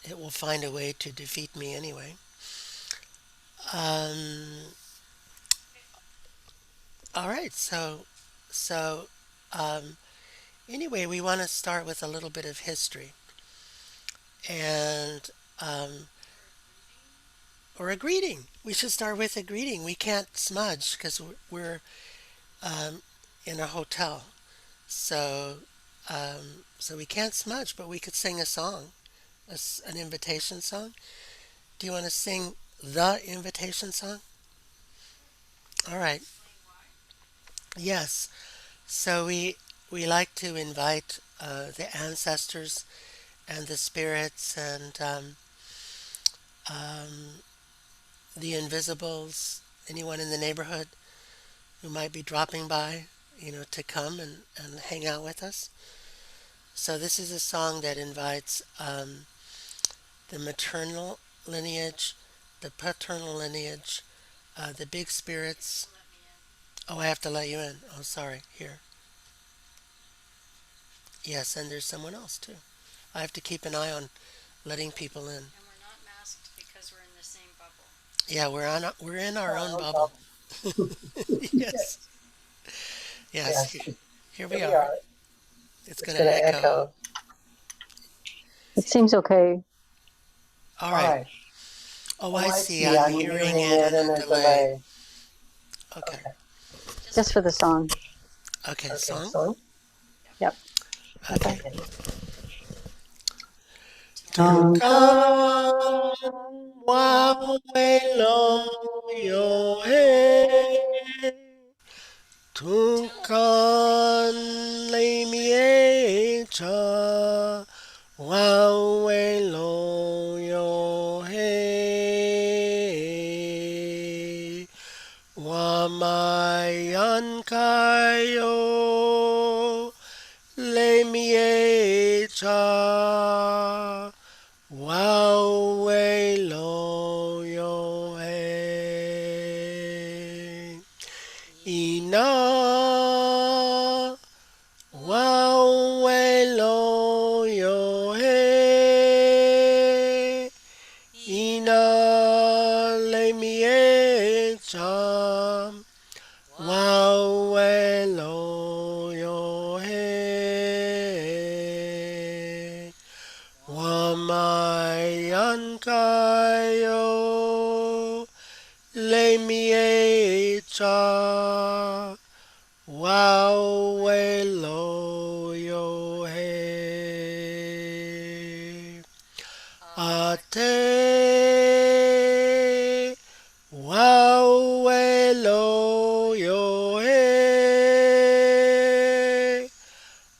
it will find a way to defeat me anyway. Um, all right, so um, anyway, we want to start with a little bit of history and um, or a greeting. We should start with a greeting. We can't smudge because we're um, in a hotel, so so we can't smudge, but we could sing a song, an invitation song. Do you want to sing the invitation song? All right. Yes. So we like to invite the ancestors and the spirits and um, the invisibles, anyone in the neighborhood who might be dropping by, to come and hang out with us. So this is a song that invites the maternal lineage, the paternal lineage, the big spirits. Oh, I have to let you in. Oh, sorry. Here. Yes, and there's someone else too. I have to keep an eye on letting people in. And we're not masked because we're in the same bubble. Yeah, we're in our own Oh, bubble. Yes. yes, Yes. yes. Here Here we we are. are. It's It's going going to to echo. echo. It seems okay. All All right. right. Oh, Oh, I I see. see. I'm I'm hearing hearing it it in in a a delay. delay. Okay. Okay. Just Just for for the the song. song. Okay, Okay, song. song. Yep. Okay. Okay. Okay. Tukan wawelo yo he. Tukan lemiecha wawelo yo he. Wamayan kayo lemiecha wawelo yo he. Ina wawelo yo he. Ina lemiecha wawelo yo he. Wamayan kayo lemiecha wawelo yo he. Ate wawelo yo he.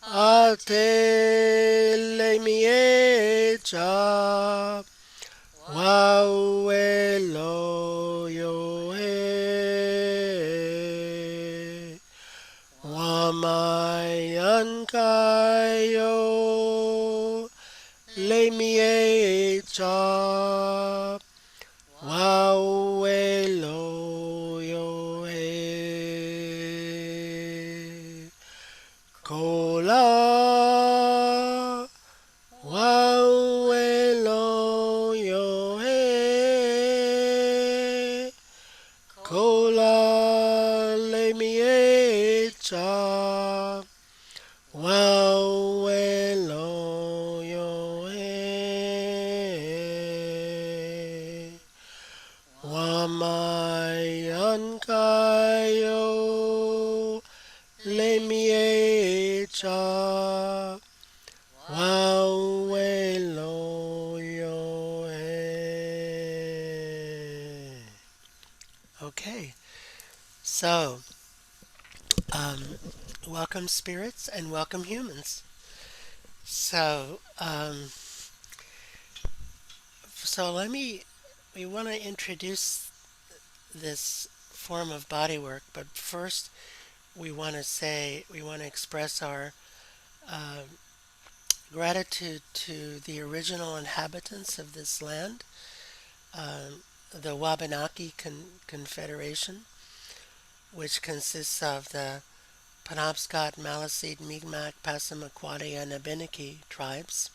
Ate lemiecha wawelo yo he. Wamayan kayo lemiecha wawelo yo he. Kola wawelo yo he. Kola lemiecha wawelo yo he. Wamayan kayo lemiecha wawelo yo he. Okay, so um, welcome spirits and welcome humans. So so we want to introduce this form of body work, but first we want to express our uh, gratitude to the original inhabitants of this land, the Wabanaki Confederation, which consists of the Penobscot, Maliseet, Mi'kmaq, Passamaquoddy, and Abenaki tribes.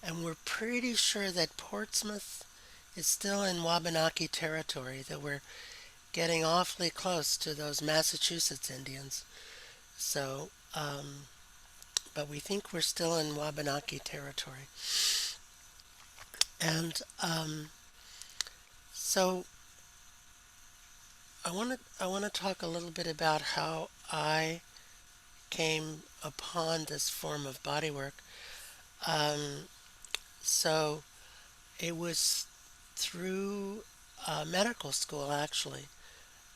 and we're pretty sure that Portsmouth is still in Wabanaki territory, that we're getting awfully close to those Massachusetts Indians. So, but we think we're still in Wabanaki territory. And so I want to talk a little bit about how I came upon this form of bodywork. Um, so it was through medical school, actually,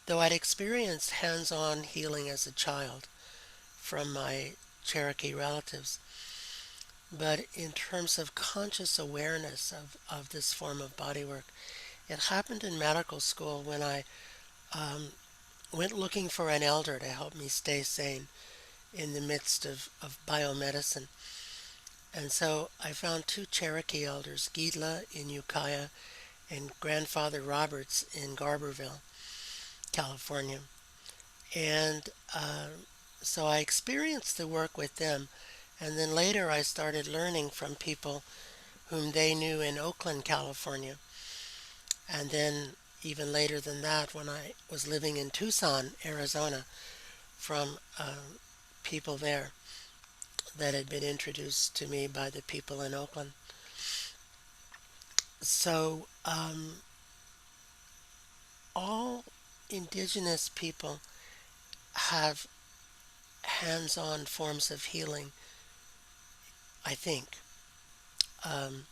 though I'd experienced hands-on healing as a child from my Cherokee relatives. But in terms of conscious awareness of this form of bodywork, it happened in medical school when I um, went looking for an elder to help me stay sane in the midst of biomedicine. And so I found two Cherokee elders, Gidla in Ukiah and Grandfather Roberts in Garberville, California. And so I experienced the work with them. And then later I started learning from people whom they knew in Oakland, California. And then even later than that, when I was living in Tucson, Arizona, from people there that had been introduced to me by the people in Oakland. So all indigenous people have hands-on forms of healing, I think. Um,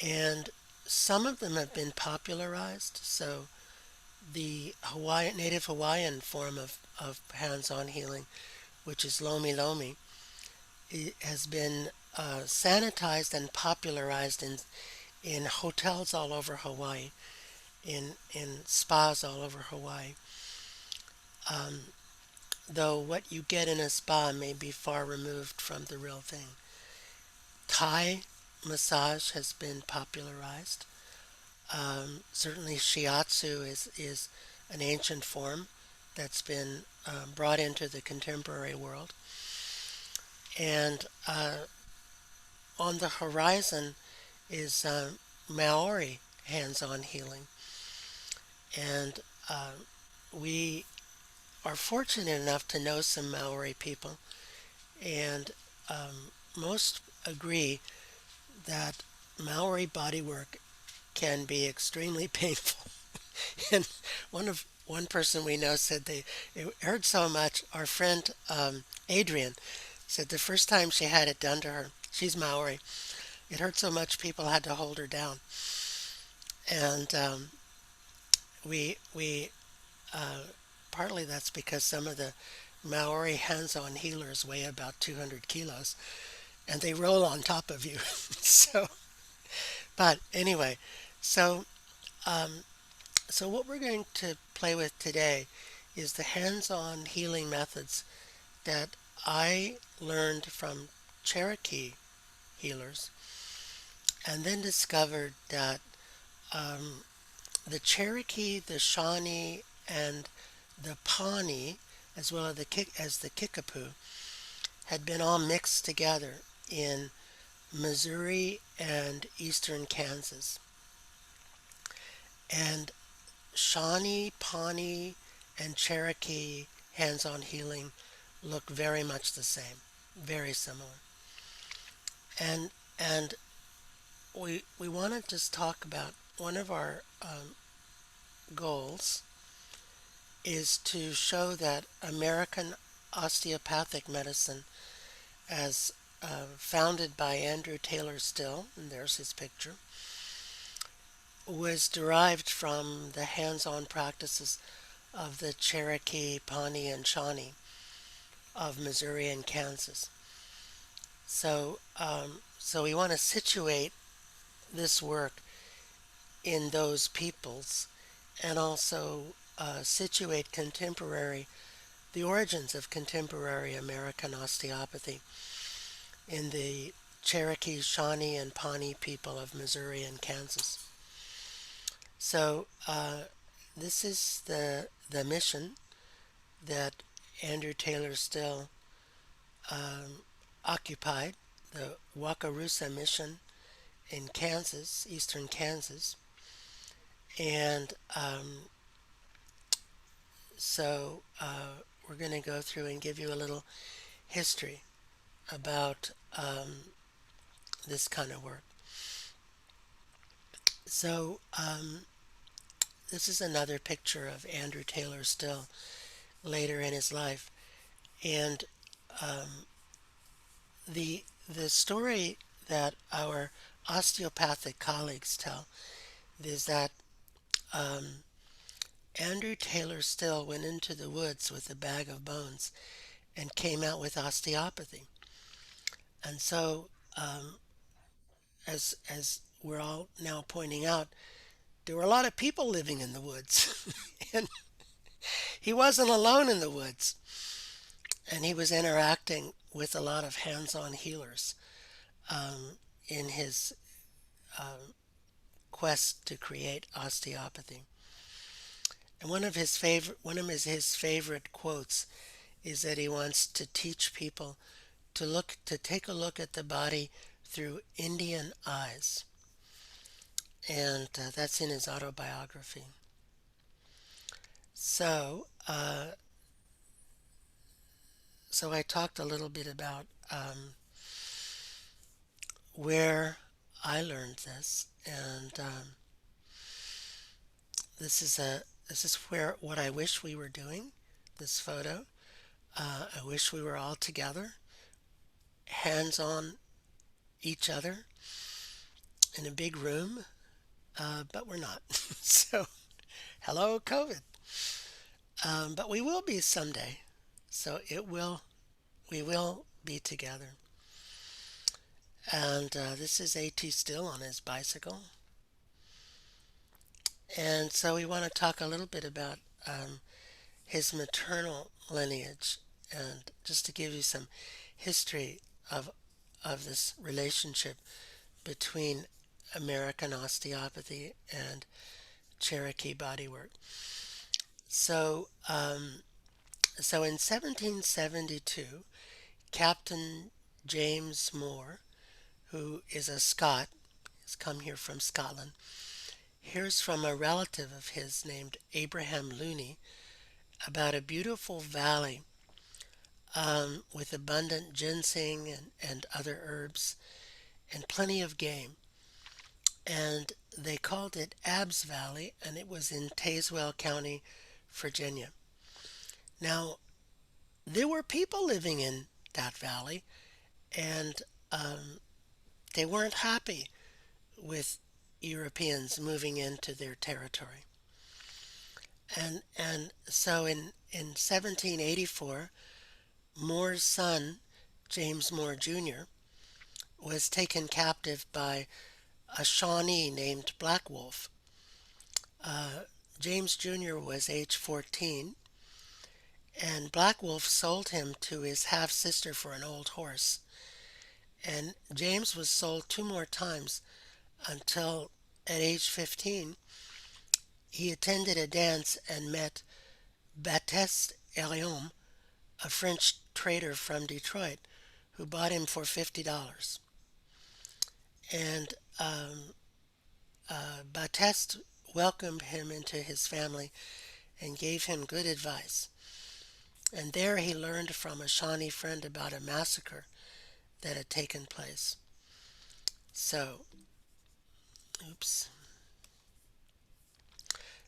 and some of them have been popularized. So the Native Hawaiian form of hands-on healing, which is Lomi Lomi, it has been sanitized and popularized in hotels all over Hawaii, in spas all over Hawaii. Um, though what you get in a spa may be far removed from the real thing. Thai massage has been popularized. Certainly shiatsu is an ancient form that's been brought into the contemporary world. And on the horizon is Maori hands-on healing. And we are fortunate enough to know some Maori people, and most agree that Maori bodywork can be extremely painful. And one person we know said it hurt so much. Our friend Adrian said the first time she had it done to her, she's Maori, it hurt so much people had to hold her down. And we partly that's because some of the Maori hands-on healers weigh about 200 kilos, and they roll on top of you. So, but anyway, so um, so what we're going to play with today is the hands-on healing methods that I learned from Cherokee healers, and then discovered that um, the Cherokee, the Shawnee, and the Pawnee, as well as the Kickapoo, had been all mixed together in Missouri and eastern Kansas. And Shawnee, Pawnee, and Cherokee hands-on healing look very much the same, very similar. And and we want to just talk about one of our goals is to show that American osteopathic medicine, as founded by Andrew Taylor Still, and there's his picture, was derived from the hands-on practices of the Cherokee, Pawnee, and Shawnee of Missouri and Kansas. So we want to situate this work in those peoples, and also situate the origins of contemporary American osteopathy in the Cherokee, Shawnee, and Pawnee people of Missouri and Kansas. So this is the mission that Andrew Taylor Still occupied the Wakarusa Mission in Kansas, eastern Kansas. And we're going to go through and give you a little history about this kind of work. So, this is another picture of Andrew Taylor Still later in his life. And the story that our osteopathic colleagues tell is that um, Andrew Taylor Still went into the woods with a bag of bones and came out with osteopathy. And so, as we're all now pointing out, there were a lot of people living in the woods, and he wasn't alone in the woods, and he was interacting with a lot of hands-on healers in his quest to create osteopathy. And his favorite quotes is that he wants to teach people to take a look at the body through Indian eyes, and that's in his autobiography. So, so I talked a little bit about where I learned this, and this is where what I wish we were doing. This photo, I wish we were all together, hands on each other in a big room, but we're not. So, hello, COVID. But we will be someday. So we will be together. And this is A.T. Still on his bicycle. And so we want to talk a little bit about his maternal lineage, and just to give you some history of this relationship between American Osteopathy and Cherokee Bodywork. So, in 1772, Captain James Moore, who is a Scot, has come here from Scotland, hears from a relative of his named Abraham Looney about a beautiful valley with abundant ginseng and other herbs and plenty of game. And they called it Abbs Valley, and it was in Tazewell County, Virginia. Now, there were people living in that valley, and they weren't happy with Europeans moving into their territory. And so in 1784, Moore's son, James Moore Jr., was taken captive by a Shawnee named Black Wolf. James Jr. was age 14, and Black Wolf sold him to his half sister for an old horse. And James was sold two more times until at age 15 he attended a dance and met Baptiste Herriot, a French trader from Detroit, who bought him for $50. And Baptiste welcomed him into his family and gave him good advice. And there he learned from a Shawnee friend about a massacre that had taken place. So, oops.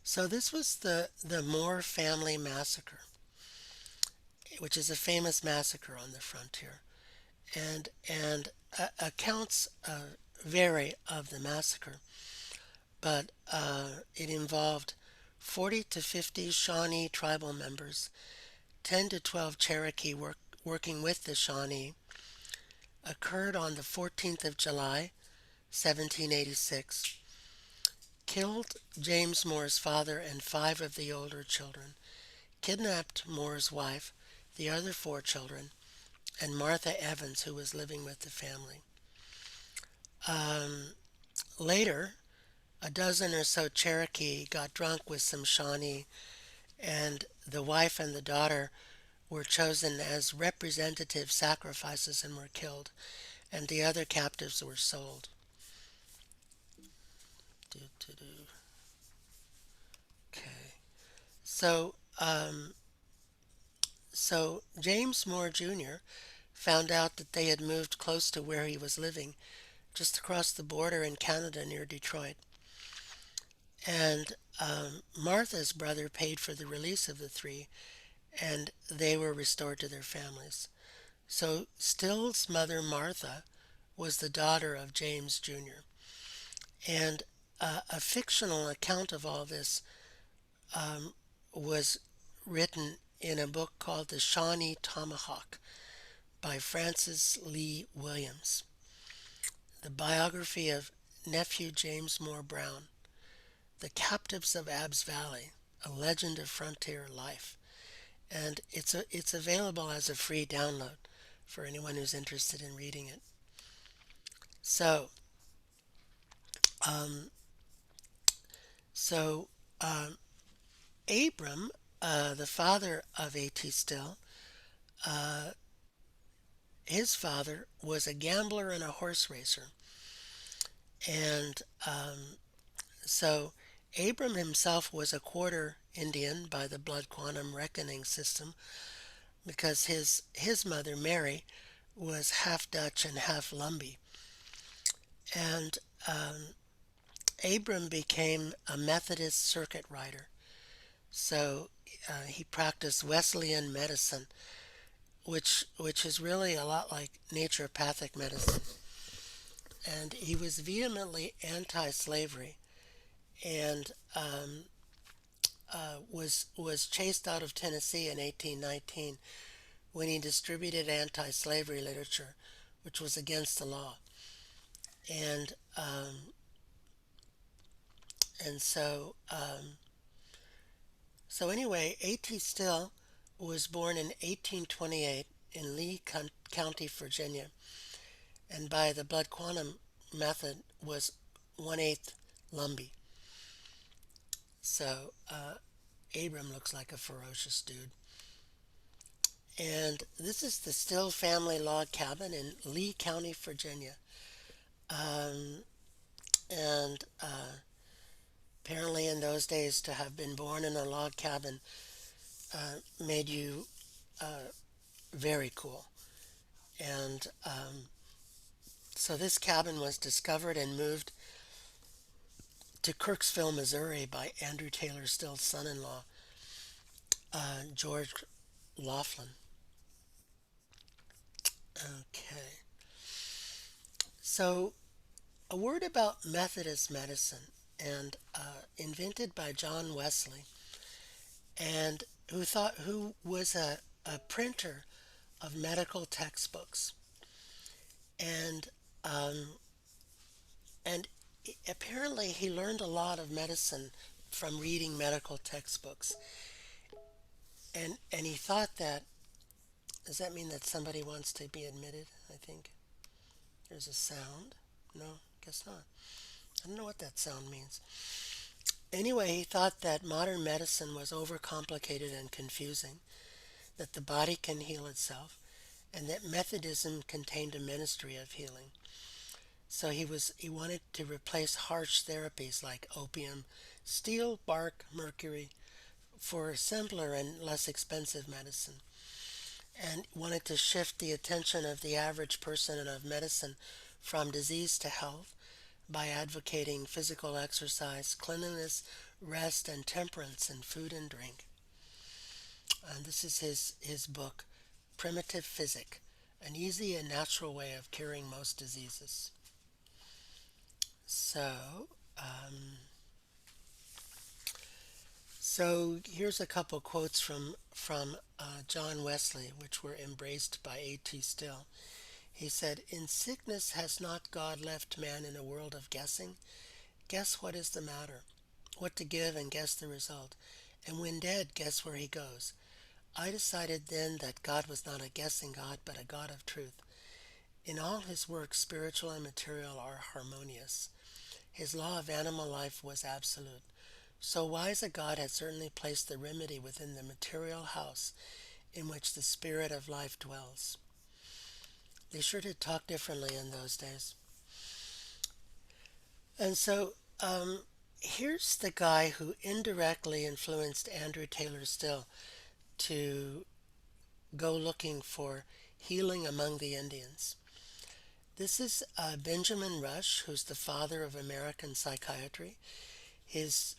So this was the Moore family massacre, which is a famous massacre on the frontier. And accounts vary of the massacre, but it involved 40 to 50 Shawnee tribal members, 10 to 12 Cherokee working with the Shawnee, occurred on the 14th of July, 1786, killed James Moore's father and 5 of the older children, kidnapped Moore's wife, the other 4 children, and Martha Evans, who was living with the family. Later, a dozen or so Cherokee got drunk with some Shawnee, and the wife and the daughter were chosen as representative sacrifices and were killed. and the other captives were sold. Do, do, do. Okay. So, so James Moore Jr. found out that they had moved close to where he was living, just across the border in Canada near Detroit. And Martha's brother paid for the release of the three, and they were restored to their families. So Still's mother, Martha, was the daughter of James Jr. And a fictional account of all this was written in a book called The Shawnee Tomahawk by Francis Lee Williams, the biography of nephew James Moore Brown, The Captives of Abbs Valley, a legend of frontier life. And it's available as a free download for anyone who's interested in reading it. So, um, so um, Abram, the father of A.T. Still, uh, his father was a gambler and a horse racer. And so Abram himself was a quarter Indian by the blood quantum reckoning system because his mother, Mary, was half Dutch and half Lumbee. And Abram became a Methodist circuit rider. So he practiced Wesleyan medicine, which is really a lot like naturopathic medicine. And he was vehemently anti-slavery, and was chased out of Tennessee in 1819 when he distributed anti-slavery literature, which was against the law. And and so anyway, A.T. Still was born in 1828 in Lee County, Virginia, and by the blood quantum method was 1/8 Lumbee. So Abram looks like a ferocious dude. And this is the Still family log cabin in Lee County, Virginia. Um, and apparently, in those days, to have been born in a log cabin made you very cool. And so this cabin was discovered and moved to Kirksville, Missouri by Andrew Taylor Still's son-in-law, George Laughlin. Okay. So a word about Methodist medicine, and invented by John Wesley, and who was a printer of medical textbooks, and um, and apparently he learned a lot of medicine from reading medical textbooks, and he thought that, does that mean that somebody wants to be admitted? I think there's a sound. No, guess not. I don't know what that sound means. Anyway, he thought that modern medicine was overcomplicated and confusing, that the body can heal itself, and that Methodism contained a ministry of healing. So he wanted to replace harsh therapies like opium, steel, bark, mercury for simpler and less expensive medicine, and wanted to shift the attention of the average person and of medicine from disease to health by advocating physical exercise, cleanliness, rest, and temperance in food and drink. And this is his book, Primitive Physic, an easy and natural way of curing most diseases. So, um, so here's a couple quotes from John Wesley, which were embraced by A.T. Still. He said, "In sickness has not God left man in a world of guessing? Guess what is the matter, what to give, and guess the result. And when dead, guess where he goes. I decided then that God was not a guessing God, but a God of truth. In all his works, spiritual and material, are harmonious. His law of animal life was absolute. So wise a God had certainly placed the remedy within the material house in which the spirit of life dwells. They sure did talk differently in those days. And so here's the guy who indirectly influenced Andrew Taylor Still to go looking for healing among the Indians. This is Benjamin Rush, who's the father of American psychiatry. His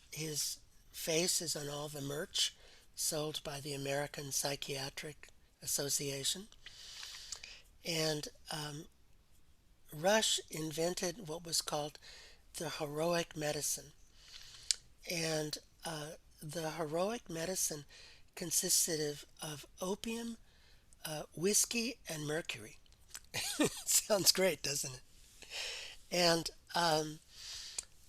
face is on all the merch sold by the American Psychiatric Association. And Rush invented what was called the heroic medicine. And the heroic medicine consisted of opium, whiskey, and mercury. Sounds great, doesn't it? And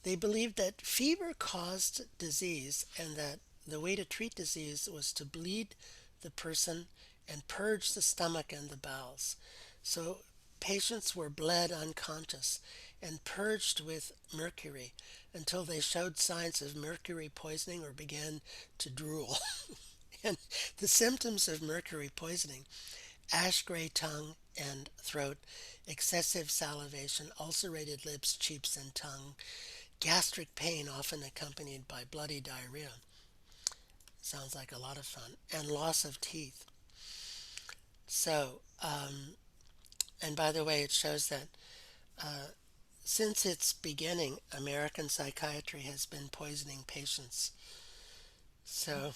they believed that fever caused disease and that the way to treat disease was to bleed the person and purge the stomach and the bowels. So patients were bled unconscious and purged with mercury until they showed signs of mercury poisoning or began to drool. And the symptoms of mercury poisoning: ash gray tongue and throat, excessive salivation, ulcerated lips, cheeks, and tongue, gastric pain often accompanied by bloody diarrhea. Sounds like a lot of fun. And loss of teeth. So, and by the way, it shows that since its beginning, American psychiatry has been poisoning patients. So,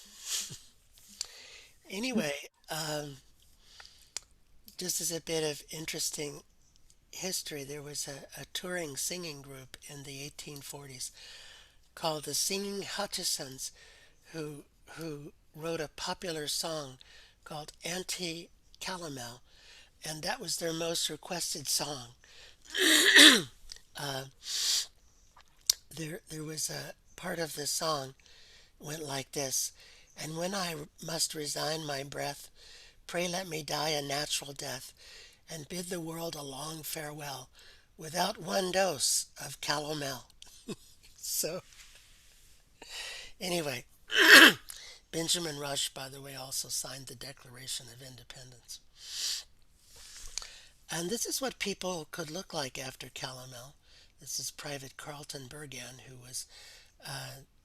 anyway, just as a bit of interesting history, there was a touring singing group in the 1840s called the Singing Hutchisons, who wrote a popular song called Anti-Calomel, and that was their most requested song. Uh, there was a part of the song went like this: and when I must resign my breath, pray let me die a natural death, and bid the world a long farewell, without one dose of calomel. So anyway, Benjamin Rush, by the way, also signed the Declaration of Independence. And this is what people could look like after calomel. This is Private Carlton Bergan, who was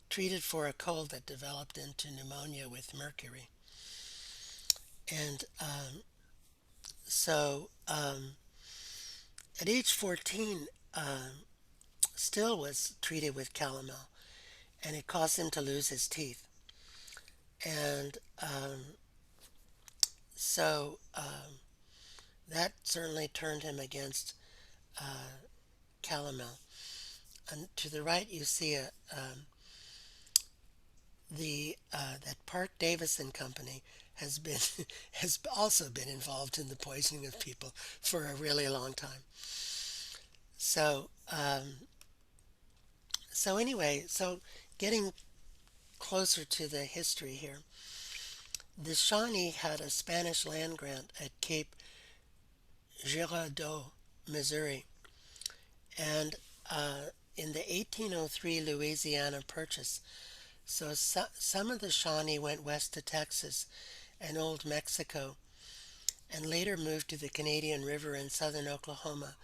treated for a cold that developed into pneumonia with mercury. And so at age 14, Still was treated with calomel, and it caused him to lose his teeth. And so that certainly turned him against calomel. And to the right, you see the that Park Davis and Company has been has also been involved in the poisoning of people for a really long time. So so anyway, so getting closer to the history here, the Shawnee had a Spanish land grant at Cape Girardeau, Missouri, and in the 1803 Louisiana Purchase, some of the Shawnee went west to Texas and Old Mexico, and later moved to the Canadian River in southern Oklahoma,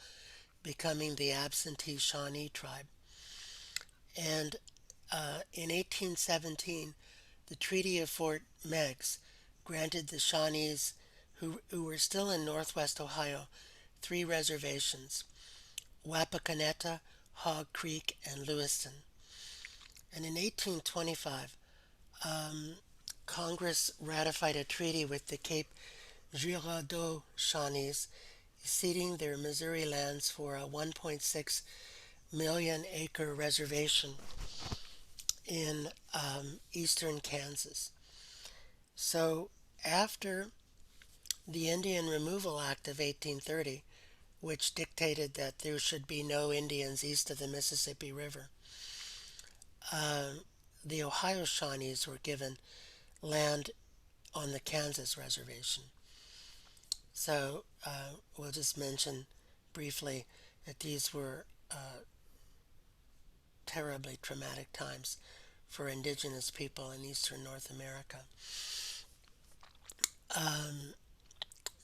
becoming the absentee Shawnee tribe. And in 1817, the Treaty of Fort Meigs granted the Shawnees, who were still in northwest Ohio, three reservations: Wapakoneta, Hog Creek, and Lewiston. And in 1825, Congress ratified a treaty with the Cape Girardeau Shawnees, ceding their Missouri lands for a 1.6 million acre reservation in eastern Kansas. So after the Indian Removal Act of 1830, which dictated that there should be no Indians east of the Mississippi River, the Ohio Shawnees were given land on the Kansas reservation. So we'll just mention briefly that these were terribly traumatic times for indigenous people in eastern North America.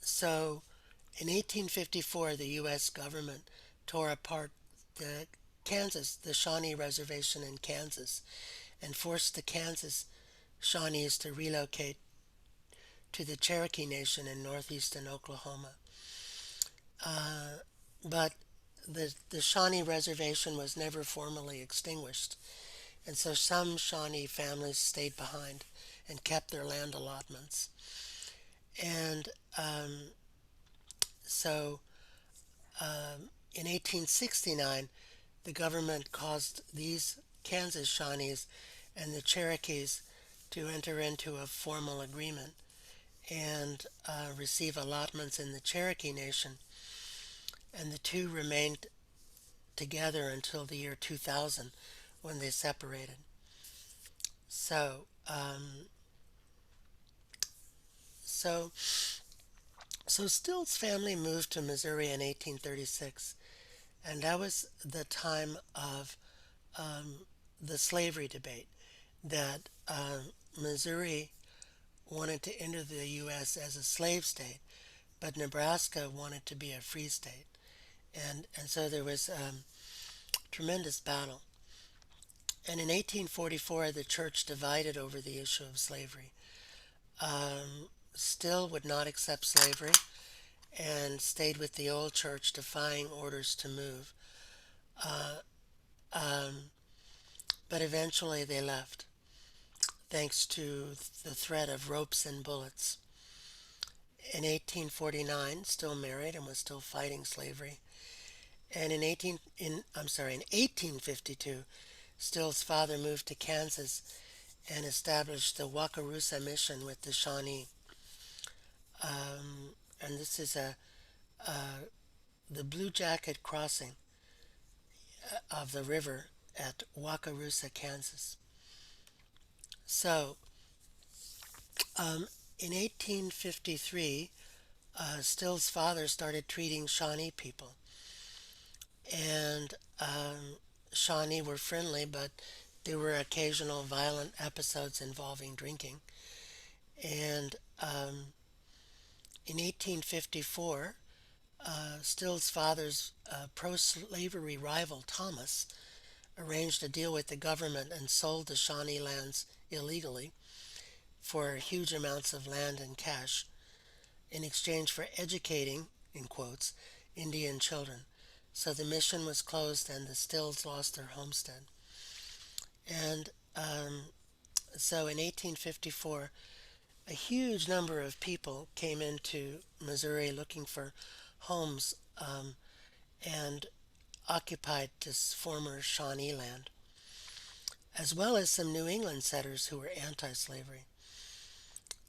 So In 1854, the U.S. government tore apart the the Shawnee Reservation in Kansas, and forced the Kansas Shawnees to relocate to the Cherokee Nation in northeastern Oklahoma. But the Shawnee Reservation was never formally extinguished, and so some Shawnee families stayed behind and kept their land allotments. And so in 1869, the government caused these Kansas Shawnees and the Cherokees to enter into a formal agreement and receive allotments in the Cherokee Nation, and the two remained together until the year 2000 when they separated. So, so, so Still's family moved to Missouri in 1836, and that was the time of the slavery debate that Missouri wanted to enter the U.S. as a slave state, but Nebraska wanted to be a free state. And so there was tremendous battle. And in 1844, the church divided over the issue of slavery. Still would not accept slavery and stayed with the old church, defying orders to move. Um, but eventually they left, thanks to the threat of ropes and bullets. In 1849, still married and was still fighting slavery. And in 1852, Still's father moved to Kansas and established the Wakarusa mission with the Shawnee. And this is the Blue Jacket crossing of the river at Wakarusa, Kansas. So, in 1853, Still's father started treating Shawnee people, and Shawnee were friendly, but there were occasional violent episodes involving drinking. And in 1854, Still's father's pro-slavery rival Thomas arranged a deal with the government and sold the Shawnee lands illegally for huge amounts of land and cash in exchange for educating, in quotes, Indian children. So the mission was closed and the Stills lost their homestead. And so in 1854, a huge number of people came into Missouri looking for homes and occupied this former Shawnee land, as well as some New England settlers who were anti-slavery.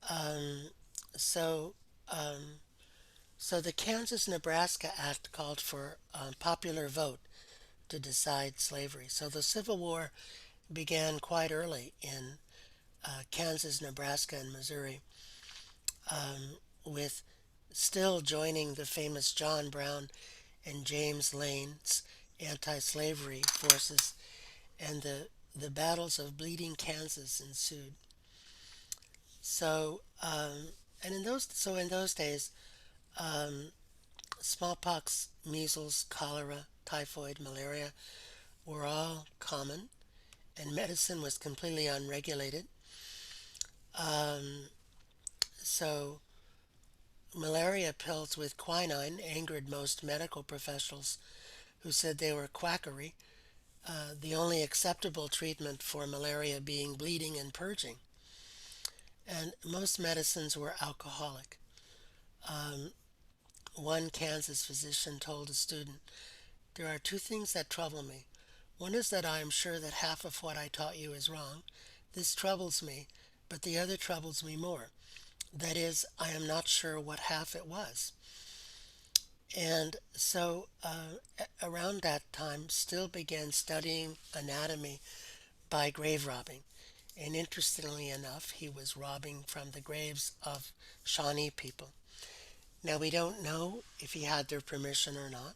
Um, so, um, so the Kansas-Nebraska Act called for a popular vote to decide slavery. So the Civil War began quite early in Kansas, Nebraska, and Missouri, with Still joining the famous John Brown and James Lane's anti-slavery forces, and the battles of Bleeding Kansas ensued. So, in those days, um, smallpox, measles, cholera, typhoid, malaria were all common, and medicine was completely unregulated. Um, so, malaria pills with quinine angered most medical professionals who said they were quackery, the only acceptable treatment for malaria being bleeding and purging. And most medicines were alcoholic. Um, One Kansas physician told a student, "There are two things that trouble me. One is that I am sure that half of what I taught you is wrong. This troubles me, but the other troubles me more. That is, I am not sure what half it was." And so around that time, Still began studying anatomy by grave robbing. And interestingly enough, he was robbing from the graves of Shawnee people. Now, we don't know if he had their permission or not.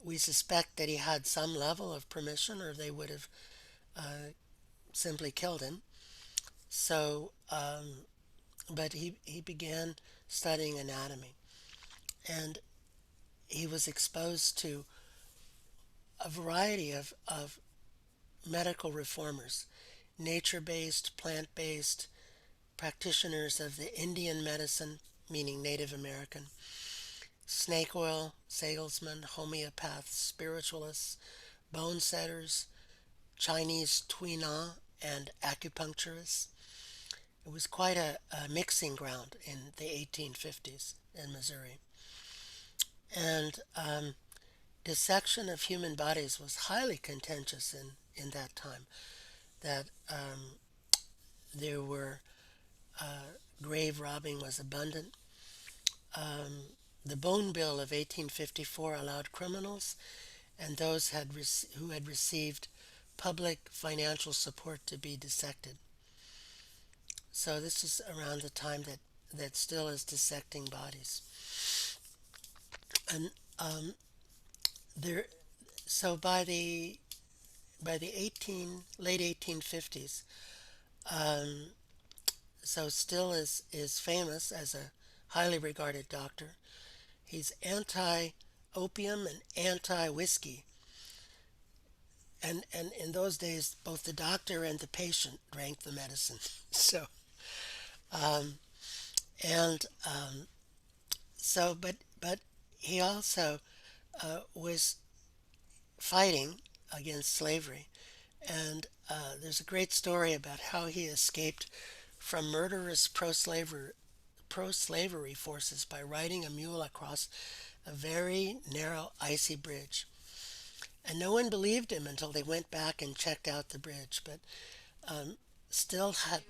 We suspect that he had some level of permission, or they would have simply killed him. So, but he began studying anatomy. and he was exposed to a variety of medical reformers, nature based, plant based, practitioners of the Indian medicine, meaning Native American, snake oil salesmen, homeopaths, spiritualists, bone setters, Chinese tuina, and acupuncturists. It was quite a mixing ground in the 1850s in Missouri. And dissection of human bodies was highly contentious in that time. That there were grave robbing was abundant. The Bone Bill of 1854 allowed criminals and those who had received public financial support to be dissected. So this is around the time that still is dissecting bodies. And there, so by the late 1850s, um, so Still is famous as a highly regarded doctor. He's anti-opium and anti-whiskey, and in those days, both the doctor and the patient drank the medicine. So um, and but he also was fighting against slavery, and there's a great story about how he escaped from murderous pro-slavery forces by riding a mule across a very narrow icy bridge. And no one believed him until they went back and checked out the bridge. But um, Still had,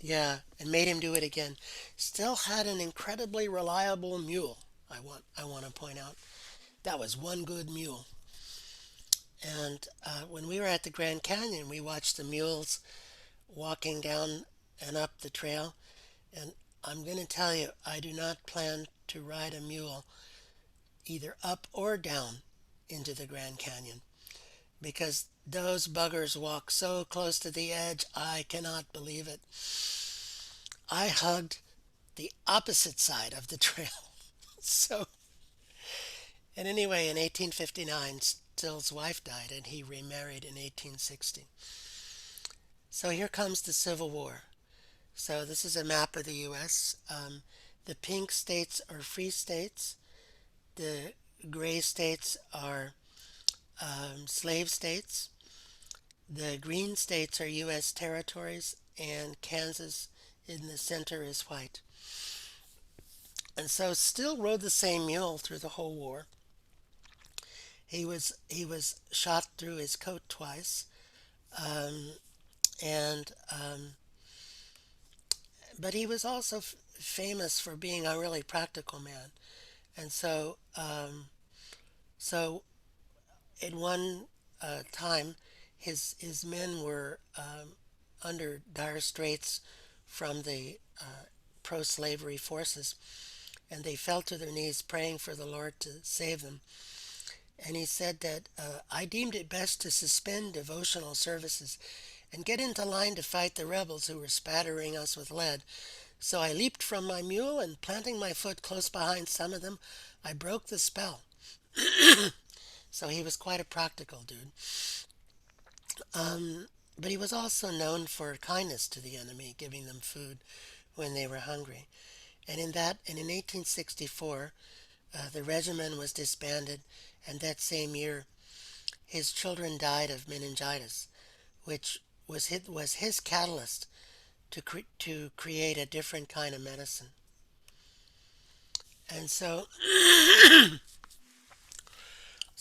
yeah, and made him do it again. Still had an incredibly reliable mule. I want to point out that was one good mule. And when we were at the Grand Canyon, we watched the mules walking down and up the trail. And I'm going to tell you, I do not plan to ride a mule either up or down into the Grand Canyon because those buggers walk so close to the edge, I cannot believe it. I hugged the opposite side of the trail. So, and anyway, in 1859, Still's wife died and he remarried in 1860. So here comes the Civil War. So this is a map of the U.S. The pink states are free states. The gray states are slave states. The green states are U.S. territories, and Kansas in the center is white. And so Still rode the same mule through the whole war. He was shot through his coat twice, um, and but he was also famous for being a really practical man. And so in one time, his men were under dire straits from the pro-slavery forces, and they fell to their knees praying for the Lord to save them. And he said that I deemed it best to suspend devotional services and get into line to fight the rebels who were spattering us with lead. So I leaped from my mule and planting my foot close behind some of them, I broke the spell. So he was quite a practical dude. But he was also known for kindness to the enemy, giving them food when they were hungry. And in 1864, the regiment was disbanded, and that same year, his children died of meningitis, which was his catalyst to create a different kind of medicine. And so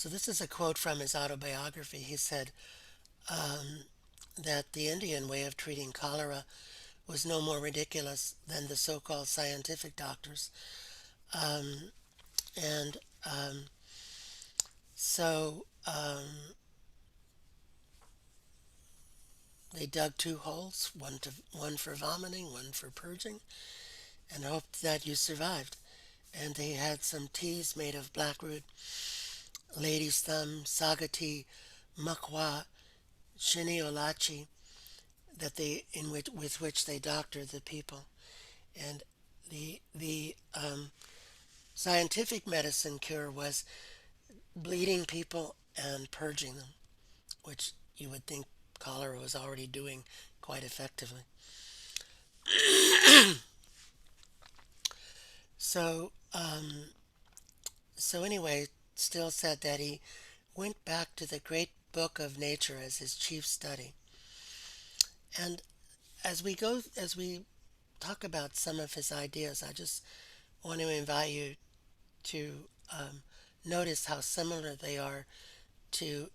this is a quote from his autobiography. He said that the Indian way of treating cholera was no more ridiculous than the so-called scientific doctors. Um, and so They dug two holes, one for vomiting, one for purging, and hoped that you survived. And they had some teas made of blackroot, lady's thumb, sagati, makwa, shiniolachi, that they in which with which they doctored the people. And the scientific medicine cure was bleeding people and purging them, which you would think cholera was already doing quite effectively. So, so anyway, Still said that he went back to the great book of nature as his chief study. And as we talk about some of his ideas, I just want to invite you to notice how similar they are to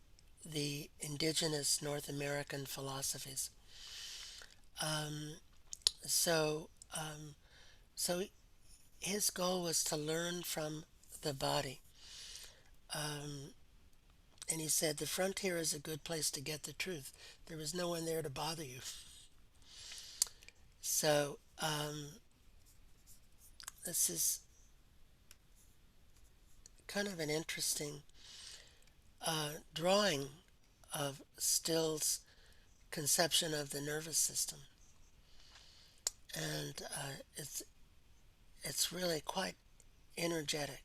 the indigenous North American philosophies. Um, so, um, so his goal was to learn from the body. Um, and he said the frontier is a good place to get the truth. There was no one there to bother you. So this is kind of an interesting drawing of Still's conception of the nervous system, and it's really quite energetic,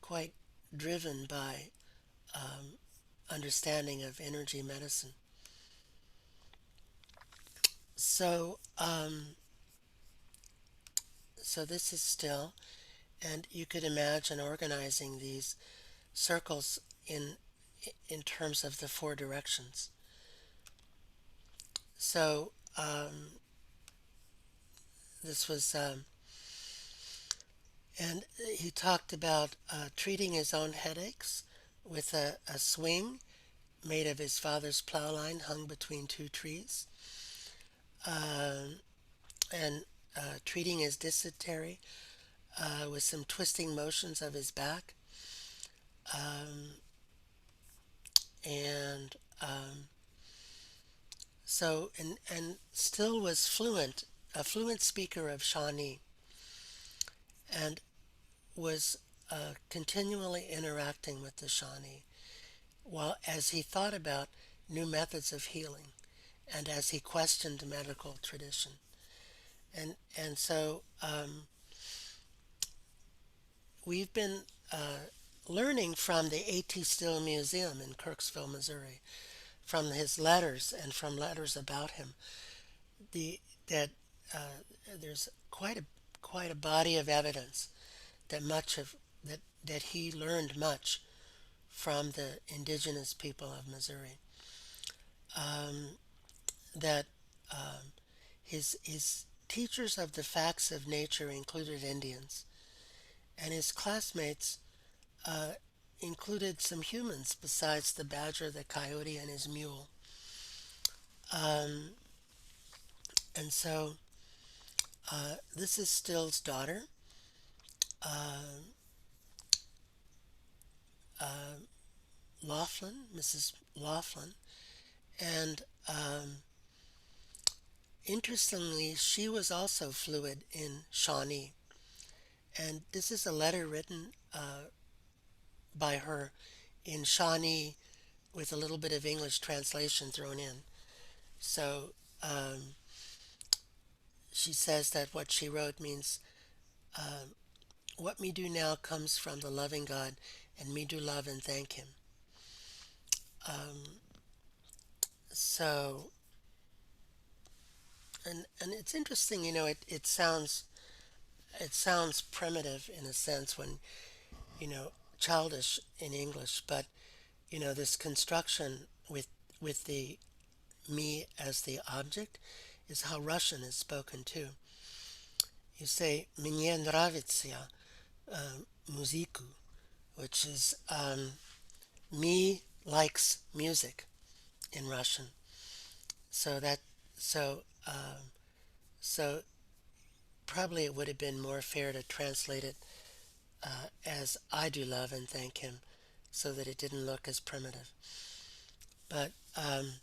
quite driven by understanding of energy medicine. So so this is Still, and you could imagine organizing these circles in terms of the four directions. So this was and he talked about treating his own headaches with a swing made of his father's plow line hung between two trees, um, and treating his dysentery with some twisting motions of his back, um, and and Still was a fluent speaker of Shawnee, and was continually interacting with the Shawnee while as he thought about new methods of healing and as he questioned medical tradition. And so we've been learning from the A.T. Still Museum in Kirksville, Missouri, from his letters and from letters about him, the that there's quite a body of evidence that much of that he learned much from the indigenous people of Missouri. Um, that his teachers of the facts of nature included Indians, and his classmates uh, included some humans besides the badger, the coyote, and his mule. Um, and so this is Still's daughter, uh, uh, Laughlin, Mrs. Laughlin, and interestingly, she was also fluid in Shawnee. And this is a letter written by her in Shawnee with a little bit of English translation thrown in. So she says that what she wrote means, what me do now comes from the loving God, and me do love and thank him. Um, so, and it's interesting, it sounds primitive in a sense when, childish in English, but, this construction with the me as the object is how Russian is spoken too. You say "Мне нравится музыку," which is me likes music in Russian. So that so so probably it would have been more fair to translate it as I do love and thank him, so that it didn't look as primitive. But um,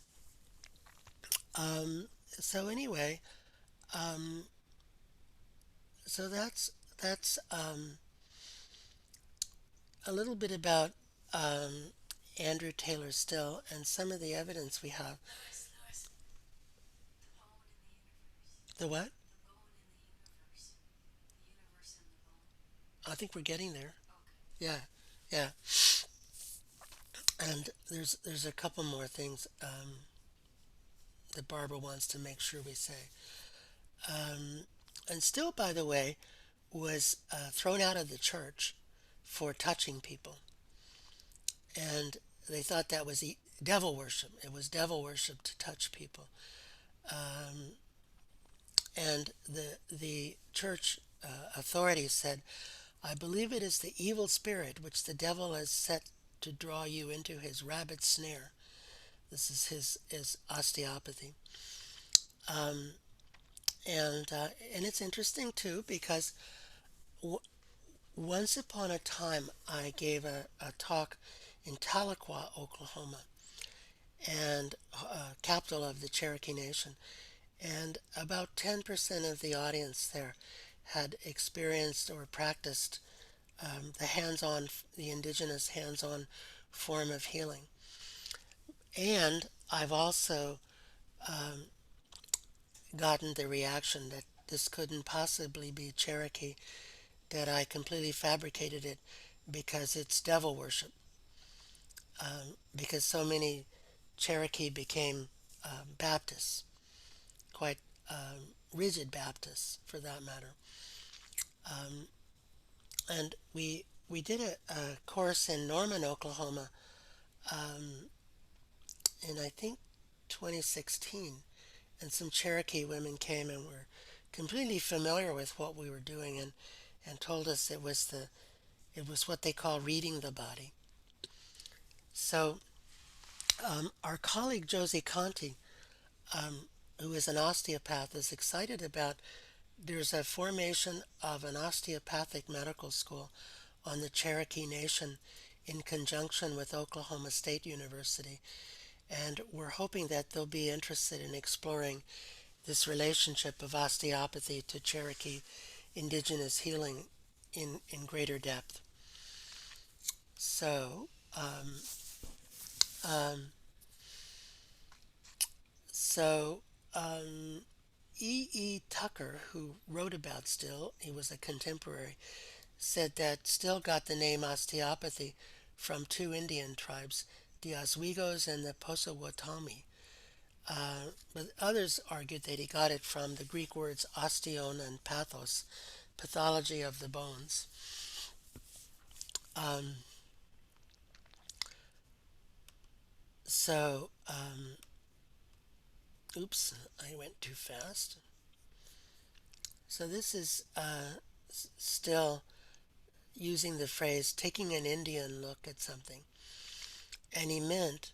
so anyway, um, so that's a little bit about Andrew Taylor Still and some of the evidence we have. Lois, the bone in the universe. The what? The bone in the universe. The universe in the bone. I think we're getting there. Okay. Yeah, yeah. And there's a couple more things that Barbara wants to make sure we say. Um, and still, by the way, was thrown out of the church for touching people, and they thought that was devil worship. It was devil worship to touch people, and the church authorities said, "I believe it is the evil spirit which the devil has set to draw you into his rabbit snare." This is his osteopathy. Um, and it's interesting too because w- once upon a time I gave a talk in Tahlequah, Oklahoma, and capital of the Cherokee Nation, and about 10% of the audience there had experienced or practiced the indigenous hands-on form of healing. And I've also gotten the reaction that this couldn't possibly be Cherokee, that I completely fabricated it because it's devil worship. Because so many Cherokee became Baptists, quite rigid Baptists for that matter. And we did a course in Norman, Oklahoma, in I think 2016, and some Cherokee women came and were completely familiar with what we were doing, and told us it was what they call reading the body. So our colleague Josie Conti, who is an osteopath, is excited about there's a formation of an osteopathic medical school on the Cherokee Nation in conjunction with Oklahoma State University. And we're hoping that they'll be interested in exploring this relationship of osteopathy to Cherokee indigenous healing in greater depth. So, um, so E. E. Tucker, who wrote about Still, he was a contemporary, said that Still got the name osteopathy from two Indian tribes, the Oswegos and the Potawatomi. But others argued that he got it from the Greek words osteon and pathos, pathology of the bones. Um, so, oops, I went too fast. So this is Still using the phrase taking an Indian look at something. And he meant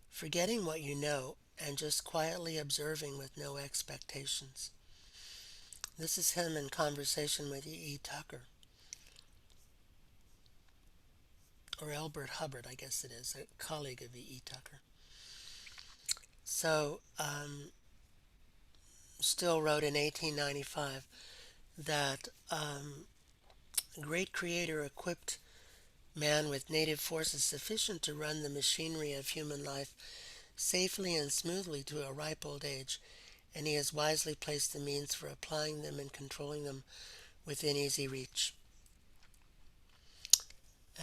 forgetting what you know and just quietly observing with no expectations. This is him in conversation with E. E. Tucker, or Elbert Hubbard, I guess it is, a colleague of E. E. Tucker. So, Still wrote in 1895 that great creator equipped man with native forces sufficient to run the machinery of human life safely and smoothly to a ripe old age, and he has wisely placed the means for applying them and controlling them within easy reach.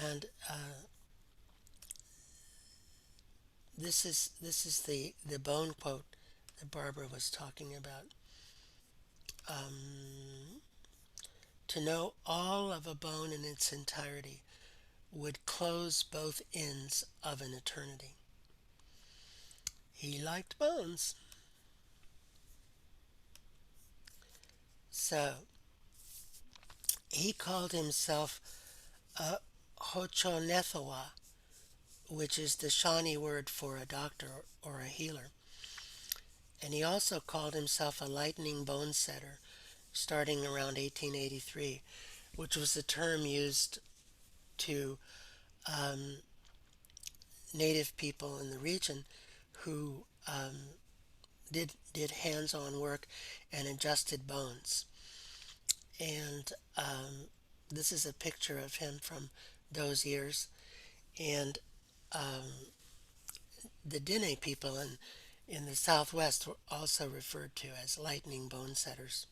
And this is the bone quote that Barbara was talking about. Um, to know all of a bone in its entirety would close both ends of an eternity. He liked bones. So he called himself a Hochonethawa, which is the Shawnee word for a doctor or a healer. And he also called himself a lightning bone setter starting around 1883, which was the term used to um, native people in the region who did hands-on work and adjusted bones. And this is a picture of him from those years. And the Dene people in the Southwest were also referred to as lightning bone setters.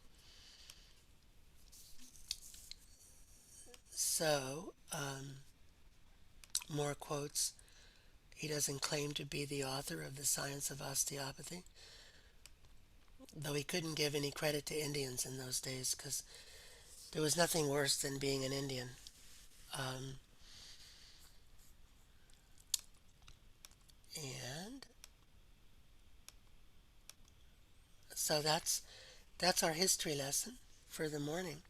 So, more quotes. He doesn't claim to be the author of the science of osteopathy, though he couldn't give any credit to Indians in those days because there was nothing worse than being an Indian. Um, and so that's our history lesson for the morning.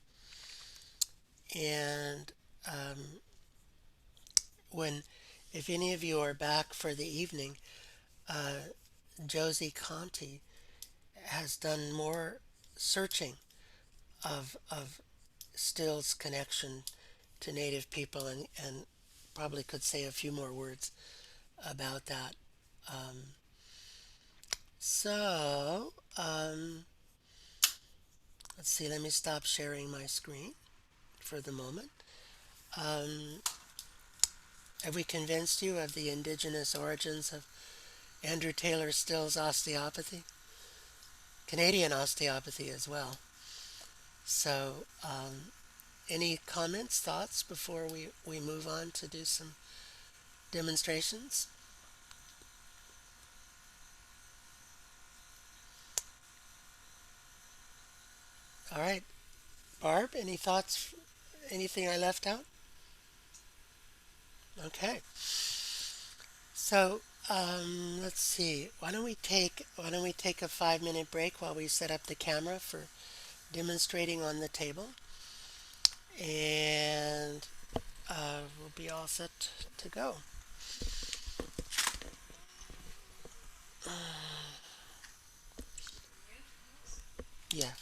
And um, when, if any of you are back for the evening, Josie Conti has done more searching of Still's connection to Native people and probably could say a few more words about that. Um, so, let's see, let me stop sharing my screen for the moment. Um, have we convinced you of the indigenous origins of Andrew Taylor Still's osteopathy? Canadian osteopathy as well. So, any comments, thoughts before we move on to do some demonstrations? All right. Barb, any thoughts? Anything I left out? Okay. So, let's see. Why don't we take a 5 minute break while we set up the camera for demonstrating on the table, and we'll be all set to go. Yeah.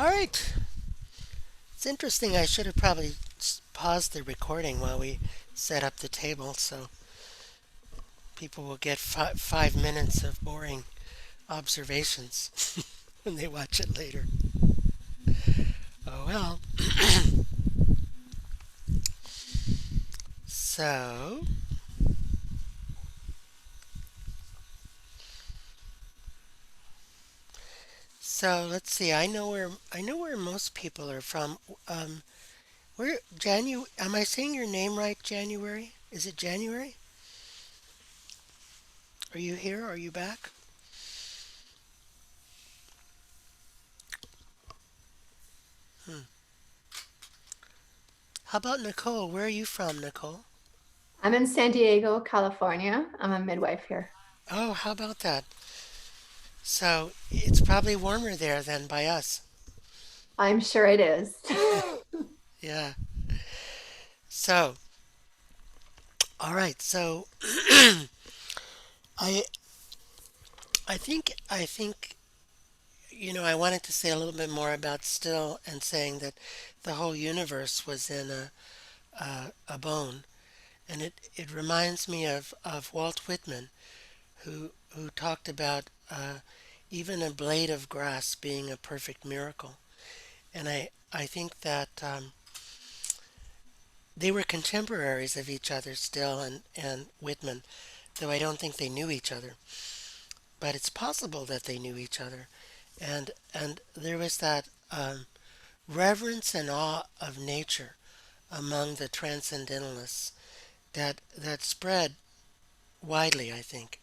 All right. It's interesting. I should have probably paused the recording while we set up the table so people will get 5 minutes of boring observations when they watch it later. Oh well. So, let's see. I know where most people are from. Um, where Janu? Am I saying your name right? January? Is it January? Are you here? Are you back? Hmm. How about Nicole? Where are you from, Nicole? I'm in San Diego, California. I'm a midwife here. Oh, how about that? So it's probably warmer there than by us. I'm sure it is. Yeah. So, all right. So, I I think I wanted to say a little bit more about still and saying that the whole universe was in a bone, and it reminds me of Walt Whitman, who talked about even a blade of grass being a perfect miracle, and I think that they were contemporaries of each other still and Whitman, though I don't think they knew each other, but it's possible that they knew each other, and there was that reverence and awe of nature among the transcendentalists that spread widely. I think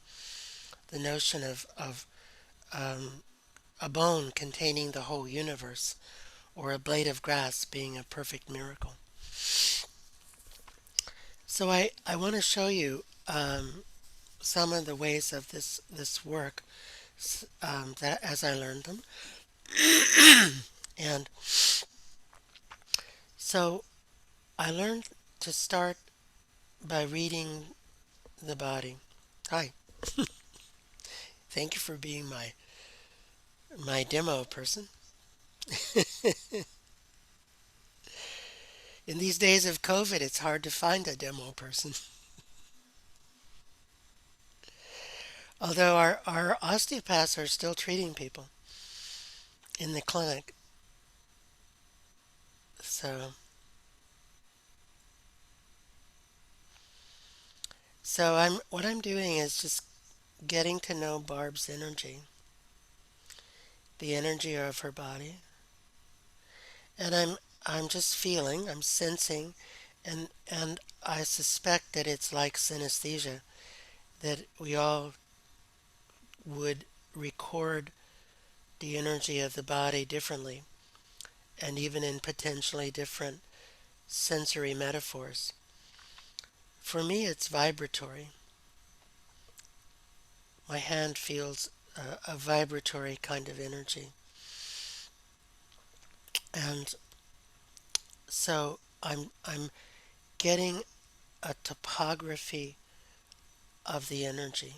the notion of um, a bone containing the whole universe, or a blade of grass being a perfect miracle. So I want to show you some of the ways of this work that as I learned them, and so I learned to start by reading the body. Hi, thank you for being my demo person. In these days of COVID, it's hard to find a demo person. Although our osteopaths are still treating people in the clinic. So I'm what I'm doing is just getting to know Barb's energy, the energy of her body, and I'm just feeling, I'm sensing, and I suspect that it's like synesthesia, that we all would record the energy of the body differently, and even in potentially different sensory metaphors. For me, it's vibratory. My hand feels a vibratory kind of energy. And so I'm getting a topography of the energy,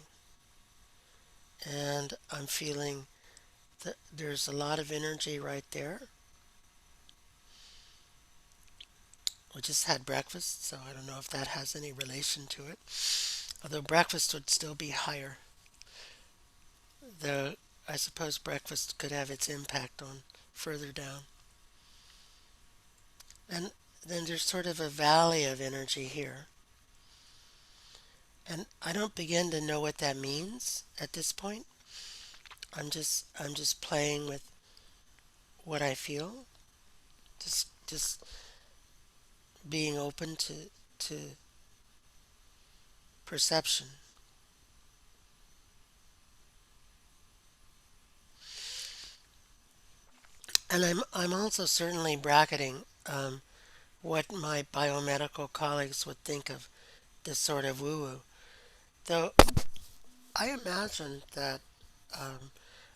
and I'm feeling that there's a lot of energy right there. We just had breakfast, so I don't know if that has any relation to it. Although breakfast would still be higher, though I suppose breakfast could have its impact on further down. And then there's sort of a valley of energy here. And I don't begin to know what that means at this point. I'm just playing with what I feel, just being open to perception. And I'm also certainly bracketing what my biomedical colleagues would think of this sort of woo woo. Though I imagine that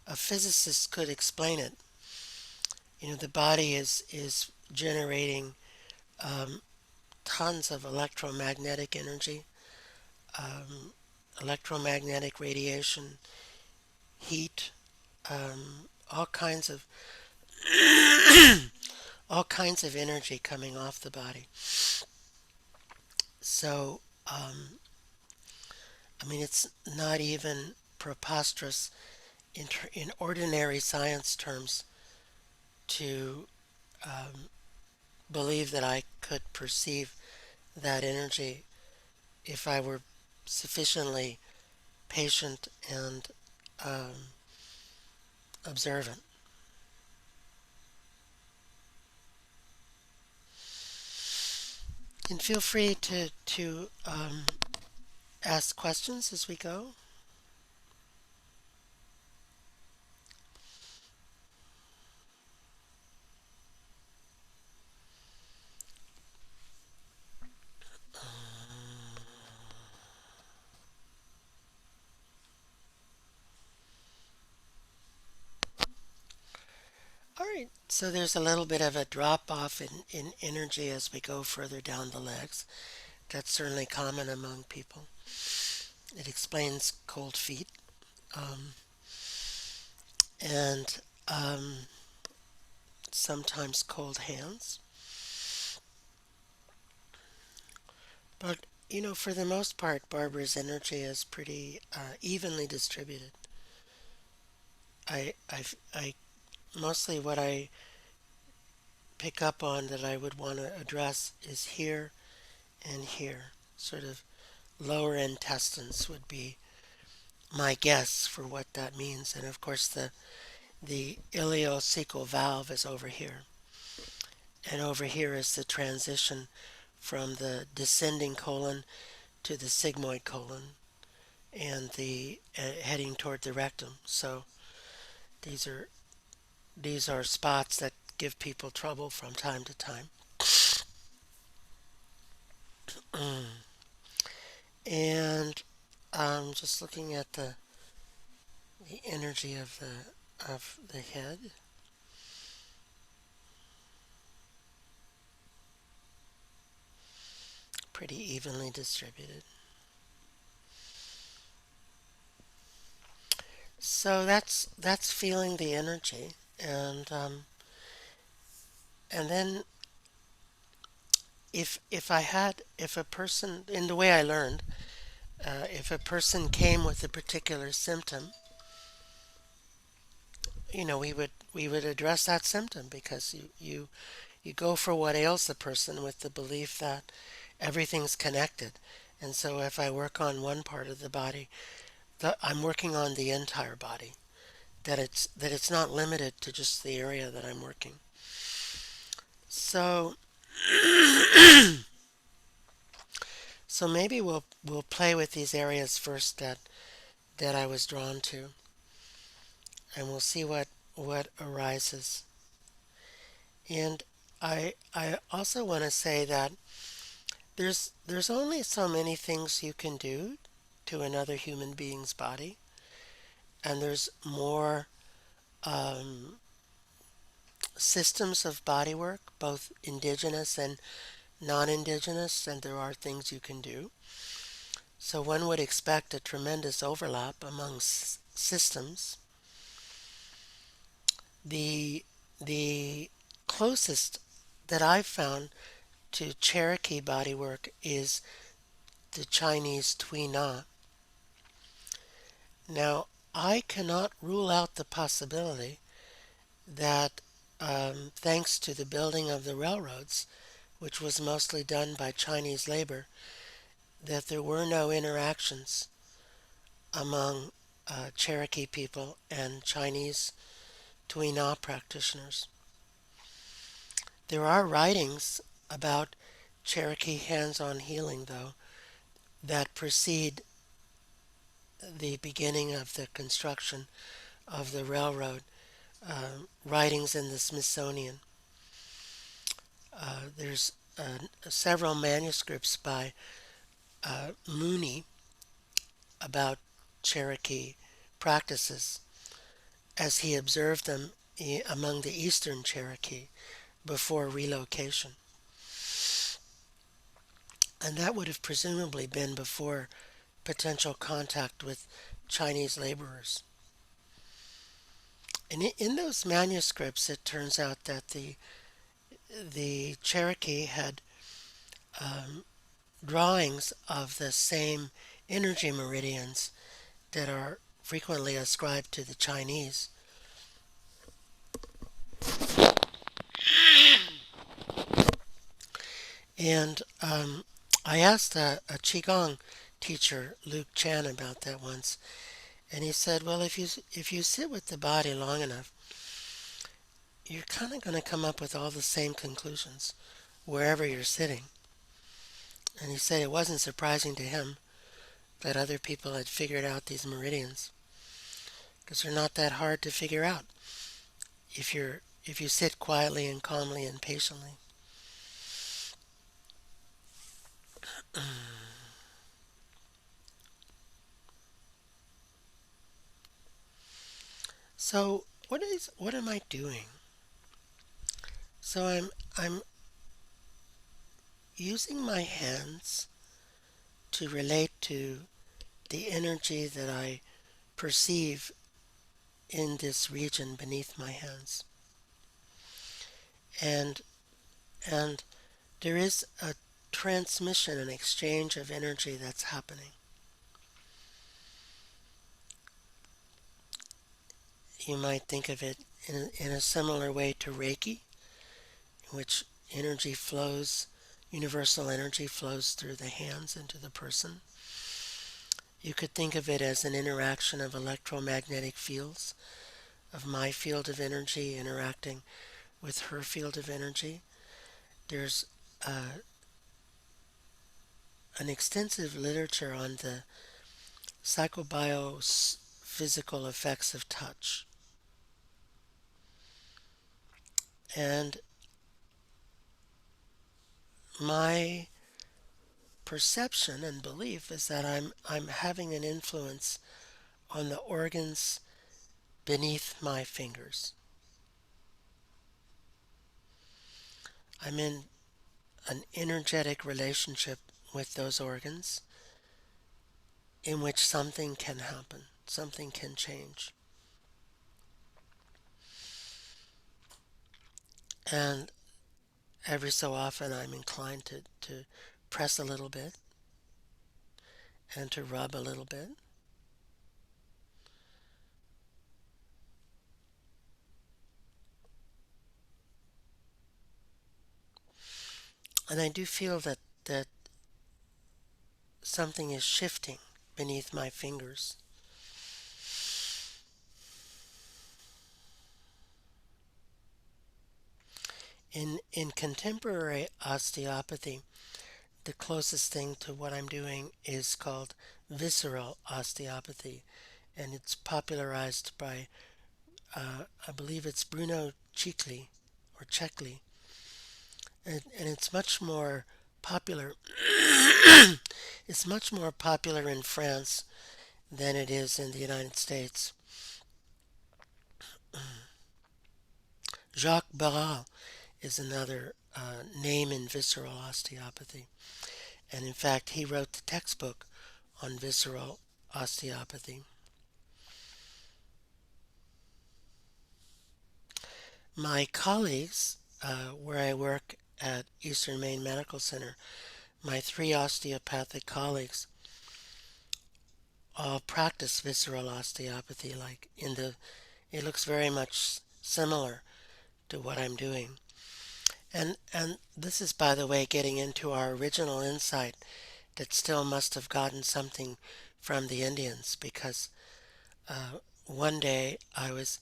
a physicist could explain it. The body is generating um, tons of electromagnetic energy, um, electromagnetic radiation, heat, all kinds of all kinds of energy coming off the body. So, I mean, it's not even preposterous in ordinary science terms to believe that I could perceive that energy if I were sufficiently patient and um, observant. And feel free to ask questions as we go. All right, so there's a little bit of a drop off in energy as we go further down the legs. That's certainly common among people. It explains cold feet um, and sometimes cold hands. But, for the most part, Barbara's energy is pretty evenly distributed. I mostly what I pick up on that I would want to address is here and here. Sort of lower intestines would be my guess for what that means. And of course, the ileocecal valve is over here. And over here is the transition from the descending colon to the sigmoid colon and the heading toward the rectum. So these are these are spots that give people trouble from time to time. And just looking at the energy of the head, pretty evenly distributed. So that's feeling the energy, and then if a person, in the way I learned, if a person came with a particular symptom, we would address that symptom because you go for what ails the person with the belief that everything's connected. And so if I work on one part of the body, I'm working on the entire body. That it's not limited to just the area that I'm working. So so maybe we'll play with these areas first that I was drawn to, and we'll see what arises. And I also want to say that there's only so many things you can do to another human being's body, and there's more um, systems of body work, both indigenous and non-indigenous, and there are things you can do. So one would expect a tremendous overlap among systems. The the closest that I've found to Cherokee bodywork is the Chinese Tui Na. Now, I cannot rule out the possibility that thanks to the building of the railroads, which was mostly done by Chinese labor, that there were no interactions among Cherokee people and Chinese Tui Na practitioners. There are writings about Cherokee hands-on healing, though, that precede the beginning of the construction of the railroad. Writings in the Smithsonian. There's several manuscripts by Mooney about Cherokee practices as he observed them among the Eastern Cherokee before relocation. And that would have presumably been before potential contact with Chinese laborers. And in those manuscripts, it turns out that the Cherokee had um, drawings of the same energy meridians that are frequently ascribed to the Chinese. And I asked a Qigong teacher, Luke Chan, about that once, and he said, "Well, if you sit with the body long enough, you're kind of going to come up with all the same conclusions wherever you're sitting." And he said it wasn't surprising to him that other people had figured out these meridians because they're not that hard to figure out if you sit quietly and calmly and patiently. So what am I doing? So I'm using my hands to relate to the energy that I perceive in this region beneath my hands. And and there is a transmission and exchange of energy that's happening. You might think of it in a similar way to Reiki, in which energy flows, universal energy flows through the hands into the person. You could think of it as an interaction of electromagnetic fields, of my field of energy interacting with her field of energy. There's uh, an extensive literature on the psychobiophysical effects of touch. And my perception and belief is that I'm having an influence on the organs beneath my fingers. I'm in an energetic relationship with those organs in which something can happen, something can change. And every so often I'm inclined to press a little bit and to rub a little bit. And I do feel that something is shifting beneath my fingers. In contemporary osteopathy, the closest thing to what I'm doing is called visceral osteopathy, and it's popularized by, I believe it's Bruno Cicli, or Cecli, and it's much more popular. It's much more popular in France than it is in the United States. Jacques Barral is another name in visceral osteopathy, and in fact, he wrote the textbook on visceral osteopathy. My colleagues, where I work at Eastern Maine Medical Center, my three osteopathic colleagues all practice visceral osteopathy. Like it looks very much similar to what I'm doing. And this is, by the way, getting into our original insight that still must have gotten something from the Indians, because one day I was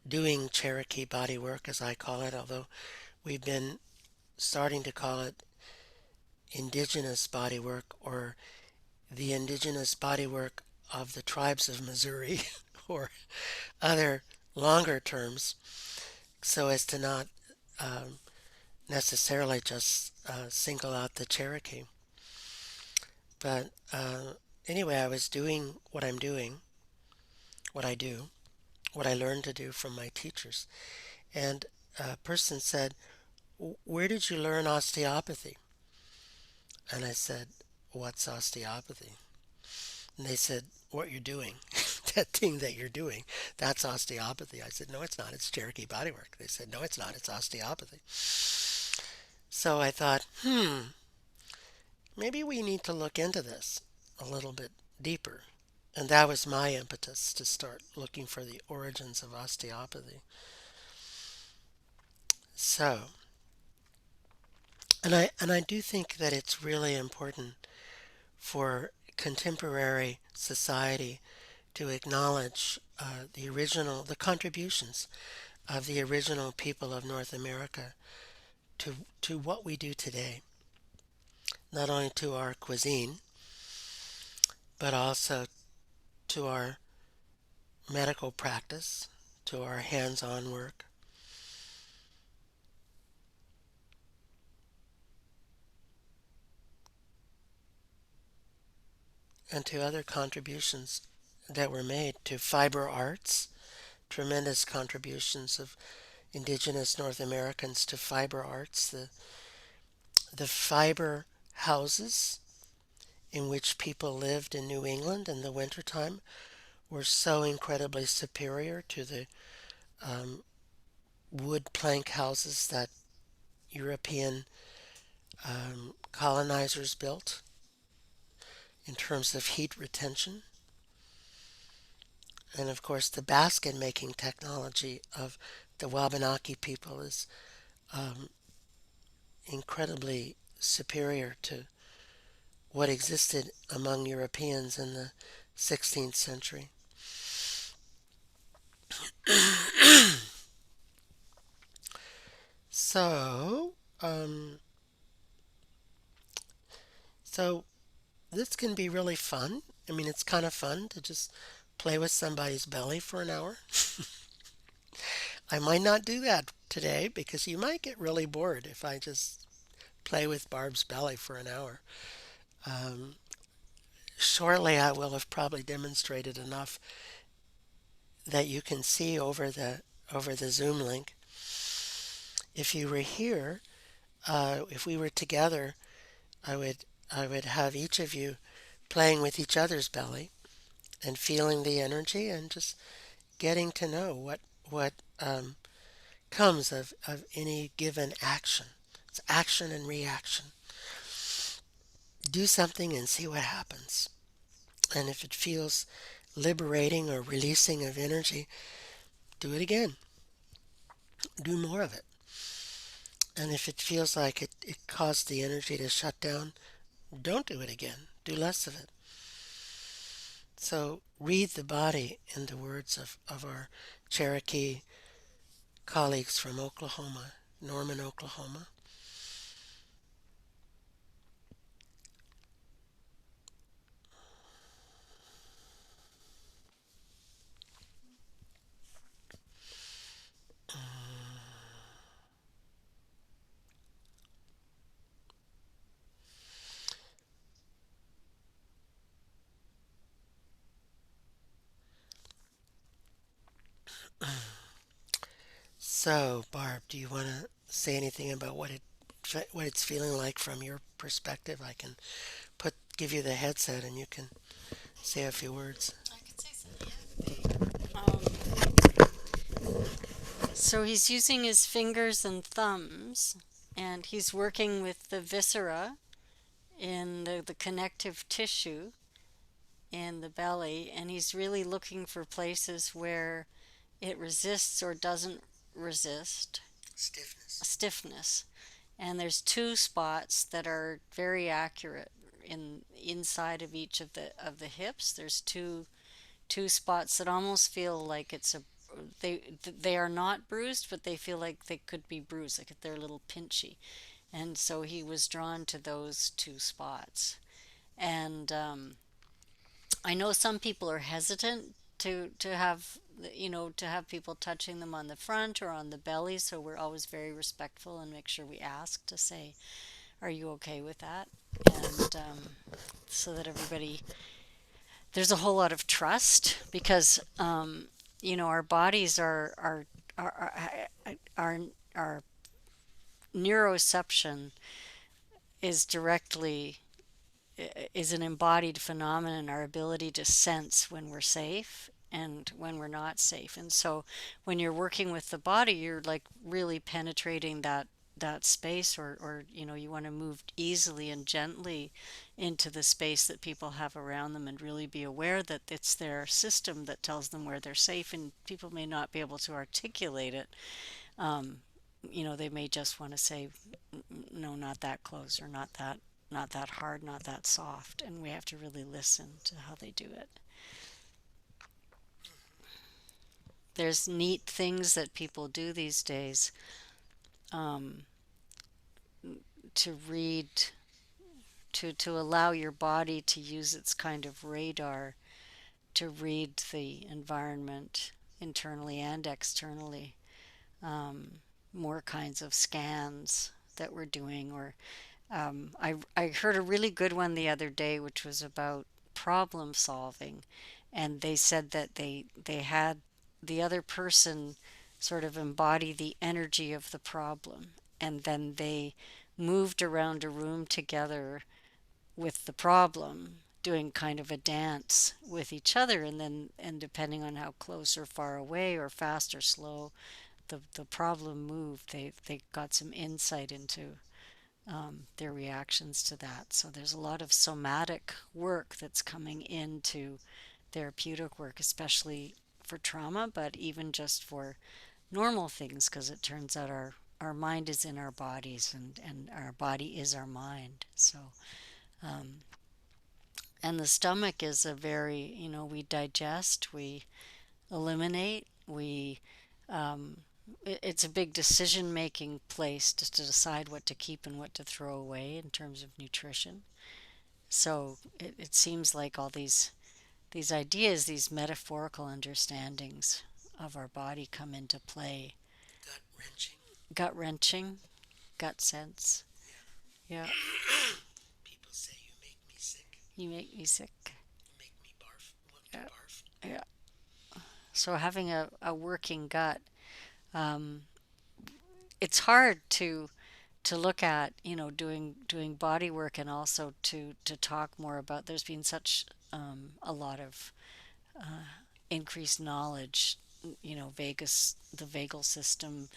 doing Cherokee Bodywork, as I call it, although we've been starting to call it indigenous bodywork, or the indigenous bodywork of the tribes of Missouri, or other longer terms, so as to not necessarily just single out the Cherokee. But anyway, I was doing what I'm doing, what I do, what I learned to do from my teachers. And a person said, "Where did you learn osteopathy?" And I said, "What's osteopathy?" And they said, "What you're doing." that thing that you're doing, that's osteopathy. I said, no, it's not. It's Cherokee Bodywork. They said, no, it's not. It's osteopathy. So I thought, maybe we need to look into this a little bit deeper. And that was my impetus to start looking for the origins of osteopathy. So, and I do think that it's really important for contemporary society to acknowledge the contributions of the original people of North America to what we do today, not only to our cuisine, but also to our medical practice, to our hands-on work, and to other contributions that were made to fiber arts, tremendous contributions of indigenous North Americans to fiber arts, the fiber houses in which people lived in New England in the wintertime were so incredibly superior to the um, wood plank houses that European colonizers built in terms of heat retention. And of course, the basket making technology of the Wabanaki people is um, incredibly superior to what existed among Europeans in the 16th century. So, um, so this can be really fun. I mean, it's kind of fun to just play with somebody's belly for an hour. I might not do that today because you might get really bored if I just play with Barb's belly for an hour. Um, Shortly, I will have probably demonstrated enough that you can see over the Zoom link. If you were here, if we were together, I would I would have each of you playing with each other's belly and feeling the energy and just getting to know what comes of any given action. It's action and reaction. Do something and see what happens. And if it feels liberating or releasing of energy, do it again. Do more of it. And if it feels like it caused the energy to shut down, don't do it again. Do less of it. So read the body in the words of our Cherokee colleagues from Oklahoma, Norman, Oklahoma. So, Barb, do you want to say anything about what it's feeling like from your perspective? I can give you the headset and you can say a few words. I could say something. Yeah. So he's using his fingers and thumbs, and he's working with the viscera in the connective tissue in the belly, and he's really looking for places where it resists or doesn't resist Stiffness. stiffness. And there's two spots that are very accurate in inside of each of the hips. There's two spots that almost feel like it's a they are not bruised, but they feel like they could be bruised, like they're a little pinchy. And so he was drawn to those two spots. And I know some people are hesitant to have to have people touching them on the front or on the belly, so we're always very respectful and make sure we ask to say, are you okay with that? And so that everybody, there's a whole lot of trust because our bodies our neuroception is directly is an embodied phenomenon, our ability to sense when we're safe and when we're not safe. And so when you're working with the body, you're like really penetrating that space, or you want to move easily and gently into the space that people have around them, and really be aware that it's their system that tells them where they're safe, and people may not be able to articulate it. um, they may just want to say, no, not that close, or not that hard, not that soft, and we have to really listen to how they do it. There's neat things that people do these days, um, to read, to allow your body to use its kind of radar to read the environment internally and externally. More kinds of scans that we're doing, or I heard a really good one the other day, which was about problem solving, and they said that they had the other person sort of embody the energy of the problem, and then they moved around a room together with the problem, doing kind of a dance with each other, and depending on how close or far away or fast or slow the problem moved, they got some insight into their reactions to that. So there's a lot of somatic work that's coming into therapeutic work, especially for trauma, but even just for normal things, because it turns out our mind is in our bodies, and our body is our mind. So, um, and the stomach is a very, we digest, we eliminate, um, it's a big decision making place to decide what to keep and what to throw away in terms of nutrition. So it seems like all these ideas, these metaphorical understandings of our body come into play. Gut wrenching. Gut wrenching, gut sense. Yeah, People say you make me sick. you make me sick. You make me barf. Want to Yeah, barf. yeah. So having a working gut, um, it's hard to look at, doing body work, and also to talk more about. There's been such a lot of increased knowledge, the vagal system,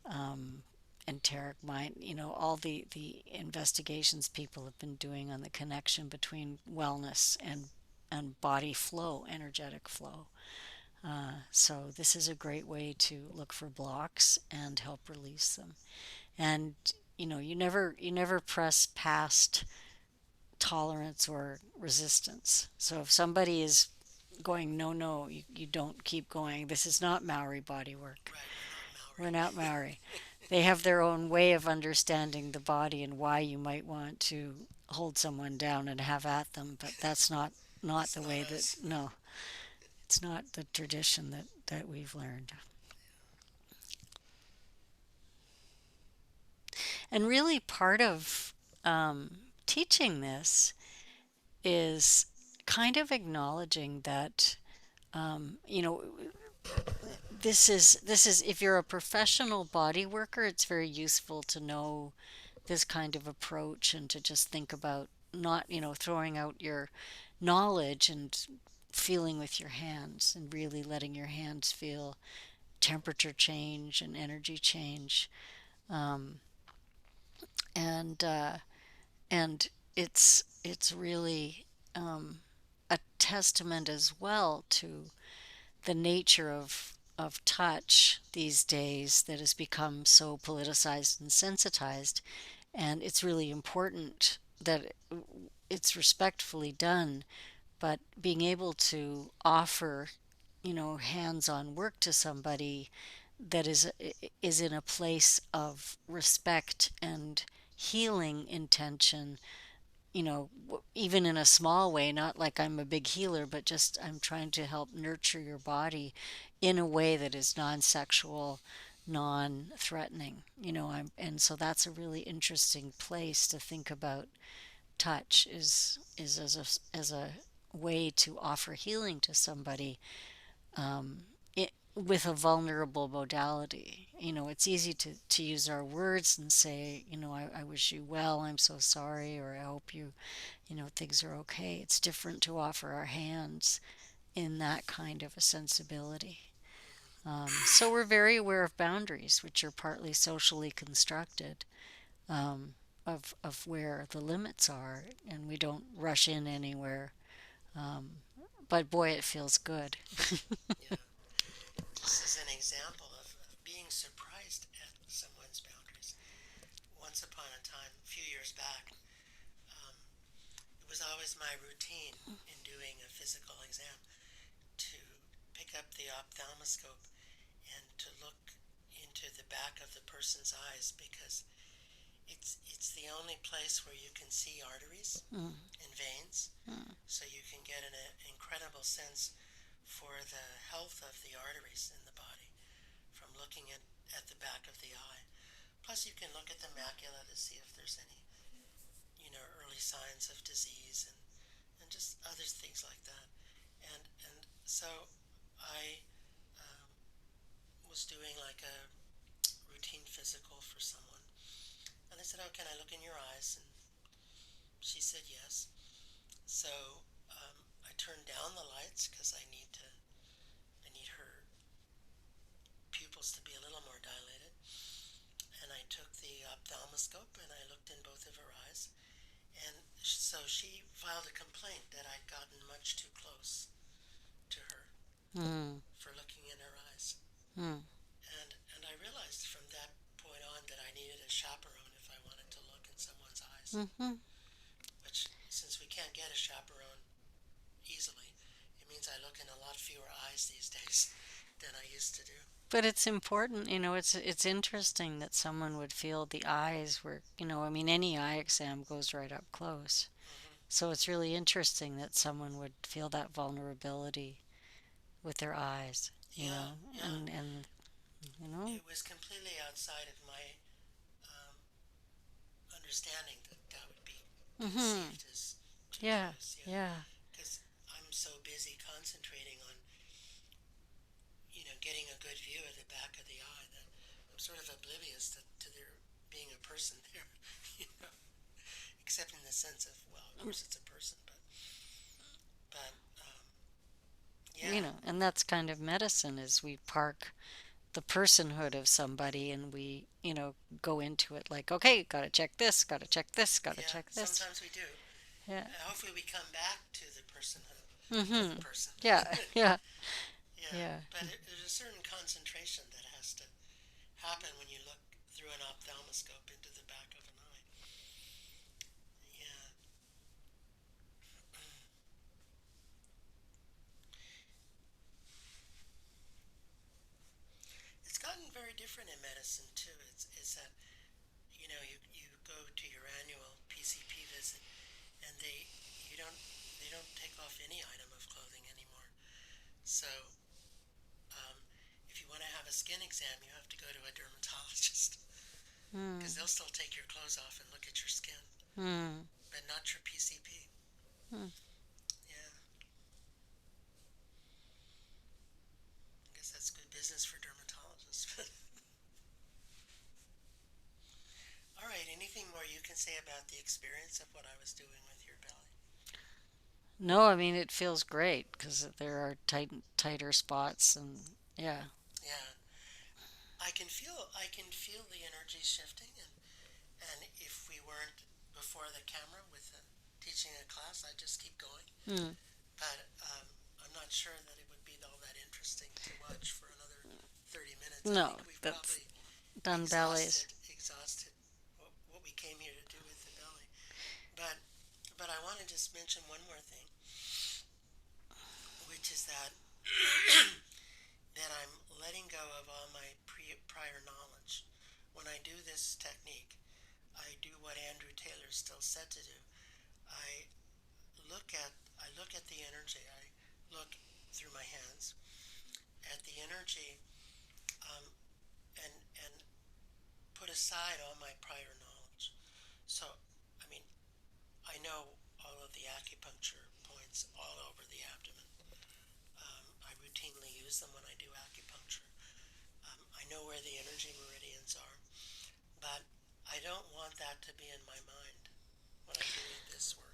um, enteric mind, all the investigations people have been doing on the connection between wellness and body flow, energetic flow. So this is a great way to look for blocks and help release them. And you never press past tolerance or resistance. So if somebody is going, no, no, you don't keep going. This is not Maori body work. Right, We're we're not not Maori. They have their own way of understanding the body and why you might want to hold someone down and have at them, but that's not It's the not way that, us. no, it's not the tradition that we've learned. And really, part of teaching this is kind of acknowledging that, um, you know this is if you're a professional body worker, it's very useful to know this kind of approach, and to just think about not, throwing out your knowledge and feeling with your hands, and really letting your hands feel temperature change and energy change. um, and uh, and it's really a testament as well to the nature of touch these days, that has become so politicized and sensitized. And it's really important that it's respectfully done, but being able to offer, hands-on work to somebody that is in a place of respect and healing intention, even in a small way, not like I'm a big healer, but just I'm trying to help nurture your body in a way that is non-sexual, non-threatening. And so that's a really interesting place to think about touch, is as a way to offer healing to somebody, with a vulnerable modality. It's easy to use our words and say, I wish you well, I'm so sorry, or I hope things are okay. It's different to offer our hands in that kind of a sensibility. So we're very aware of boundaries, which are partly socially constructed, um, of where the limits are, and we don't rush in anywhere. Um, but boy, it feels good. Yeah. Just as an example of being surprised at someone's boundaries. Once upon a time, a few years back, um, it was always my routine in doing a physical exam to pick up the ophthalmoscope and to look into the back of the person's eyes because it's the only place where you can see arteries Mm, and veins, mm, so you can get an incredible sense for the health of the arteries in the body from looking at the back of the eye. Plus, you can look at the macula to see if there's any, early signs of disease and just other things like that. And so I um, was doing like a routine physical for someone, and I said, "Oh, can I look in your eyes?" And she said yes. So I turned down the lights because I need her pupils to be a little more dilated. And I took the ophthalmoscope and I looked in both of her eyes. And so she filed a complaint that I'd gotten much too close to her mm, for looking in her eyes. mm. And I realized from that point on that I needed a chaperone if I wanted to look in someone's eyes. Hmm. Which, since we can't get a chaperone easily, it means I look in a lot fewer eyes these days than I used to do. But it's important, it's interesting that someone would feel the eyes were, I mean, any eye exam goes right up close. Mm-hmm. So it's really interesting that someone would feel that vulnerability with their eyes, Yeah, yeah. and you know, It was completely outside of my um, understanding that that would be hmm, conceived as too yeah, close. Yeah, yeah, because I'm so busy concentrating on getting a good view of the back of the eye that I'm sort of oblivious to there being a person there. you know, except in the sense of, well, of course it's a person, but yeah, and that's kind of medicine is we park the personhood of somebody and we, go into it like, okay, gotta check this, gotta check this, gotta yeah. check this. Sometimes we do. Yeah. Hopefully, we come back to the personhood of the Mm-hmm. person. Yeah, yeah, Yeah, yeah. but there's a certain concentration that has to happen when you look through an ophthalmoscope into the back of an eye. Yeah, it's gotten very different in medicine too. It's that you go to your annual PCP visit and you don't they don't take off any item of clothing anymore. So um, if you want to have a skin exam, you have to go to a dermatologist because Mm, they'll still take your clothes off and look at your skin, mm, but not your PCP. mm. Yeah, I guess that's good business for dermatologists. All right, anything more you can say about the experience of what I was doing with your belly? No, I mean it feels great because there are tighter spots, and yeah. Yeah, I can feel the energy shifting, and if we weren't before the camera with teaching a class, I'd just keep going. Mm. But I'm not sure that it would be all that interesting to watch for another 30 minutes. I No, think we've that's probably done ballets. exhausted what we came here to do with the belly. But I want to just mention one more thing, which is that that I'm letting go of all my prior knowledge. When I do this technique, I do what Andrew Taylor still said to do. I I look at the energy. I look through my hands at the energy, um, and put aside all my prior knowledge. So, I mean, I know all of the acupuncture points all over the abdomen. I routinely use them when I do acupuncture. I know where the energy meridians are, but I don't want that to be in my mind when I'm doing this work.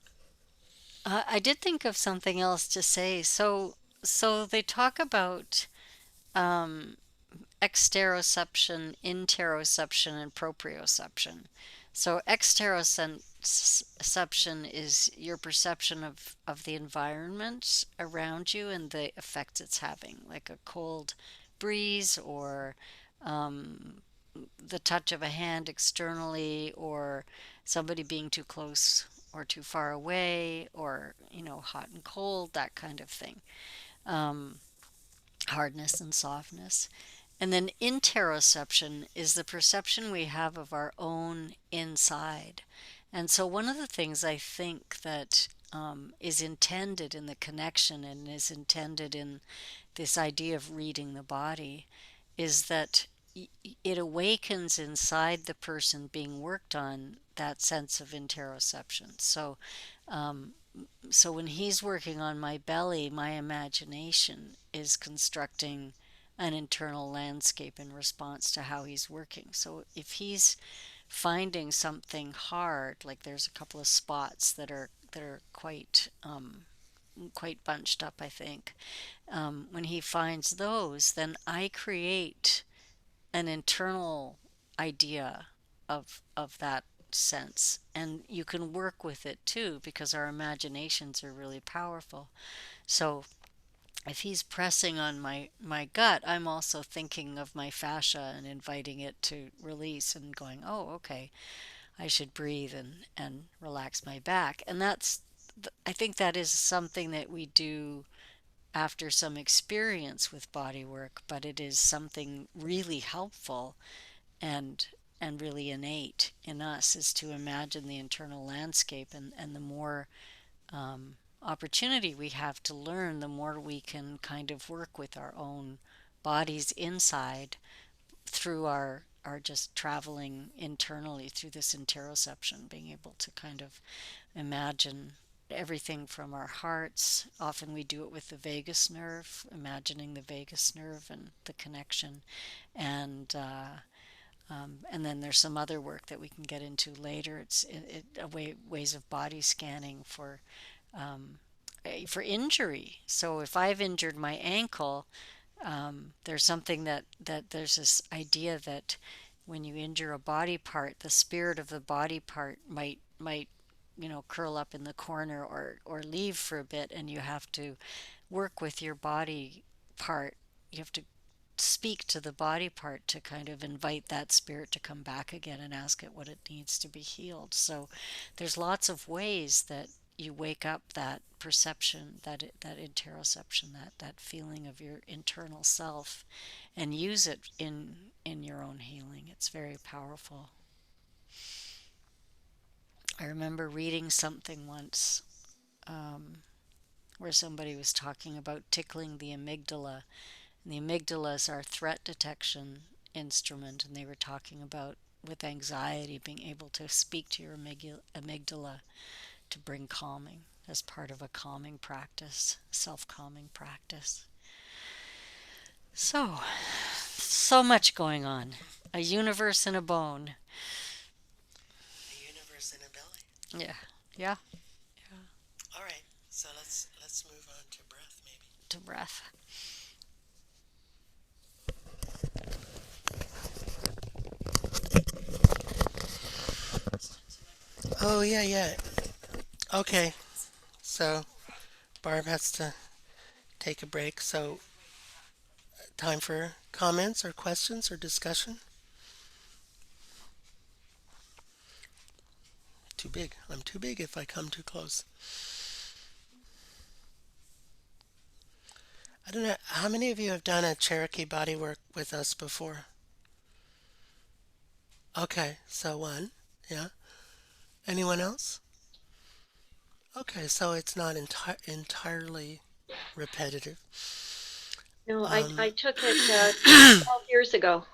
I did think of something else to say. So So they talk about um, exteroception, interoception, and proprioception. So exteroception is your perception of the environment around you and the effects it's having, like a cold breeze or um, the touch of a hand externally or somebody being too close or too far away or, hot and cold, that kind of thing. Um, Hardness and softness. And then interoception is the perception we have of our own inside. And so, one of the things I think that is intended in the connection and is intended in this idea of reading the body is that it awakens inside the person being worked on that sense of interoception. Um, so when he's working on my belly, my imagination is constructing an internal landscape in response to how he's working. So if he's finding something hard, like there's a couple of spots that are quite bunched up, I think. When he finds those, then I create an internal idea of that sense, and you can work with it too because our imaginations are really powerful. So if he's pressing on my gut, I'm also thinking of my fascia and inviting it to release and going, oh, okay, I should breathe and relax my back. And I think that is something that we do after some experience with body work, but it is something really helpful and really innate in us, is to imagine the internal landscape, and the more opportunity we have to learn, the more we can kind of work with our own bodies inside through our just traveling internally through this interoception, being able to kind of imagine everything from our hearts. Often we do it with the vagus nerve, imagining the vagus nerve and the connection, and then there's some other work that we can get into later. Ways of body scanning um, for injury. So if I've injured my ankle, there's something that there's this idea that when you injure a body part, the spirit of the body part might curl up in the corner or leave for a bit, and you have to work with your body part. You have to speak to the body part to kind of invite that spirit to come back again and ask it what it needs to be healed. So there's lots of ways that you wake up that perception, that interoception, that feeling of your internal self, and use it in your own healing. It's very powerful. I remember reading something once where somebody was talking about tickling the amygdala. And the amygdala is our threat detection instrument, and they were talking about with anxiety being able to speak to your amygdala to bring calming as part of a calming practice, self-calming practice. So much going on. A universe in a bone. A universe in a belly. Yeah, yeah, All right, so let's move on to breath, maybe. to breath. Oh yeah, yeah. Okay, so Barb has to take a break. So time for comments or questions or discussion. Too big. I'm too big if I come too close. I don't know. How many of you have done a Cherokee Bodywork with us before? Okay, so one. Yeah. Anyone else? Okay, so it's not entirely repetitive. No, I Um, took it 12 years ago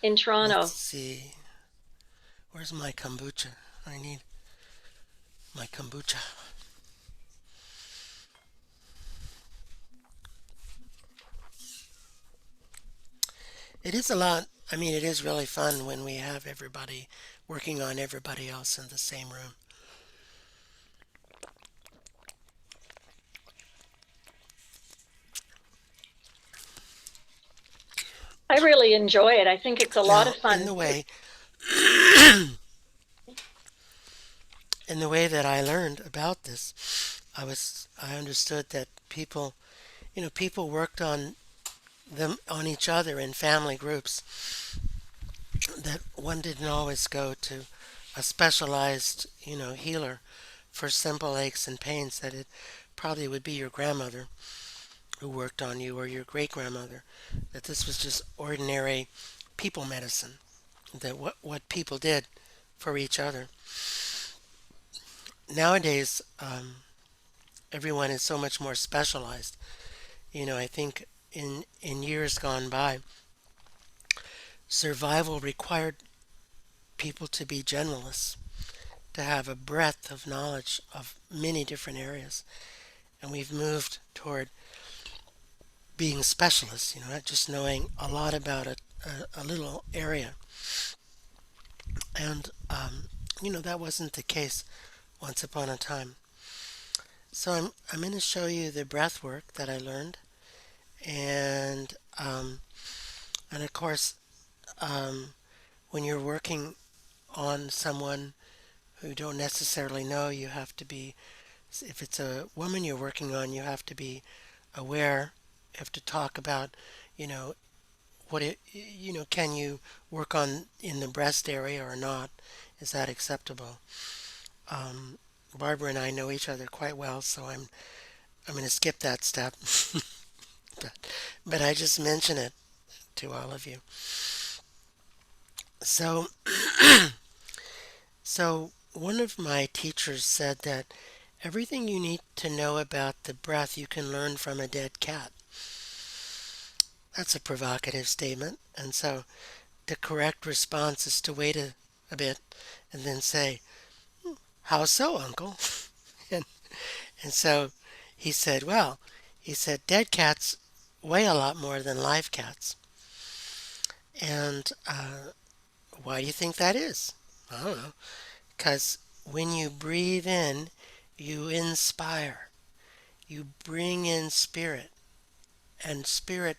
in let's Toronto. see. Where's my kombucha? I need my kombucha. It is a lot. I mean, it is really fun when we have everybody working on everybody else in the same room. I really enjoy it. I think it's a lot Now, of fun. in the way that I learned about this, I understood that people worked on each other in family groups, that one didn't always go to a specialized, healer for simple aches and pains, that it probably would be your grandmother who worked on you, or your great grandmother, that this was just ordinary people medicine, that what people did for each other. Nowadays, everyone is so much more specialized. I think in years gone by, survival required people to be generalists, to have a breadth of knowledge of many different areas. And we've moved toward being specialists, not just knowing a lot about a little area. And, that wasn't the case once upon a time. So I'm going to show you the breath work that I learned. And, and of course, um, when you're working on someone who don't necessarily know, you have to be, if it's a woman you're working on, you have to be aware. You have to talk about, you know, can you work on in the breast area or not? Is that acceptable? Um, Barbara and I know each other quite well, so I'm going to skip that step, but I just mention it to all of you. So one of my teachers said that everything you need to know about the breath you can learn from a dead cat. That's a provocative statement, and so the correct response is to wait a bit and then say, "How so, Uncle?" and, and so he said, dead cats weigh a lot more than live cats. And why do you think that is? I don't know. Because when you breathe in, you inspire, you bring in spirit, and spirit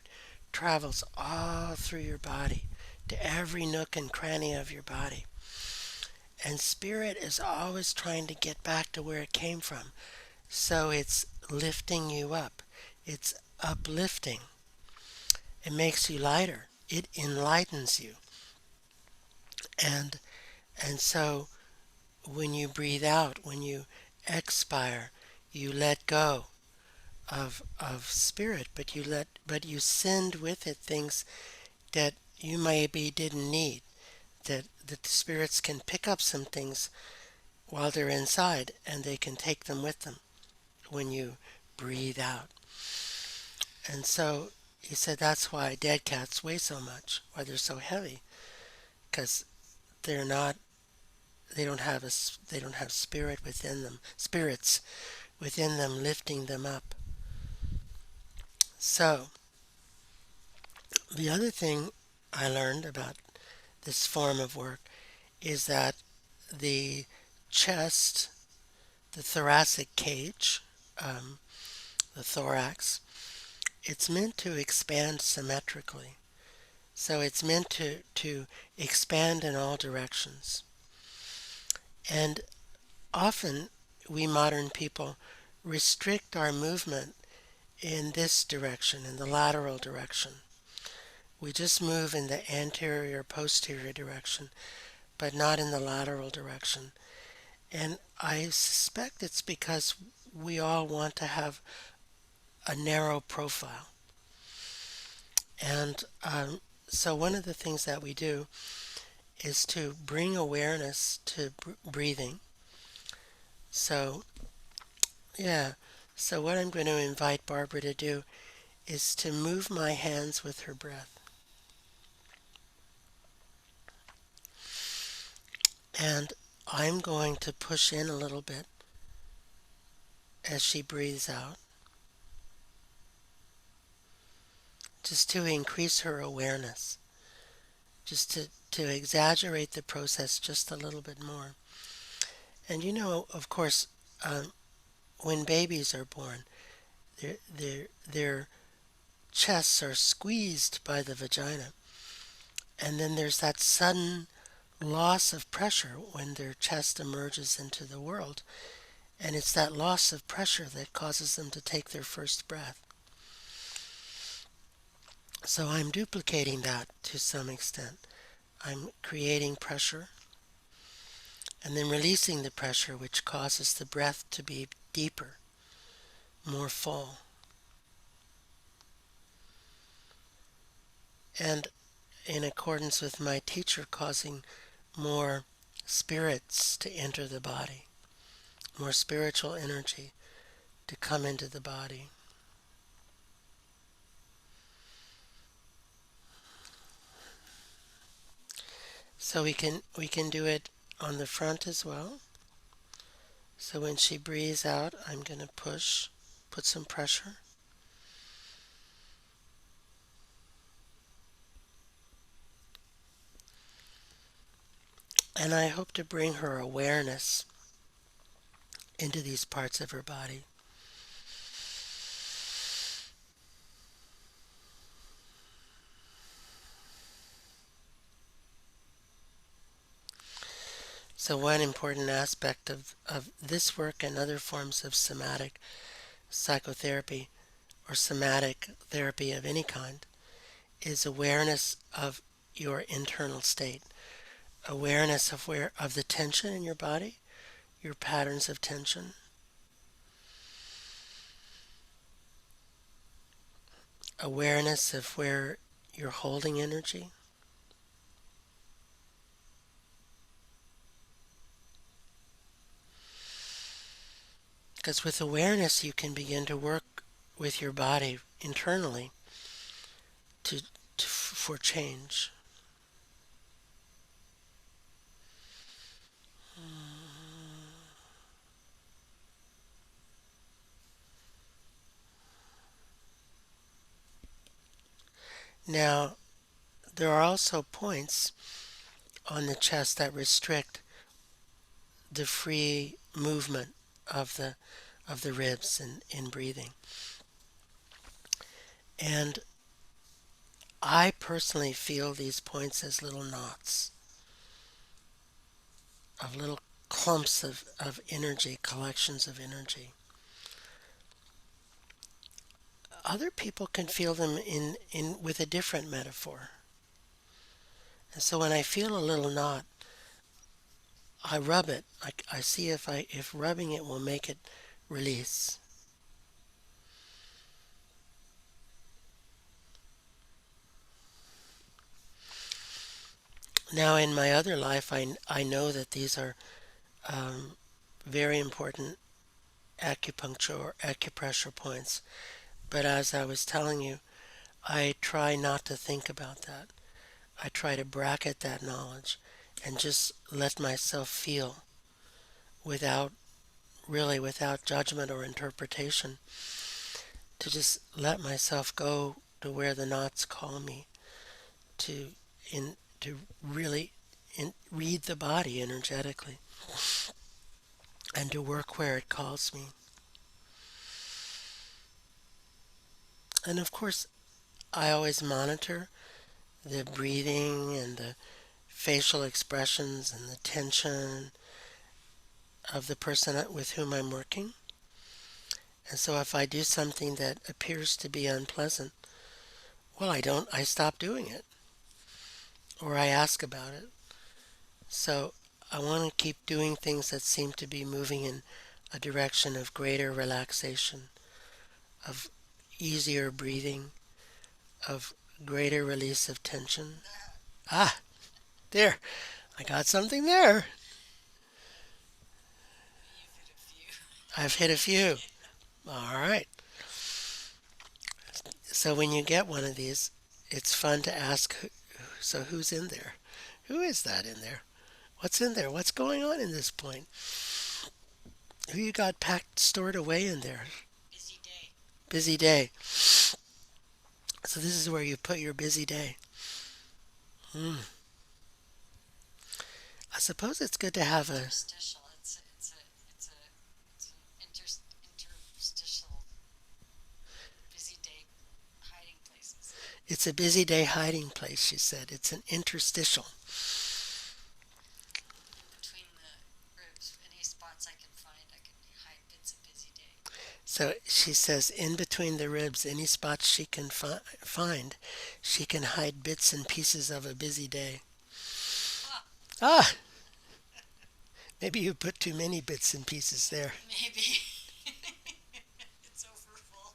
travels all through your body to every nook and cranny of your body. And spirit is always trying to get back to where it came from. So it's lifting you up. It's uplifting. It makes you lighter. It enlightens you. And so when you breathe out, when you expire, you let go of spirit, but you send with it things that you maybe didn't need. That the spirits can pick up some things while they're inside, and they can take them with them when you breathe out. And so he said that's why dead cats weigh so much, why they're so heavy, because they're not they don't have spirits within them lifting them up. So the other thing I learned about this form of work is that the chest, the thoracic cage, um, the thorax, it's meant to expand symmetrically. So it's meant to expand in all directions. And often we modern people restrict our movement in this direction, in the lateral direction. We just move in the anterior posterior direction, but not in the lateral direction. And I suspect it's because we all want to have a narrow profile. And so one of the things that we do is to bring awareness to breathing. So, yeah. So what I'm going to invite Barbara to do is to move my hands with her breath. And I'm going to push in a little bit as she breathes out, just to increase her awareness, just to exaggerate the process just a little bit more. And of course, when babies are born, their chests are squeezed by the vagina. And then there's that sudden loss of pressure when their chest emerges into the world. And it's that loss of pressure that causes them to take their first breath. So I'm duplicating that to some extent. I'm creating pressure and then releasing the pressure, which causes the breath to be deeper, more full. And in accordance with my teacher, causing more spirits to enter the body, more spiritual energy to come into the body. So we can do it on the front as well. So when she breathes out, I'm going to put some pressure. And I hope to bring her awareness into these parts of her body. So one important aspect of this work and other forms of somatic psychotherapy or somatic therapy of any kind is awareness of your internal state, awareness of the tension in your body, your patterns of tension, awareness of where you're holding energy. Because with awareness you can begin to work with your body internally to, for change. Now, there are also points on the chest that restrict the free movement of the ribs in breathing. And I personally feel these points as little knots, of little clumps of energy, collections of energy. Other people can feel them in with a different metaphor. And so when I feel a little knot, I rub it. I see if rubbing it will make it release. Now in my other life, I know that these are very important acupuncture or acupressure points. But as I was telling you, I try not to think about that. I try to bracket that knowledge and just let myself feel without without judgment or interpretation, to just let myself go to where the knots call me, to in to really read the body energetically and to work where it calls me. And of course, I always monitor the breathing and the facial expressions and the tension of the person with whom I'm working. And so if I do something that appears to be unpleasant, well, I stop doing it or I ask about it. So I want to keep doing things that seem to be moving in a direction of greater relaxation, of easier breathing, of greater release of tension. Ah, there, I got something there. I've hit a few. All right. So when you get one of these, it's fun to ask, so who's in there? Who is that in there? What's in there? What's going on in this point? Who you got packed, stored away in there? Busy day. Busy day. So this is where you put your busy day. Hmm. I suppose it's good to have a Interstitial. It's an interstitial busy day hiding places. It's a busy day hiding place, she said. It's an interstitial. Between the ribs, any spots I can find, I can hide bits of busy day. So she says, in between the ribs, any spots she can find, she can hide bits and pieces of a busy day. Ah, Ah, maybe you put too many bits and pieces there. maybe. It's overfull.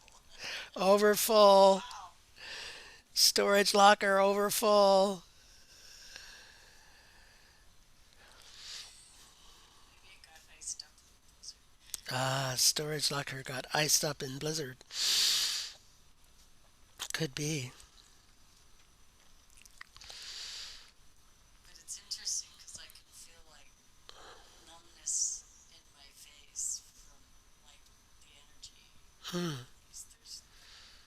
Overfull. Wow. Storage locker overfull. Maybe it got iced up in the blizzard. Ah, storage locker got iced up in blizzard. Could be. But it's interesting because I can feel like numbness in my face from like the energy. Hmm. There's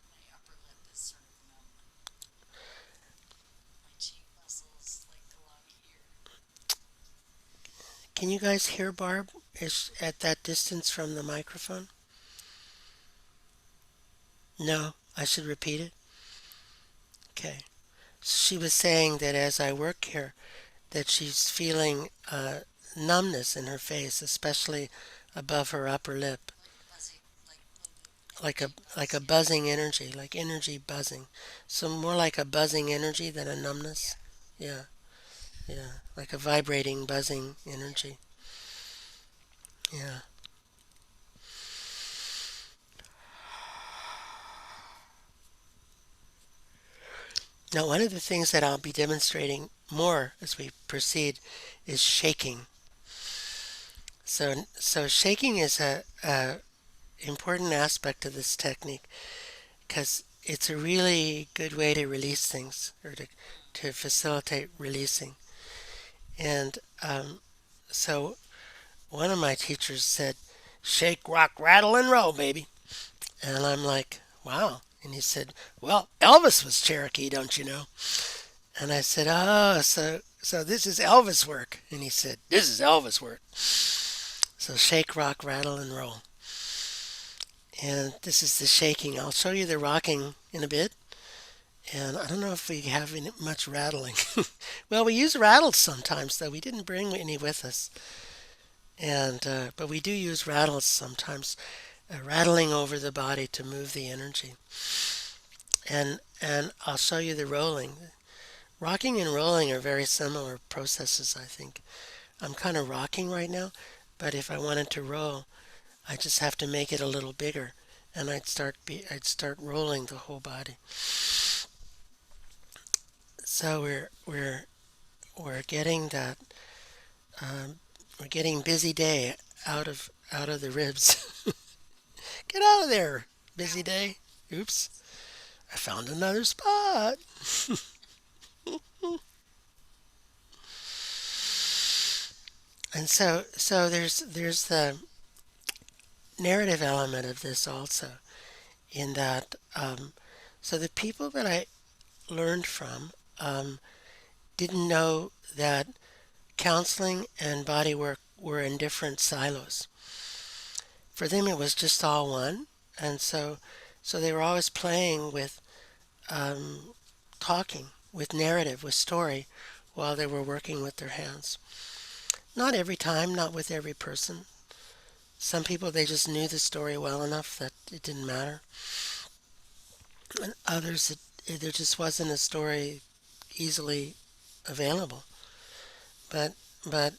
my upper lip is sort of numb. My cheek muscles like go out here. Can you guys hear Barb? Is at that distance from the microphone? No, I should repeat it. Okay. She was saying that as I work here, that she's feeling numbness in her face, especially above her upper lip, Like fuzzy, like like a energy like buzz. a buzzing energy, like energy buzzing. So more like a buzzing energy than a numbness. Yeah, yeah, like a vibrating, buzzing energy. Yeah. Now, one of the things that I'll be demonstrating more as we proceed is shaking. So shaking is a important aspect of this technique because it's a really good way to release things or to facilitate releasing. And so one of my teachers said, "Shake, rock, rattle, and roll, baby." And I'm like, "Wow." And he said, "Well, Elvis was Cherokee, don't you know?" And I said, "Oh, so this is Elvis work." And he said, "This is Elvis work." So shake, rock, rattle, and roll. And this is the shaking. I'll show you the rocking in a bit. And I don't know if we have much rattling. Well, we use rattles sometimes, though. We didn't bring any with us. And but we do use rattles sometimes, rattling over the body to move the energy. And I'll show you the rolling. Rocking and rolling are very similar processes, I think. I'm kind of rocking right now, but if I wanted to roll, I just have to make it a little bigger, and I'd start rolling the whole body. So we're getting that um, we're getting busy day out of the ribs. Get out of there, busy day. Oops, I found another spot. And so there's the narrative element of this also in that so the people that I learned from didn't know that counseling and body work were in different silos. For them, it was just all one, and so they were always playing with um, talking, with narrative, with story, while they were working with their hands. Not every time, not with every person. Some people they just knew the story well enough that it didn't matter, and others there just wasn't a story easily available. But but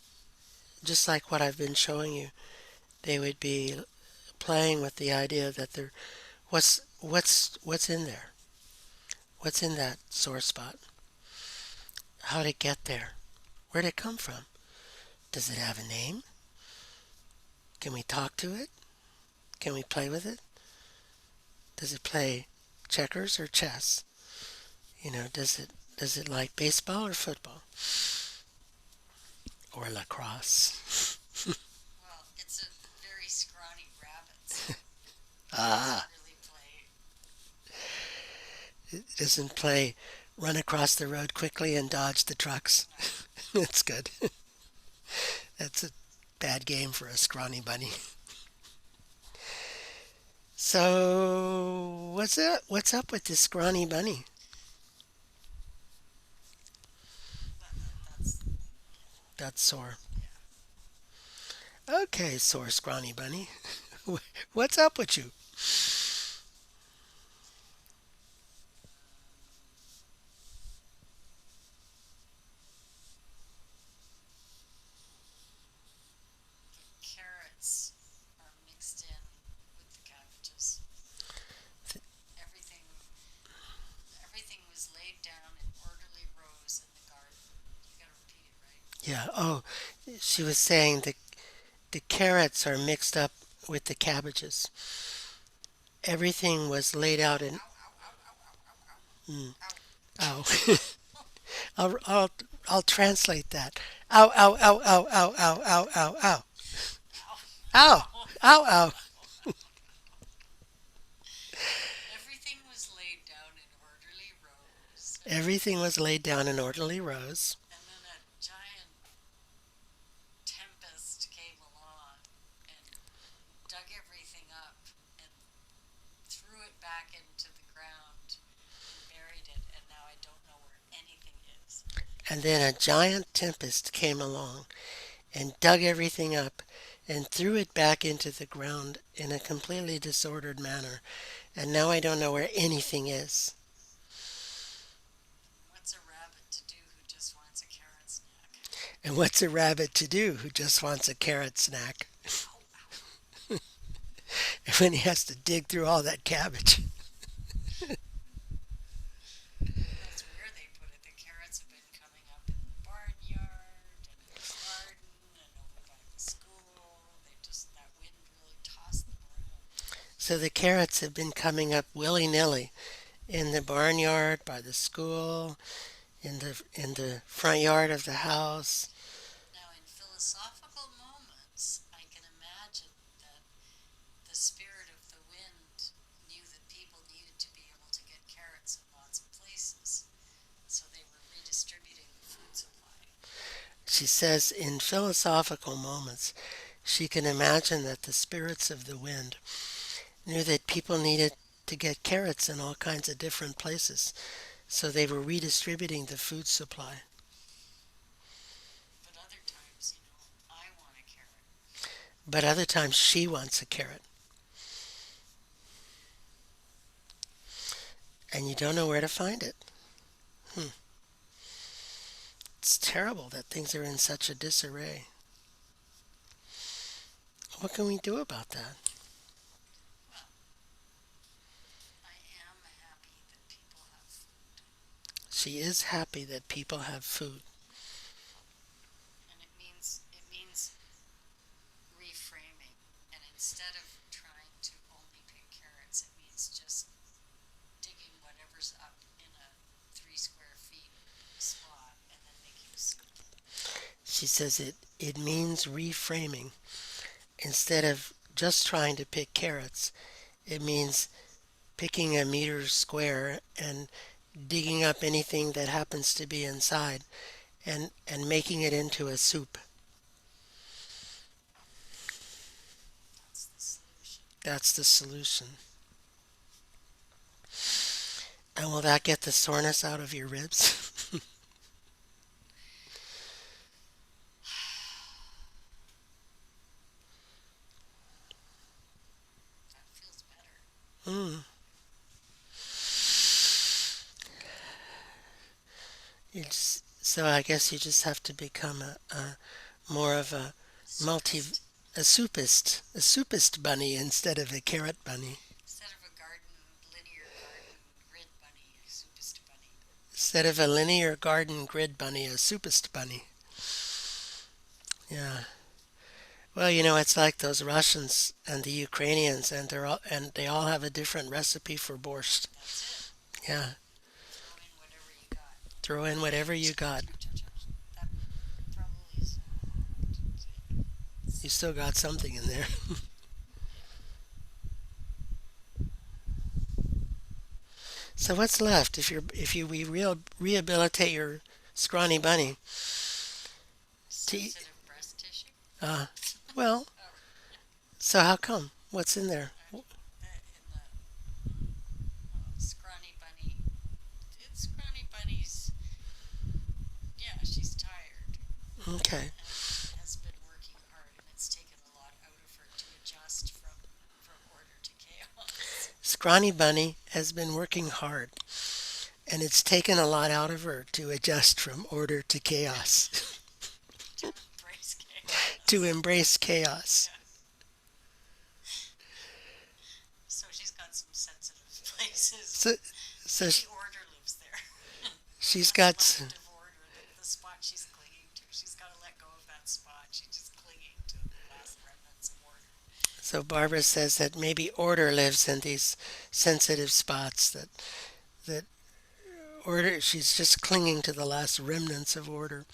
just like what I've been showing you, they would be playing with the idea that there what's in there, what's in that sore spot, how would it get there, where'd it come from, does it have a name, can we talk to it, can we play with it, does it play checkers or chess, does it like baseball or football or lacrosse. Well, it's a very scrawny rabbit, so Ah, doesn't really play. it doesn't play run across the road quickly and dodge the trucks. That's good. That's a bad game for a scrawny bunny. So what's up with this scrawny bunny? That's sore. Okay, sore scrawny bunny. What's up with you? Carrots are mixed in with the cabbages. Everything everything was laid down in orderly rows in the garden. You gotta repeat it right. Yeah. Oh, she was saying the carrots are mixed up with the cabbages. Everything was laid out in. Mm, ow. I'll I'll translate that. Ow, ow, ow, ow, ow, ow, ow, ow, ow. Ow, ow, ow. Everything was laid down in orderly rows. Everything was laid down in orderly rows. And then a giant tempest came along and dug everything up and threw it back into the ground and buried it, and now I don't know where anything is. And then a giant tempest came along and dug everything up and threw it back into the ground in a completely disordered manner. And now I don't know where anything is. What's a rabbit to do who just wants a carrot snack? And what's a rabbit to do who just wants a carrot snack? When he has to dig through all that cabbage. That's where they put it. The carrots have been coming up in the barnyard and in the garden and over by the school. They just, that wind really tossed them around. So the carrots have been coming up willy-nilly in the barnyard, by the school, in the front yard of the house. Now, in philosophical moments, I can imagine that the spirit of the wind knew that people needed to be able to get carrots in lots of places, so they were redistributing the food supply. She says in philosophical moments, she can imagine that the spirits of the wind knew that people needed to get carrots in all kinds of different places, so they were redistributing the food supply. But other times, I want a carrot. But other times she wants a carrot. And you don't know where to find it. It's terrible that things are in such a disarray. What can we do about that? Well, I am happy that people have food. She is happy that people have food. And it means reframing. And instead of trying to only pick carrots, it means just digging whatever's up in a 3 square feet spot and then making soup. She says it means reframing. Instead of just trying to pick carrots, it means picking a meter square and digging up anything that happens to be inside and making it into a soup. That's the solution. That's the solution. And will that get the soreness out of your ribs? That feels better. mm. So I guess you just have to become a more of a multi Soupist. a soupist bunny instead of a carrot bunny. Instead of a linear garden grid bunny, a soupist bunny. Instead of a linear garden grid bunny, a soupist bunny. Yeah. Well, it's like those Russians and the Ukrainians, and they all have a different recipe for borscht. That's it. Yeah. Throw in whatever you got. Throw in whatever you got. That probably is. You still got something in there. So what's left if we rehabilitate your scrawny bunny? Sensitive breast tissue. Uh, well, so how come? What's in there? In the scrawny bunny. Scrawny bunny's. Yeah, she's tired. Okay. Has been working hard, and it's taken a lot out of her to adjust from order to chaos. Scrawny Bunny has been working hard, and it's taken a lot out of her to adjust from order to chaos, To embrace to chaos. embrace chaos. Yeah. So she's got some sensitive places. So, so Maybe order lives there. she's What's got, left of order, the spot she's clinging to. She's got to let go of that spot. She's just clinging to the last remnants of order. so Barbara says that maybe order lives in these sensitive spots, that order, she's just clinging to the last remnants of order.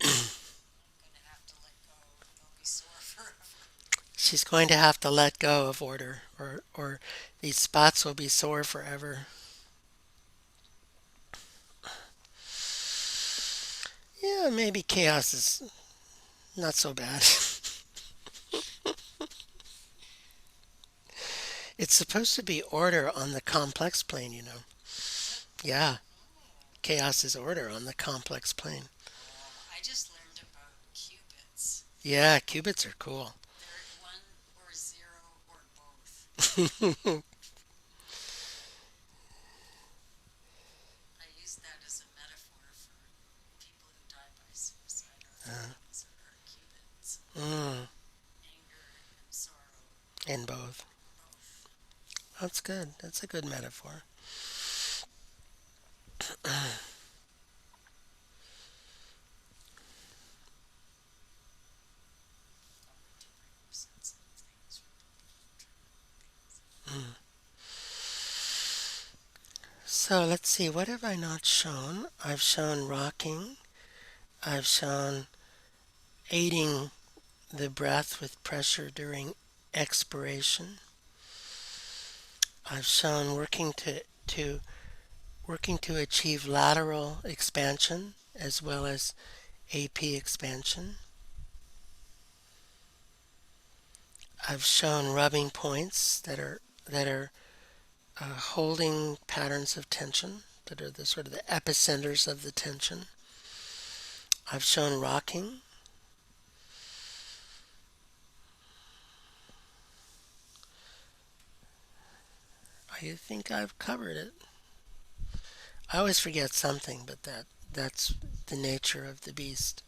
I'm going to have to let go. They'll be sore forever. She's going to have to let go of order, or these spots will be sore forever. Yeah, maybe chaos is not so bad. It's supposed to be order on the complex plane. Is it? Yeah, Oh. chaos is order on the complex plane. Oh, I just learned about qubits. Yeah, qubits are cool. They're one or zero or both. I use that as a metaphor for people who die by suicide or feelings or qubits. Mm, Anger and sorrow, and both. both. That's good. That's a good metaphor. Going to bring up sensitive things for true things. Mm. So let's see, what have I not shown? I've shown rocking. I've shown aiding the breath with pressure during expiration. I've shown working to achieve lateral expansion as well as AP expansion. I've shown rubbing points that are holding patterns of tension, that are the sort of the epicenters of the tension. I've shown rocking. I think I've covered it. I always forget something, but that's the nature of the beast.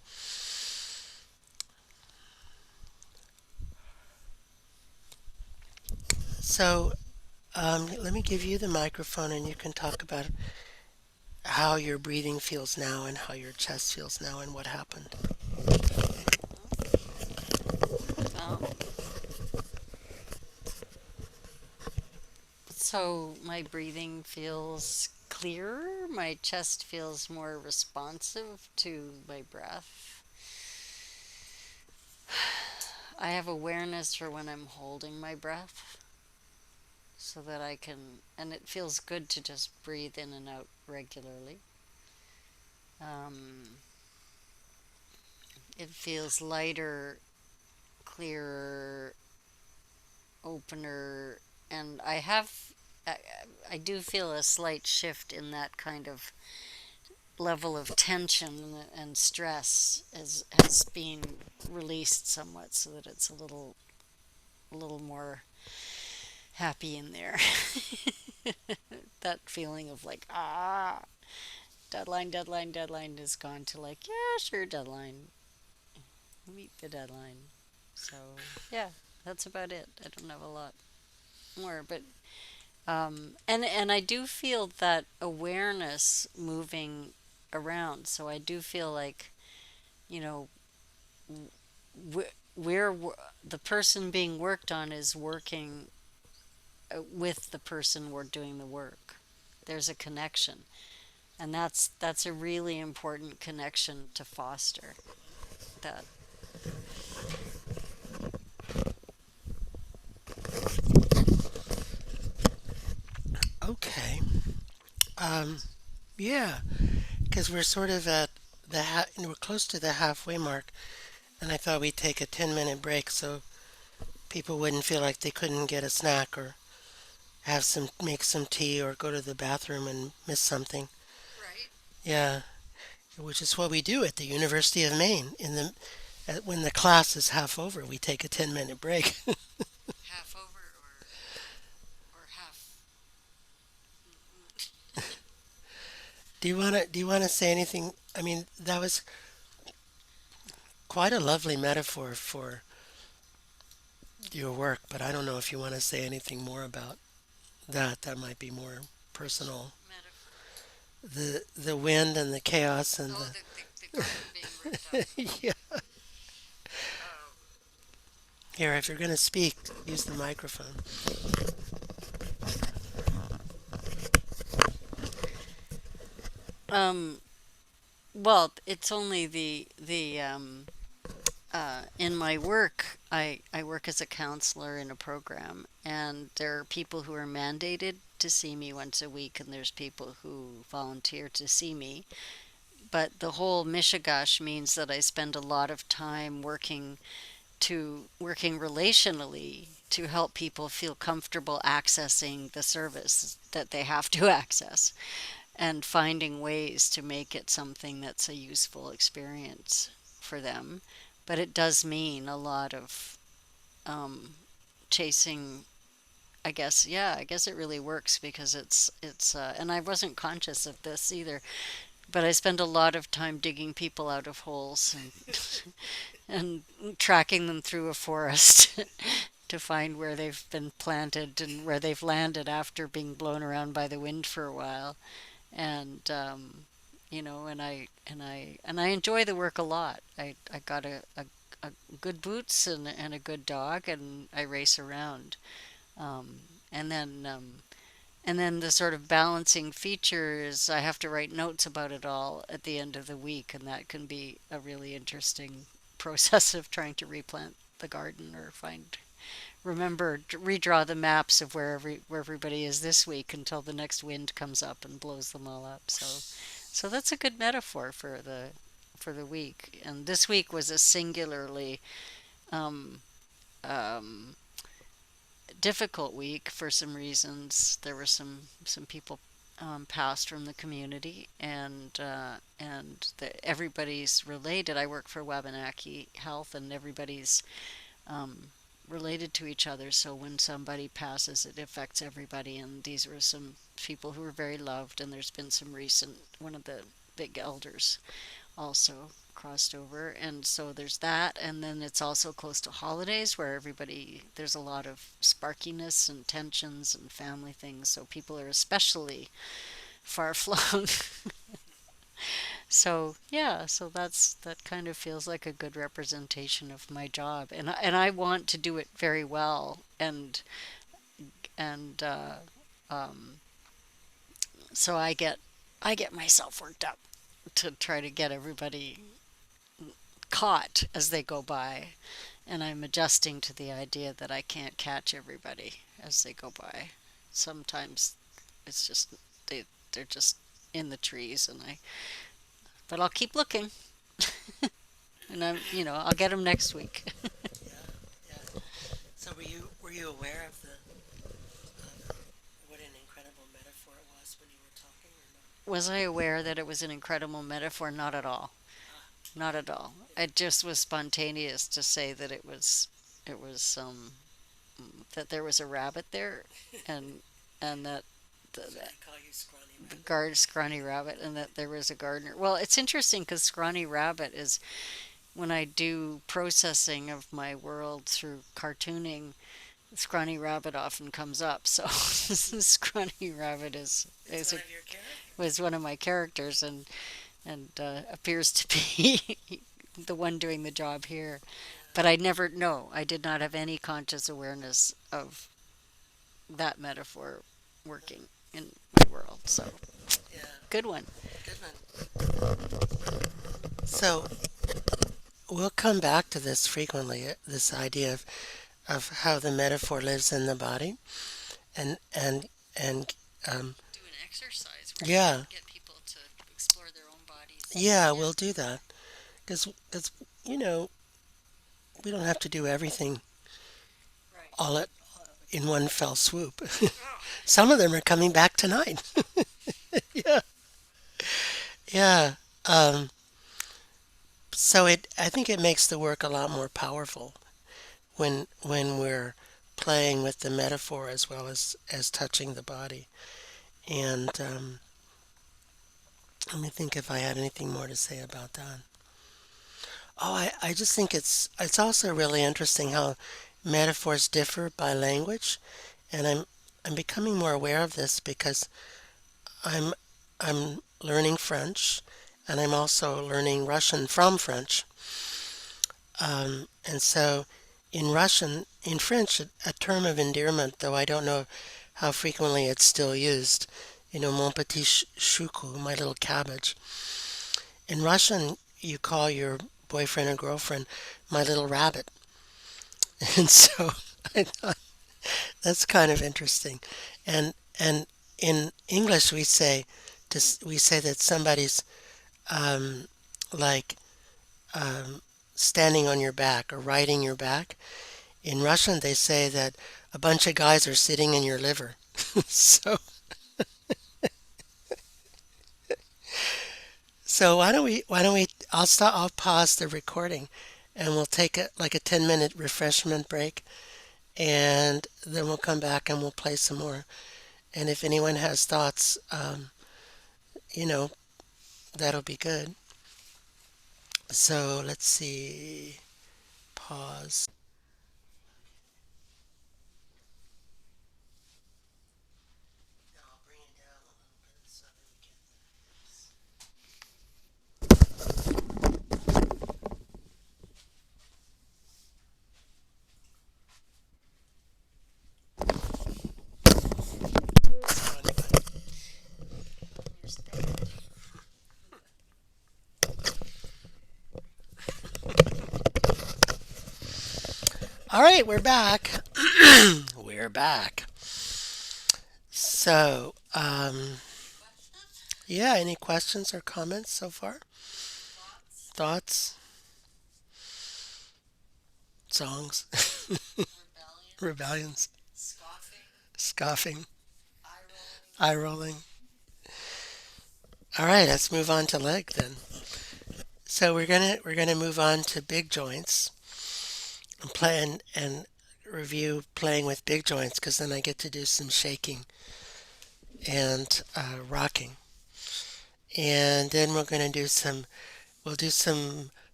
So let me give you the microphone, and you can talk about how your breathing feels now and how your chest feels now and what happened. Um, so my breathing feels clearer. My chest feels more responsive to my breath. I have awareness for when I'm holding my breath so that I can, and it feels good to just breathe in and out regularly. Um, it feels lighter, clearer, opener, and I, I do feel a slight shift in that kind of level of tension and stress has been released somewhat so that it's a little more happy in there. That feeling of like, deadline, deadline, deadline is gone to like, yeah, sure, deadline, meet the deadline. So yeah, that's about it. I don't have a lot more, but and I do feel that awareness moving around. So I do feel like, you know, where the person being worked on is working with the person we're doing the work. There's a connection, and that's a really important connection to foster. That Okay. Um, yeah, because we're sort of at we're close to the halfway mark, and I thought we'd take a 10-minute break so people wouldn't feel like they couldn't get a snack or make some tea or go to the bathroom and miss something. right. Yeah, which is what we do at the University of Maine. When the class is half over, we take a 10-minute break. Half over or half. Do you want to say anything? I mean, that was quite a lovely metaphor for your work, but I don't know if you want to say anything more about that. That might be more personal. Metaphor. The wind and the chaos and Oh, the garden being ripped up. the yeah. Here, if you're going to speak, use the microphone. Well, it's only in my work, I work as a counselor in a program, and there are people who are mandated to see me once a week, and there's people who volunteer to see me. But the whole mishigash means that I spend a lot of time working relationally to help people feel comfortable accessing the service that they have to access and finding ways to make it something that's a useful experience for them. But it does mean a lot of um, chasing. I guess, yeah, I guess it really works because and I wasn't conscious of this either, but I spend a lot of time digging people out of holes and tracking them through a forest to find where they've been planted and where they've landed after being blown around by the wind for a while. And and I enjoy the work a lot. I got a good boots and a good dog, and I race around. Um, and then the sort of balancing feature is I have to write notes about it all at the end of the week, and that can be a really interesting process of trying to replant the garden or redraw the maps of where everybody is this week until the next wind comes up and blows them all up. So that's a good metaphor for the week. And this week was a singularly um, um, difficult week for some reasons. There were some people passed from the community, and everybody's related. I work for Wabanaki Health, and everybody's um, related to each other. So when somebody passes, it affects everybody. And these were some people who were very loved. And there's been some recent. One of the big elders also crossed over, and so there's that. And then it's also close to holidays where there's a lot of sparkiness and tensions and family things, so people are especially far flung. So yeah, so that kind of feels like a good representation of my job, and I want to do it very well, and um, so I get myself worked up to try to get everybody caught as they go by, and I'm adjusting to the idea that I can't catch everybody as they go by. Sometimes it's just they're just in the trees, but I'll keep looking, and I'll get them next week. Yeah, yeah. So were you aware of what an incredible metaphor it was when you were talking, or not? Was I aware that it was an incredible metaphor? Not at all. Not at all. It just was spontaneous to say that it was that there was a rabbit there, and that the, So they call you Scrawny the Rabbit. guard scrawny rabbit, and that there was a gardener. Well, it's interesting because scrawny rabbit is when I do processing of my world through cartooning, scrawny rabbit often comes up. So scrawny rabbit It's is one of your characters. was one of my characters, and appears to be the one doing the job here. But I never, no, I did not have any conscious awareness of that metaphor working in my world. So, Yeah, good one. good one. So we'll come back to this frequently. This idea of how the metaphor lives in the body, and Do an exercise where yeah, you get people to explore their own bodies. yeah, Yeah. we'll do that because you know we don't have to do everything Right. all at in one fell swoop. Some of them are coming back tonight. Yeah, yeah. Um, so I think it makes the work a lot more powerful when we're playing with the metaphor as well as touching the body. And let me think if I had anything more to say about that. Oh, I just think it's also really interesting how metaphors differ by language, and I'm becoming more aware of this because I'm I'm learning French, and I'm also learning Russian from French. And so in French, a term of endearment, though I don't know how frequently it's still used, mon petit choucou, my little cabbage. In Russian, you call your boyfriend or girlfriend my little rabbit. And so I thought that's kind of interesting. And in English, we say that somebody's um, like um, standing on your back or riding your back. In Russian, they say that a bunch of guys are sitting in your liver. so so why don't we I'll pause the recording and we'll take like a 10-minute refreshment break, and then we'll come back and we'll play some more. And if anyone has thoughts, you know, that'll be good. So let's see. Pause. All right, we're back. We're back. So, yeah, any questions or comments so far? Thoughts? Songs? Rebellions? Scoffing? Eye rolling? All right, let's move on to leg then. So we're gonna move on to big joints and play and review playing with big joints because then I get to do some shaking and rocking. And then we'll do some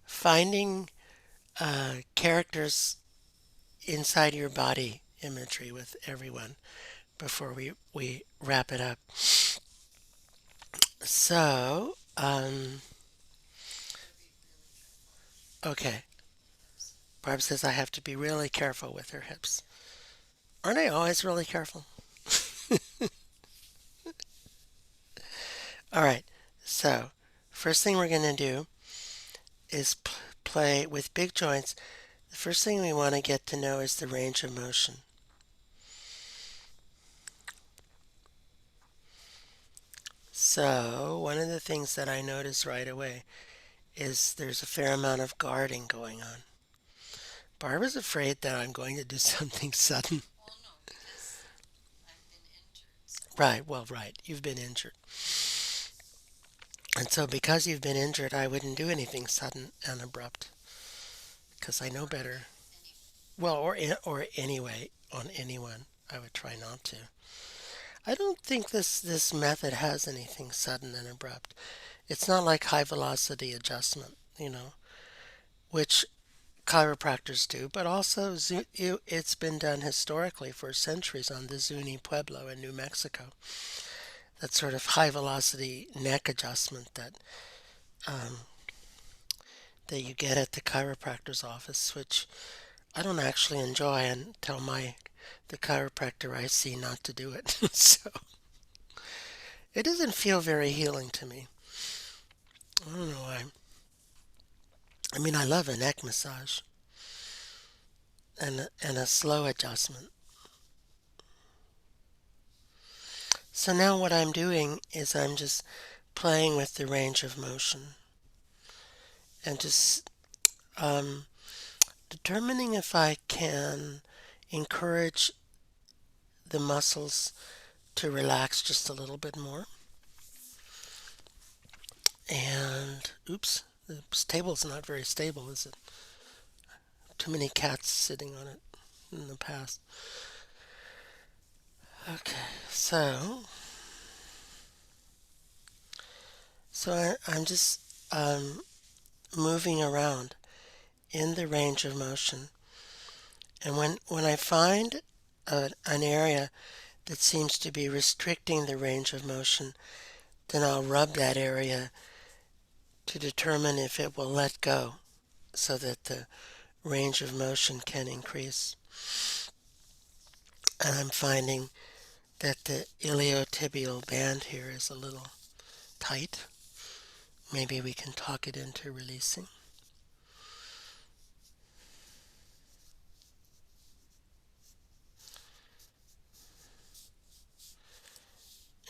finding characters inside your body imagery with everyone before we wrap it up. So, okay. Barb says I have to be really careful with her hips. Aren't I always really careful? All right. So, first thing we're going to do is play with big joints. The first thing we want to get to know is the range of motion. So, one of the things that I notice right away is there's a fair amount of guarding going on. Barbara's afraid that I'm going to do something sudden. Right, well, right. You've been injured. And so, because you've been injured, I wouldn't do anything sudden and abrupt because I know better. Well, or anyway, on anyone, I would try not to. I don't think this method has anything sudden and abrupt. It's not like high velocity adjustment, which chiropractors do, but also it's been done historically for centuries on the Zuni Pueblo in New Mexico. That sort of high velocity neck adjustment um, that you get at the chiropractor's office, which I don't actually enjoy and tell the chiropractor I see not to do it. So it doesn't feel very healing to me. I don't know why. I mean, I love a neck massage and a slow adjustment. So now what I'm doing is I'm just playing with the range of motion and just determining if I can encourage the muscles to relax just a little bit more. And oops, the table's not very stable, is it? Too many cats sitting on it in the past. Okay, I'm just moving around in the range of motion, and when I find an area that seems to be restricting the range of motion, then I'll rub that area to determine if it will let go so that the range of motion can increase. And I'm finding that the iliotibial band here is a little tight. Maybe we can talk it into releasing.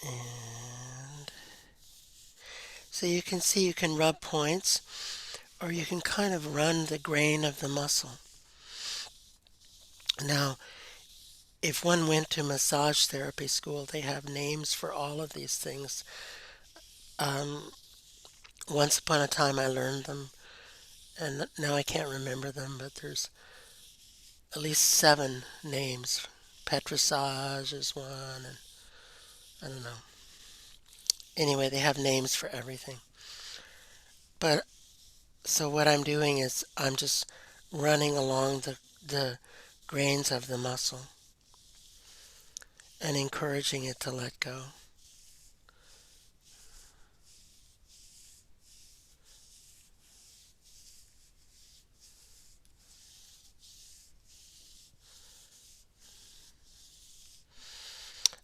And so you can see you can rub points, or you can kind of run the grain of the muscle. Now, if one went to massage therapy school, they have names for all of these things. Um, Once upon a time I learned them, and now I can't remember them, but there's at least 7 names. Petrissage is one, and I don't know. Anyway, they have names for everything. But so what I'm doing is I'm just running along the grains of the muscle and encouraging it to let go.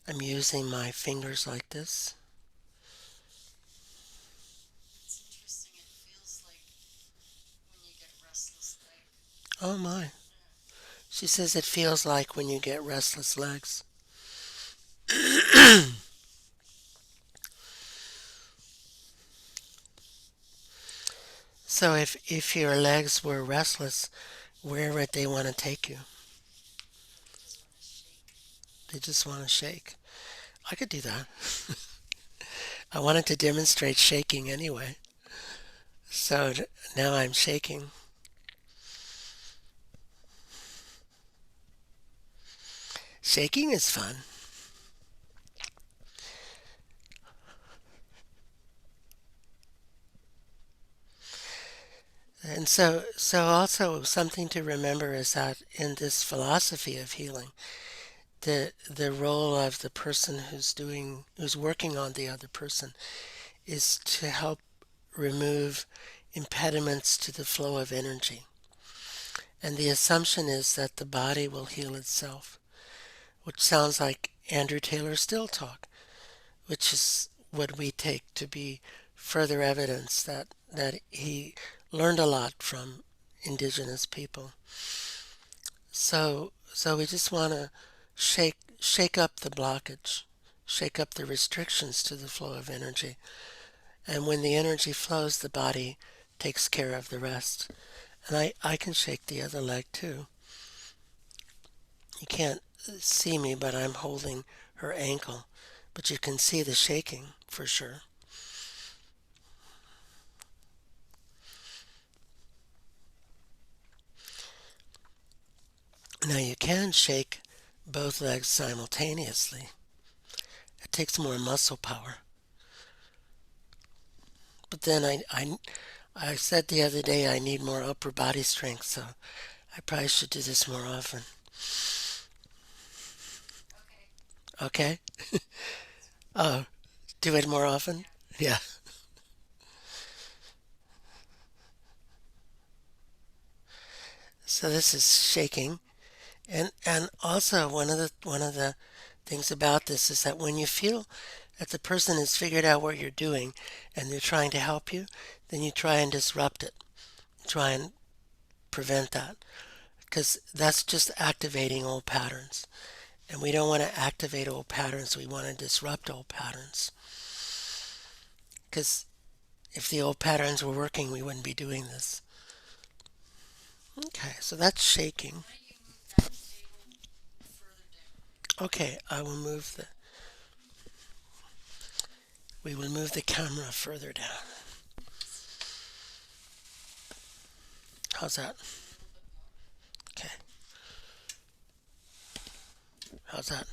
I'm using my fingers like this. It's interesting. It feels like when you get restless legs. Oh my. She says it feels like when you get restless legs. So if your legs were restless, where would they want to take you? They just want to shake. I could do that. I wanted to demonstrate shaking anyway. So now I'm shaking. Shaking is fun. And so also something to remember is that in this philosophy of healing, the role of the person who's working on the other person is to help remove impediments to the flow of energy. And the assumption is that the body will heal itself, which sounds like Andrew Taylor still talk, which is what we take to be further evidence that he learned a lot from indigenous people. So we just want to shake up the blockage, shake up the restrictions to the flow of energy. And when the energy flows, the body takes care of the rest. And I can shake the other leg too. You can't see me, but I'm holding her ankle. But you can see the shaking for sure. Now you can shake both legs simultaneously. It takes more muscle power. But then I said the other day I need more upper body strength, so I probably should do this more often. Okay? Oh, do it more often? Yeah. So this is shaking. And also one of the things about this is that when you feel that the person has figured out what you're doing and they're trying to help you, then you try and disrupt it. Try and prevent that. Because that's just activating old patterns. And we don't want to activate old patterns, we want to disrupt old patterns. Because if the old patterns were working, we wouldn't be doing this. Okay, so that's shaking. Okay, we will move the camera further down. How's that? Okay. How's that?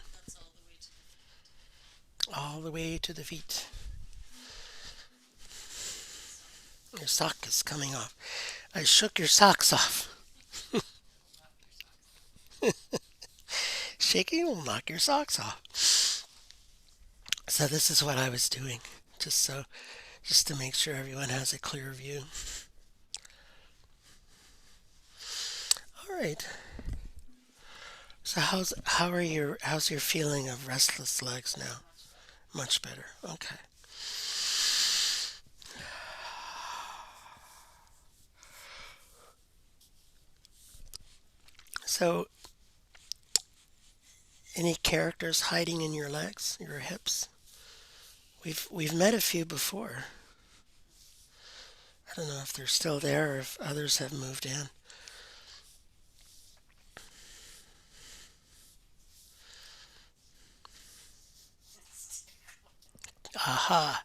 All the way to the feet. Your sock is coming off. I shook your socks off. Shaking will knock your socks off. So this is what I was doing, just to make sure everyone has a clear view. All right. So how's your feeling of restless legs now? Much better. Okay. So any characters hiding in your legs, your hips? We've met a few before. I don't know if they're still there or if others have moved in. Aha.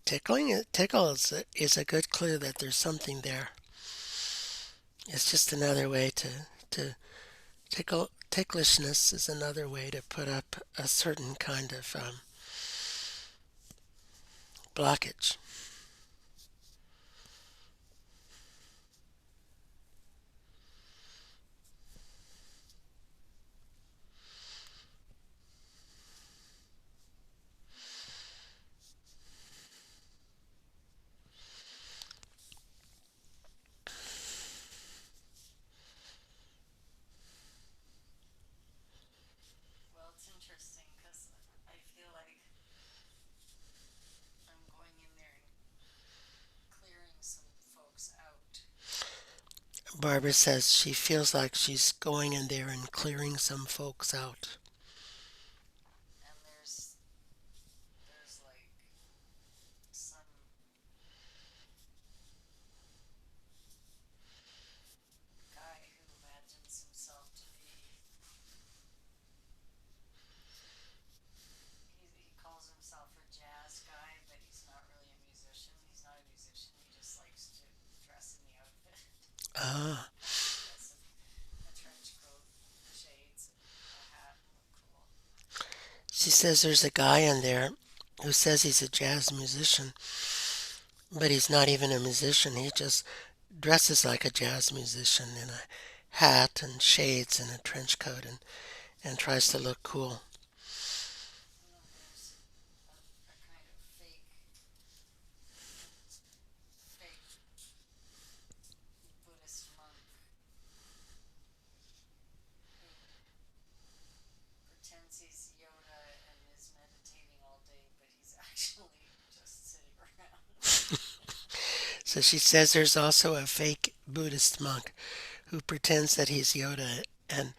Tickle is a good clue that there's something there. It's just another way to ticklishness is another way to put up a certain kind of blockage. Well, it's interesting because I feel like I'm going in there and clearing some folks out. Barbara says she feels like she's going in there and clearing some folks out. And there's like some guy who imagines himself to be, he calls himself a jazz guy, but he's not really a musician. He's not a musician. He just likes to dress in the outfit. Ah, He has a trench coat, shades, and a hat, and look cool. she says there's a guy in there who says he's a jazz musician, but he's not even a musician. He just dresses like a jazz musician in a hat and shades and a trench coat and tries to look cool. And then there's a kind of fake Buddhist monk who pretends he's Yoda and is meditating all day, but he's actually just sitting around. So she says there's also a fake Buddhist monk who pretends that he's Yoda and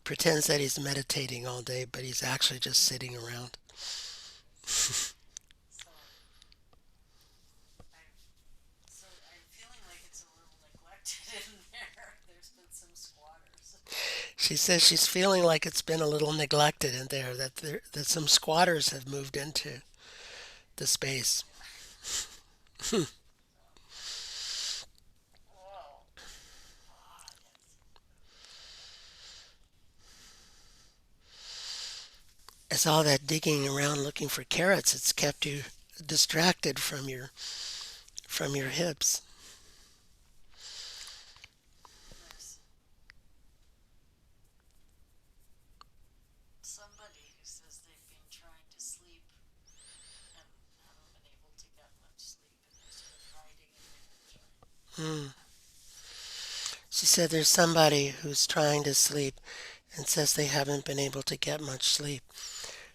pretends that he's meditating all day, but he's actually just sitting around. So I'm feeling like it's a little neglected in there. There's been some squatters. She says she's feeling like it's been a little neglected in there, that some squatters have moved into the space. Whoa. It's all that digging around looking for carrots. It's kept you distracted from your hips. There's somebody who says they've been trying to sleep and haven't been able to get much sleep, and they're sort of hiding in the hip joint. Hmm. She said there's somebody who's trying to sleep and says they haven't been able to get much sleep,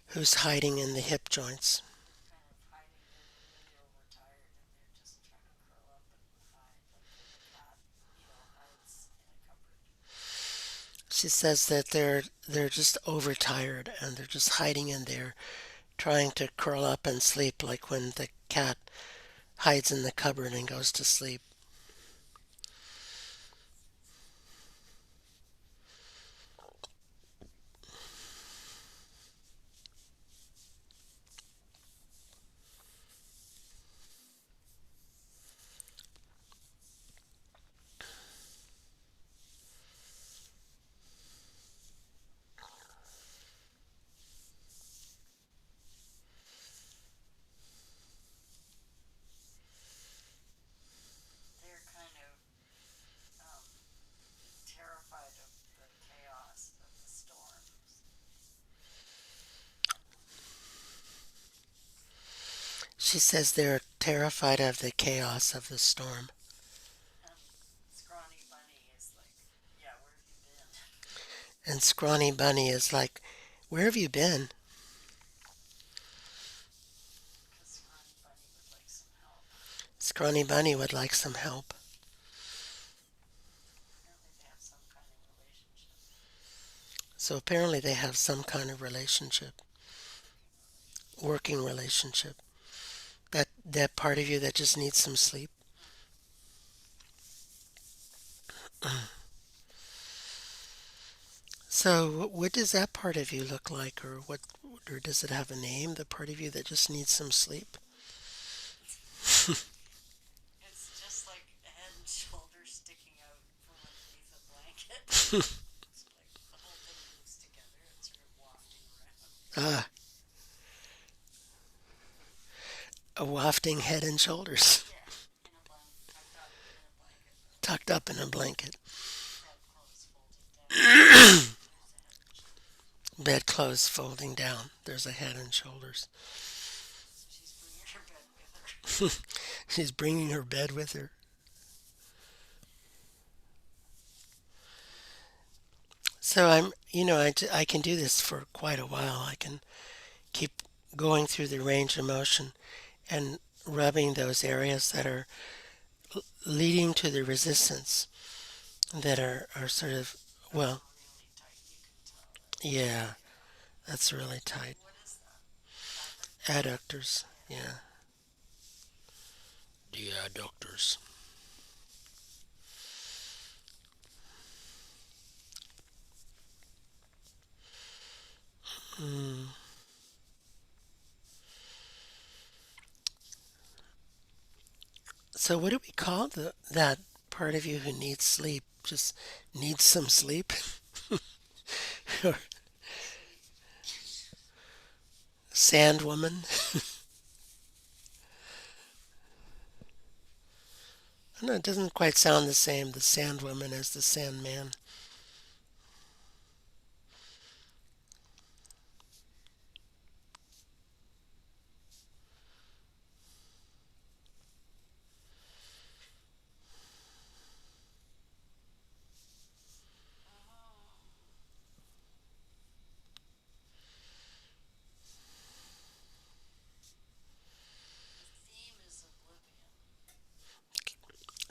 who's hiding in the hip joints. Kind of hiding. They're really overtired and they're just trying to curl up and hide, like when the cat, hides in a cupboard. She says that they're just overtired and they're just hiding in there, trying to curl up and sleep like when the cat hides in the cupboard and goes to sleep. She says they're terrified of the chaos of the storm. Scrawny Bunny is like, yeah, where have you been? And Scrawny Bunny is like, where have you been? Because Scrawny Bunny would like some help. Scrawny Bunny would like some help. Apparently they have some kind of relationship. So apparently they have some kind of relationship, working relationship. That part of you that just needs some sleep. So what does that part of you look like, or does it have a name? The part of you that just needs some sleep. It's just like a head and shoulders sticking out from underneath a blanket. It's like the whole thing moves together and sort of wafting around. Ah, a wafting head and shoulders, Yeah, in a blanket, tucked up in a blanket. bedclothes folded down. There's a head and shoulders. Bedclothes folding down. There's a head and shoulders. She's bringing her bed with her. She's bringing her bed with her. So I can do this for quite a while. I can keep going through the range of motion and rubbing those areas that are leading to the resistance that are sort of, well, Really tight, you can tell. yeah, that's really tight. What is that? Adductors, yeah. The adductors. Mm. So what do we call that part of you who needs sleep? Just needs some sleep? Or sand woman? I don't know, it doesn't quite sound the same, the sand woman, as the sand man. The theme is oblivion.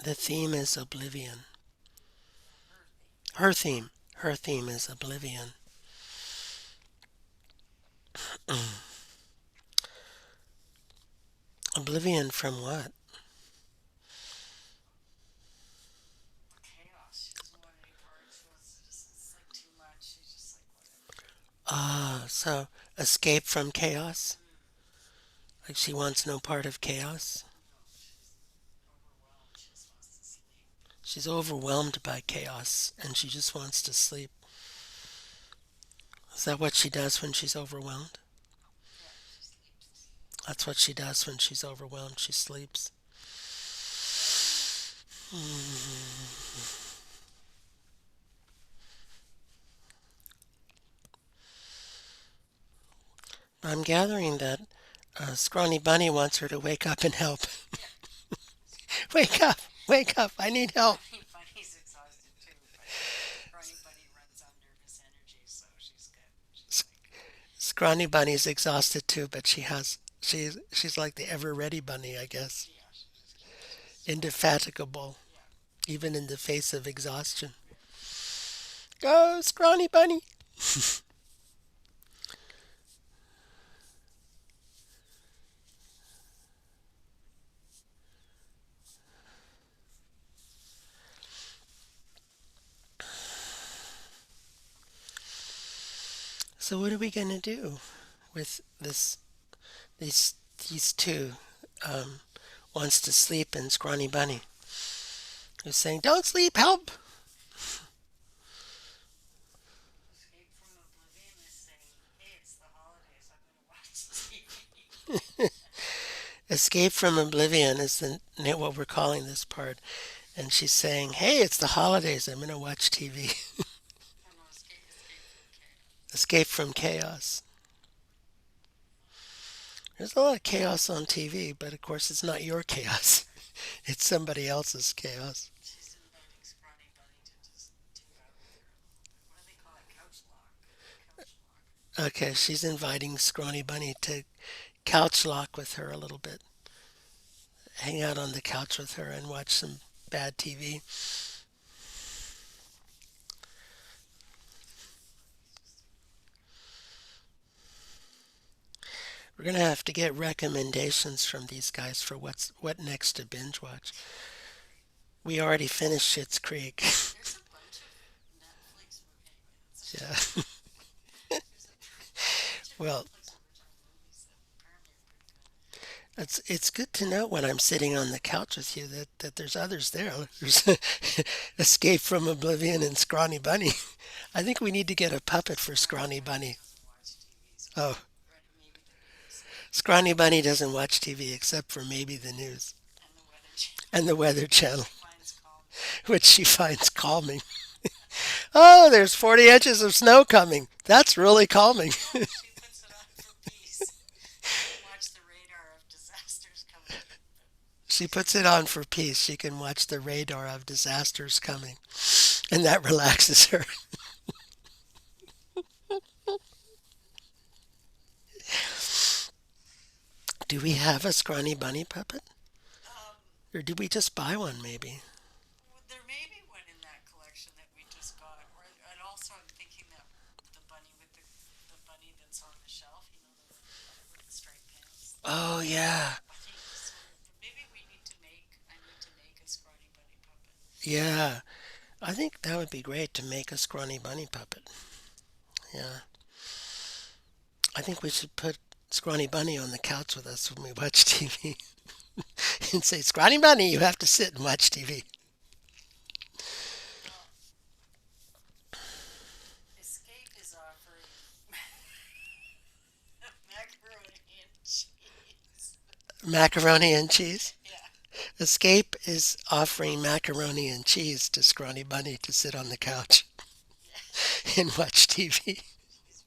The theme is oblivion. Her theme. Her theme is oblivion. Oblivion from what? Chaos. She doesn't want any part. She wants to just, it's like too much. She's just like, whatever. Ah, so escape from chaos? Like she wants no part of chaos? Overwhelmed. She just wants to sleep. She's overwhelmed by chaos and she just wants to sleep. Is that what she does when she's overwhelmed? Yeah, she sleeps. That's what she does when she's overwhelmed. She sleeps. I'm gathering that Scrawny Bunny wants her to wake up and help. Wake up! Wake up! I need help! Bunny's exhausted too, but Scrawny Bunny runs on nervous energy, so she's good. She's like, Scrawny Bunny's exhausted too, but she's like the ever ready bunny, I guess. yeah, Indefatigable, yeah. even in the face of exhaustion. Go, Scrawny Bunny! So what are we gonna do with these these two? Um, wants to sleep and Scrawny Bunny who's saying, "Don't sleep, help!" Escape from oblivion is saying, hey, it's the holidays. I'm going to watch TV. Escape from oblivion is what we're calling this part, and she's saying, "Hey, it's the holidays. I'm gonna watch TV." Oh no, escape from chaos. Escape from chaos. There's a lot of chaos on TV, but of course it's not your chaos. It's somebody else's chaos. She's inviting Scrawny Bunny to just do out with her. What do they call it? Couch lock. Couch lock. Okay, she's inviting Scrawny Bunny to couch lock with her a little bit. Hang out on the couch with her and watch some bad TV. We're gonna have to get recommendations from these guys for what next to binge watch. We already finished Schitt's Creek. There's a bunch of Netflix movies. Anyway, Yeah. there's a bunch of Well, Netflix original movies that apparently are pretty good. it's good to know when I'm sitting on the couch with you that there's others there. There's Escape from Oblivion and Scrawny Bunny. I think we need to get a puppet for Scrawny Bunny. Doesn't watch TV, so Oh, maybe the news Scrawny Bunny doesn't watch TV except for maybe the news and the weather channel and the Weather Channel, finds calm. which she finds calming. Oh, there's 40 inches of snow coming. That's really calming. She puts it on for peace. Watch the radar of disasters coming. She puts it on for peace. She can watch the radar of disasters coming, and that relaxes her. Do we have a Scrawny Bunny puppet? Um, Or did we just buy one, maybe? there may be one in that collection that we just got, or and also I'm thinking that the bunny with the bunny that's on the shelf, you know, the bunny with the striped pants. Oh, yeah. I think so. Maybe I need to make a scrawny bunny puppet. Yeah. I think that would be great to make a Scrawny Bunny puppet. Yeah. I think we should put Scrawny Bunny on the couch with us when we watch TV and say, Scrawny Bunny, you have to sit and watch TV. Well, Escape is offering macaroni and cheese. Macaroni and cheese. Yeah. Escape is offering macaroni and cheese to Scrawny Bunny to sit on the couch and watch TV. She's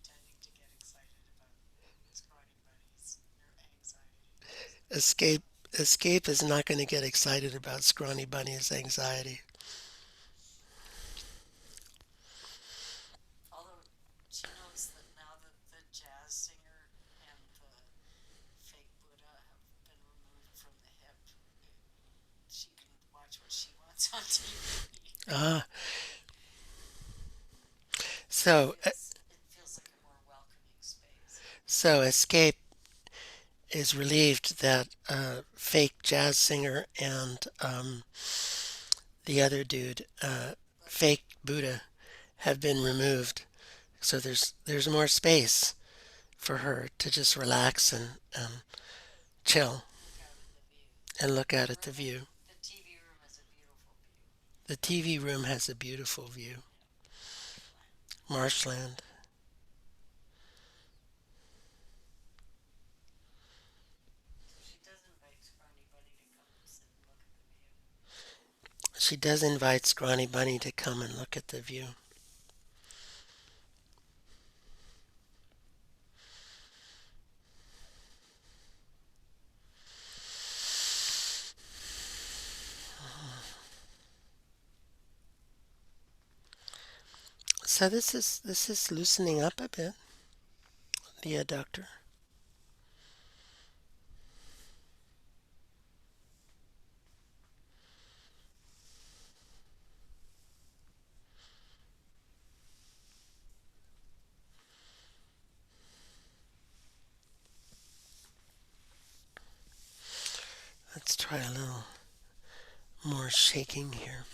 intending to get excited about scrawny bunnies, their anxiety. Escape is not going to get excited about Scrawny Bunny's anxiety. Although she knows that now that the jazz singer and the fake Buddha have been removed from the hip, she can watch what she wants on TV. Ah, so It feels like a more welcoming space. so Escape is relieved that fake jazz singer and the other dude, fake Buddha, have been removed. So there's more space for her to just relax and chill Look out at the view. and look out at the view. The TV room has a beautiful view. The TV room has a beautiful view. Marshland. So she does invite Scrawny Bunny to come and sit and look at the view. She does invite Scrawny Bunny to come and look at the view. So this is loosening up a bit, the adductor. Let's try a little more shaking here.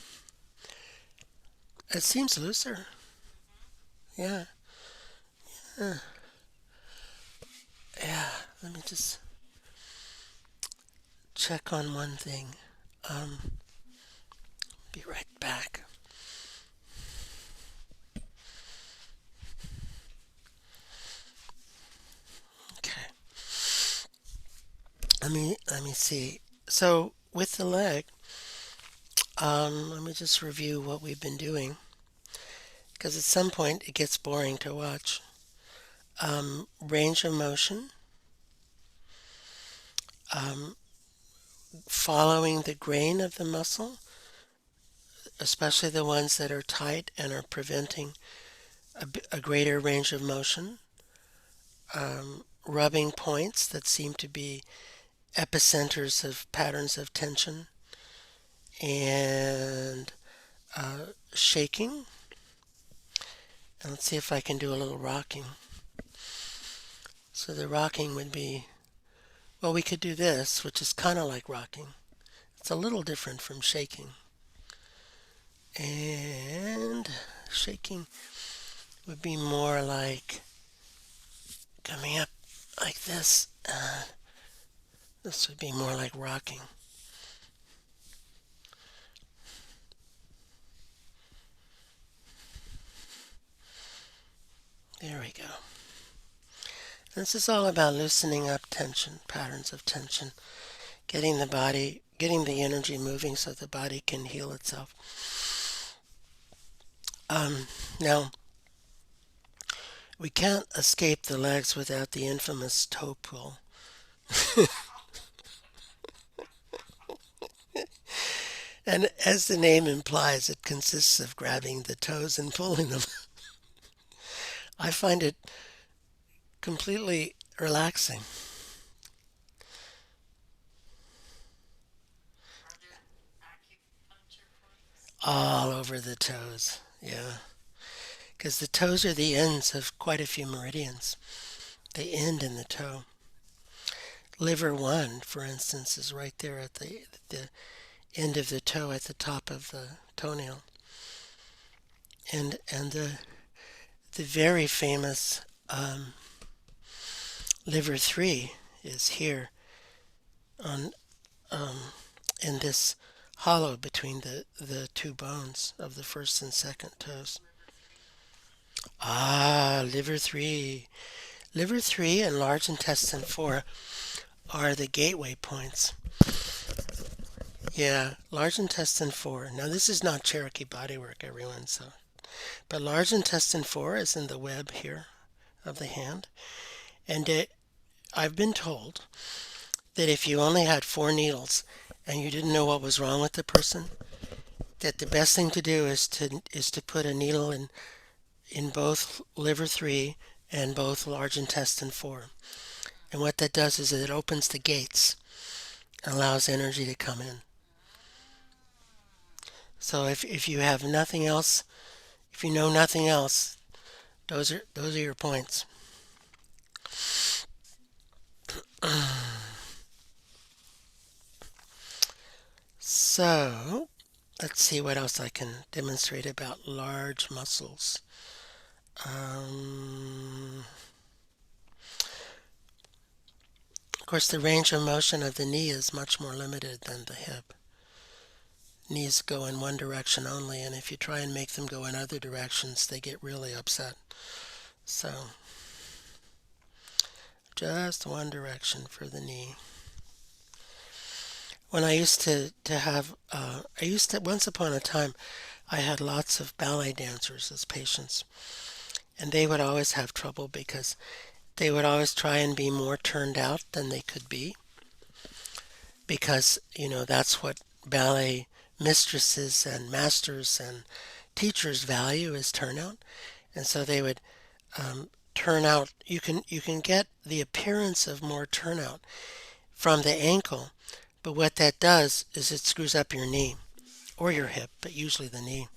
It seems looser. Yeah. Yeah. Yeah. Let me just check on one thing. Be right back. Okay. Let me see. So with the leg, let me just review what we've been doing because at some point it gets boring to watch. Range of motion, um, following the grain of the muscle, especially the ones that are tight and are preventing a greater range of motion, rubbing points that seem to be epicenters of patterns of tension, and shaking. And let's see if I can do a little rocking. So the rocking would be, well, we could do this, which is kind of like rocking. It's a little different from shaking. And shaking would be more like coming up like this. This would be more like rocking. There we go. This is all about loosening up tension, patterns of tension, getting the body, getting the energy moving so the body can heal itself. Now, we can't escape the legs without the infamous toe pull. And as the name implies, it consists of grabbing the toes and pulling them. I find it completely relaxing. All over the toes, yeah. Because the toes are the ends of quite a few meridians. They end in the toe. Liver 1, for instance, is right there at the end of the toe at the top of the toenail. And the very famous liver 3 is here on in this hollow between the two bones of the first and second toes. Ah, liver 3. Liver 3 and large intestine 4 are the gateway points. Yeah, large intestine 4. Now this is not Cherokee Bodywork, everyone, but large intestine 4 is in the web here of the hand, and I've been told that if you only had 4 needles and you didn't know what was wrong with the person, that the best thing to do is to put a needle in both liver 3 and both large intestine 4. And what that does is it opens the gates and allows energy to come in. So if you have nothing else, if you know nothing else, those are your points. So let's see what else I can demonstrate about large muscles. Of course, the range of motion of the knee is much more limited than the hip. Knees go in one direction only, and if you try and make them go in other directions, they get really upset. So, just one direction for the knee. When I used to have, once upon a time, I had lots of ballet dancers as patients, and they would always have trouble because they would always try and be more turned out than they could be, because, that's what ballet mistresses and masters and teachers value is turnout. And so they would turn out. You can get the appearance of more turnout from the ankle, but what that does is it screws up your knee or your hip, but usually the knee.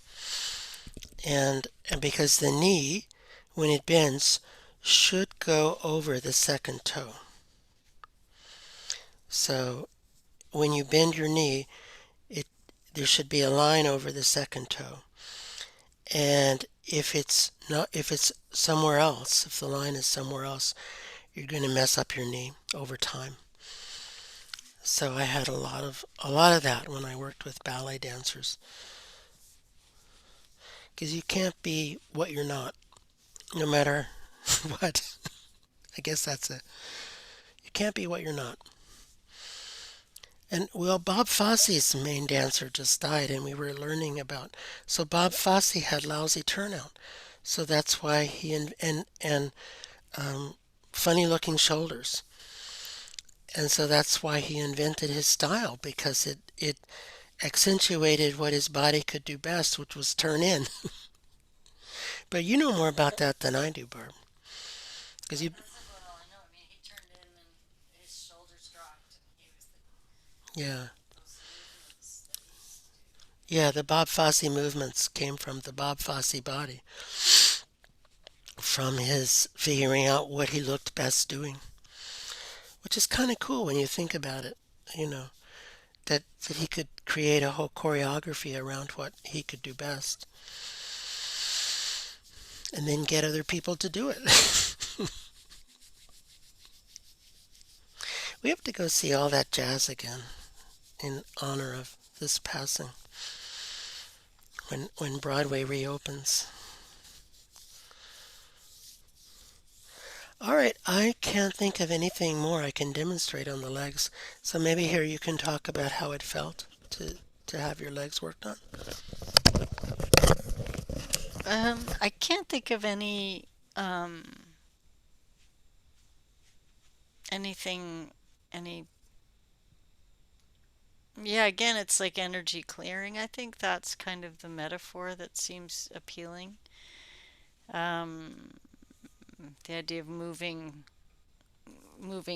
And because the knee, when it bends, should go over the second toe. So when you bend your knee, there should be a line over the second toe. And if it's somewhere else, if the line is somewhere else, you're going to mess up your knee over time. So I had a lot of that when I worked with ballet dancers. Because you can't be what you're not, no matter what. I guess you can't be what you're not. And well, Bob Fosse's main dancer just died, and we were learning about. So Bob Fosse had lousy turnout, so that's why he and funny looking shoulders. And so that's why he invented his style, because it accentuated what his body could do best, which was turn in. But you know more about that than I do, Barb. Because you, yeah, yeah, the Bob Fosse movements came from the Bob Fosse body, from his figuring out what he looked best doing, which is kind of cool when you think about it. You know, that he could create a whole choreography around what he could do best, and then get other people to do it. We have to go see all that jazz again in honor of this passing when Broadway reopens. All right, I can't think of anything more I can demonstrate on the legs. So maybe here you can talk about how it felt to have your legs worked on. I can't think of anything, any. Yeah, again, it's like energy clearing. I think that's kind of the metaphor that seems appealing. Um, the idea of moving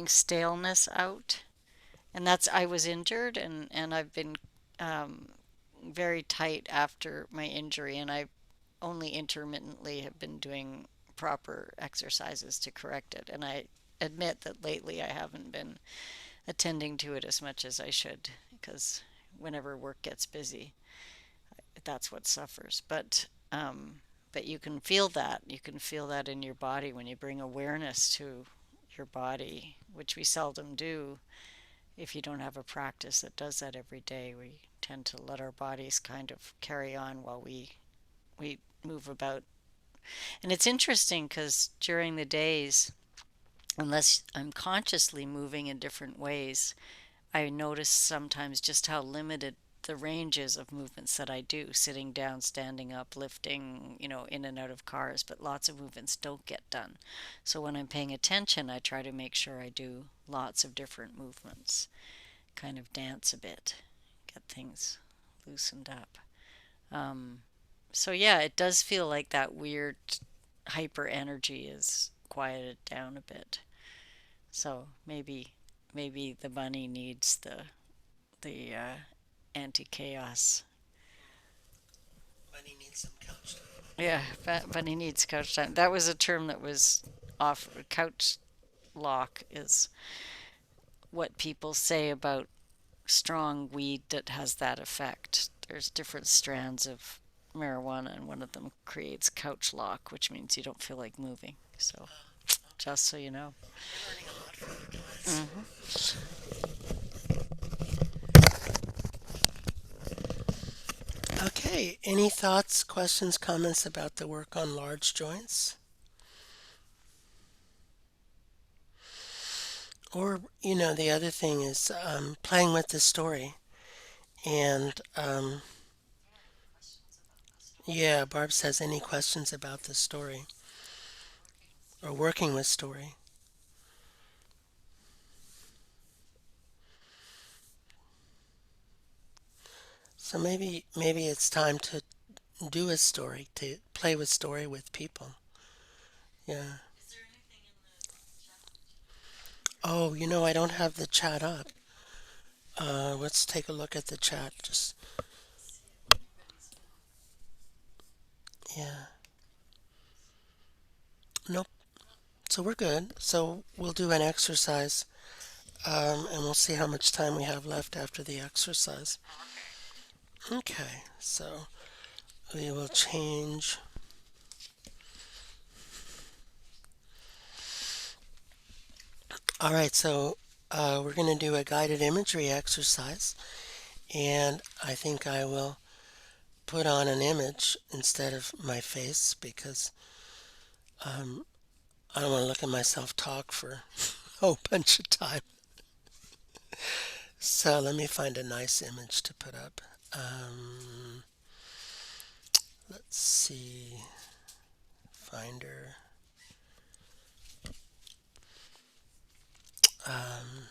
staleness out. And that's I was injured and I've been um, very tight after my injury, and I only intermittently have been doing proper exercises to correct it. And I admit that lately I haven't been attending to it as much as I should, because whenever work gets busy, that's what suffers. But you can feel that. You can feel that in your body when you bring awareness to your body, which we seldom do if you don't have a practice that does that every day. We tend to let our bodies kind of carry on while we move about. And it's interesting because during the days, unless I'm consciously moving in different ways, I notice sometimes just how limited the ranges of movements that I do, sitting down, standing up, lifting, in and out of cars, but lots of movements don't get done. So when I'm paying attention, I try to make sure I do lots of different movements, kind of dance a bit, get things loosened up. Um, so yeah, it does feel like that weird hyper energy is quieted down a bit. So maybe the bunny needs the anti-chaos. Bunny needs some couch time. Yeah, bunny needs couch time. That was a term that was off. Couch lock is what people say about strong weed that has that effect. There's different strands of marijuana, and one of them creates couch lock, which means you don't feel like moving. So, just so you know. We're learning a lot from the class. Hmm. Okay, any thoughts, questions, comments about the work on large joints? Or, the other thing is playing with the story. And yeah, Barb says any questions about the story or working with story. So maybe it's time to do a story, to play with story with people. Yeah. Oh, I don't have the chat up. Let's take a look at the chat. Just yeah. Nope. So we're good. So we'll do an exercise, and we'll see how much time we have left after the exercise. Okay. So we will change. All right. So we're going to do a guided imagery exercise, and I think I will put on an image instead of my face because um, I don't want to look at myself talk for a whole bunch of time. So let me find a nice image to put up. Let's see. Finder. Um,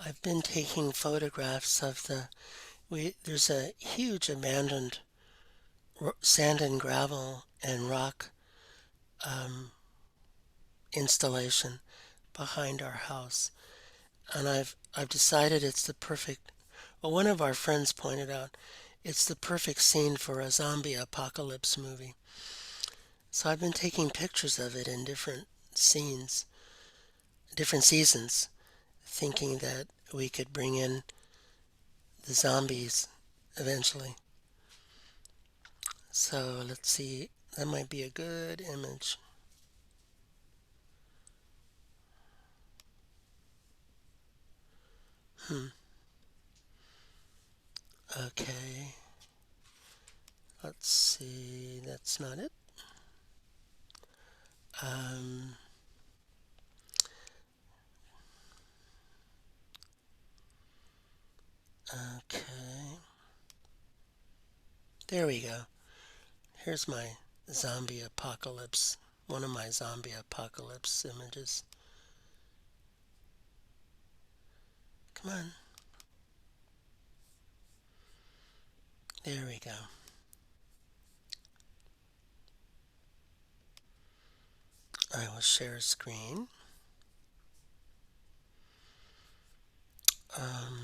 I've been taking photographs of there's a huge abandoned sand and gravel and rock um, installation behind our house, and I've decided it's the perfect. Well, one of our friends pointed out it's the perfect scene for a zombie apocalypse movie. So I've been taking pictures of it in different scenes, different seasons, thinking that we could bring in the zombies eventually. So let's see, that might be a good image. Okay, let's see, that's not it. Um, okay, there we go. Here's my zombie apocalypse, one of my zombie apocalypse images. Come on. There we go. I will share screen. Um,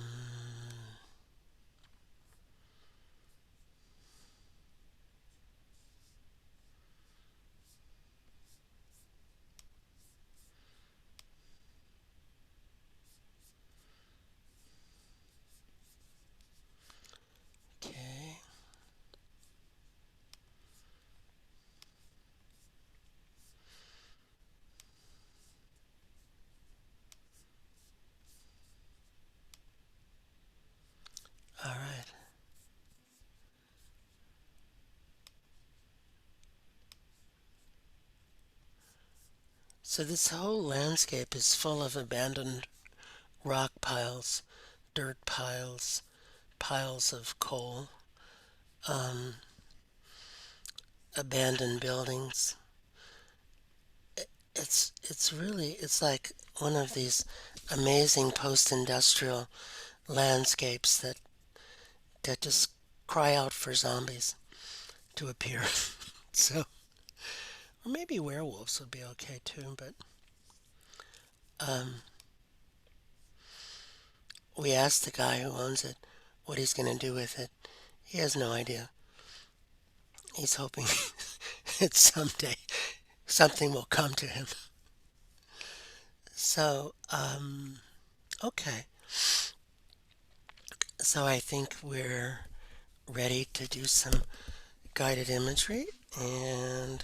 okay. All right. So this whole landscape is full of abandoned rock piles, dirt piles, piles of coal, um, abandoned buildings. It's really it's like one of these amazing post-industrial landscapes that just cry out for zombies to appear. So, or maybe werewolves would be okay too. But um, we asked the guy who owns it what he's going to do with it. He has no idea. He's hoping that someday something will come to him. So, okay. So I think we're ready to do some guided imagery, and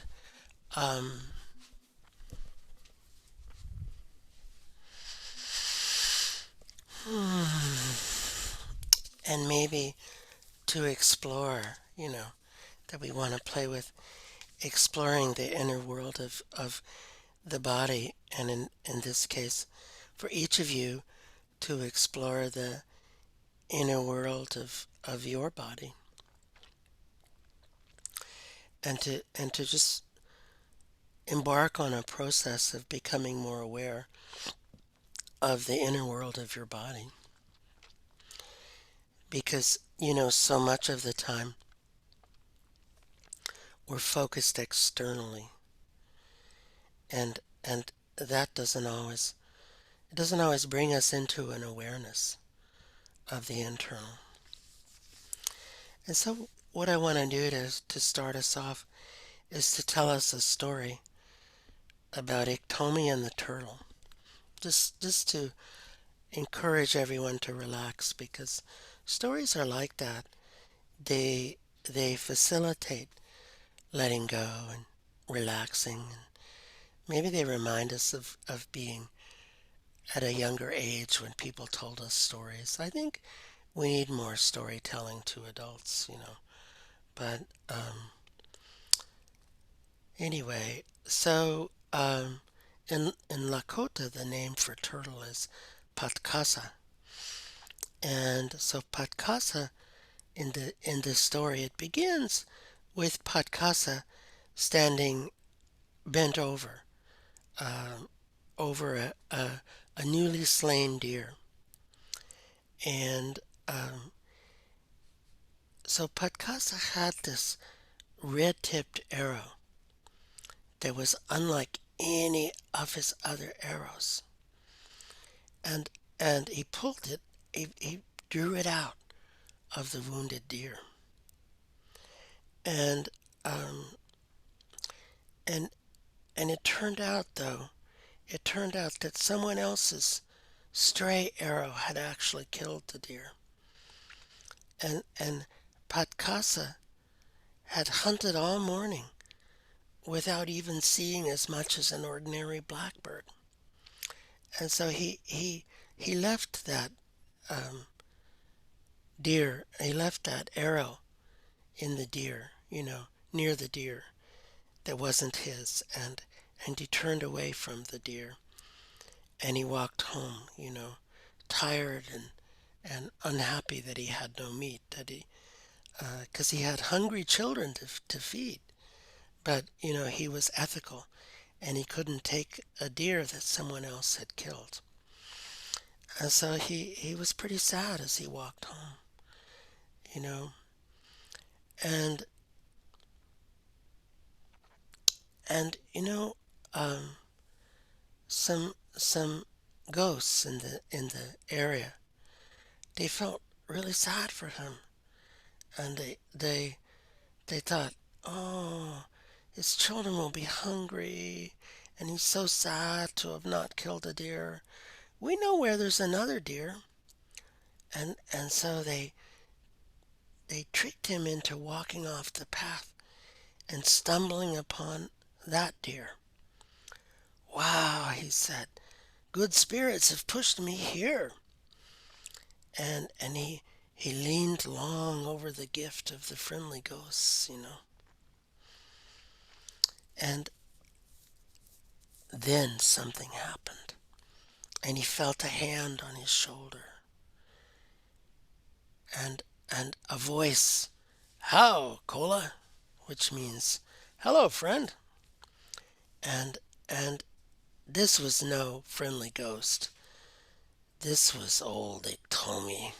um, and maybe to explore, that we want to play with exploring the inner world of the body, and in this case, for each of you to explore the inner world of your body, and to just embark on a process of becoming more aware of the inner world of your body. Because, so much of the time we're focused externally, and that doesn't always bring us into an awareness of the internal. And so what I want to do to start us off is to tell us a story about Iktomi and the turtle. Just to encourage everyone to relax, because stories are like that. They facilitate letting go and relaxing, and maybe they remind us of being at a younger age when people told us stories. I think we need more storytelling to adults. But anyway, so in Lakota, the name for turtle is Patkasa. And so Patkasa, in this story, it begins with Patkasa standing bent um, over a newly slain deer. And so Patkasa had this red-tipped arrow that was unlike any of his other arrows. And he pulled it, he drew it out of the wounded deer. And um, and it turned out that someone else's stray arrow had actually killed the deer. And Patkasa had hunted all morning without even seeing as much as an ordinary blackbird. And so he left that um, he left that arrow in the deer, near the deer that wasn't his, and he turned away from the deer and he walked home, tired and unhappy that he had no meat, because he had hungry children to feed. But he was ethical, and he couldn't take a deer that someone else had killed. And so he was pretty sad as he walked home, you know. And and some ghosts in the area, they felt really sad for him, and they thought, oh, his children will be hungry, and he's so sad to have not killed a deer. We know where there's another deer. And so they tricked him into walking off the path and stumbling upon that deer. Wow, he said, good spirits have pushed me here. And he leaned long over the gift of the friendly ghosts. And then something happened, and he felt a hand on his shoulder, and a voice, "How, Kola," which means, "Hello, friend." And this was no friendly ghost. This was old Iktomi.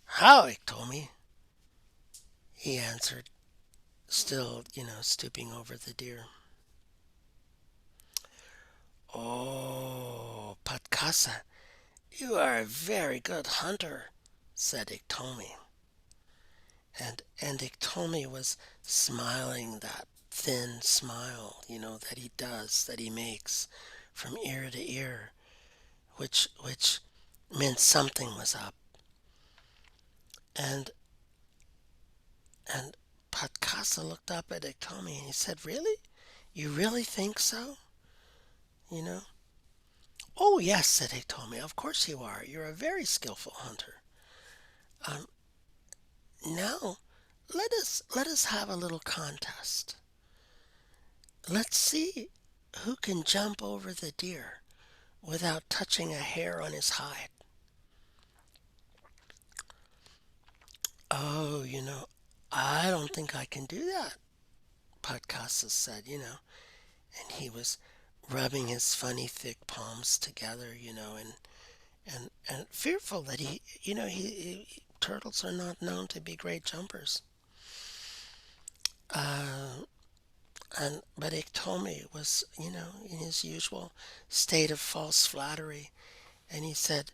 "How, Iktomi?" he answered, still, stooping over the deer. "Oh, Patkasa, you are a very good hunter," said Iktomi. And Iktomi was smiling that thin smile, that he makes from ear to ear, which meant something was up. And and Patkasa looked up at Iktomi and he said, "Really? You really think so? You know?" "Oh, yes," said Iktomi. "Of course you are. You're a very skillful hunter. Um, Now let us have a little contest. Let's see who can jump over the deer without touching a hair on his hide." "Oh, I don't think I can do that," Patkasa said, and he was rubbing his funny thick palms together, and fearful that turtles are not known to be great jumpers. Uh, but Iktomi was, in his usual state of false flattery, and he said,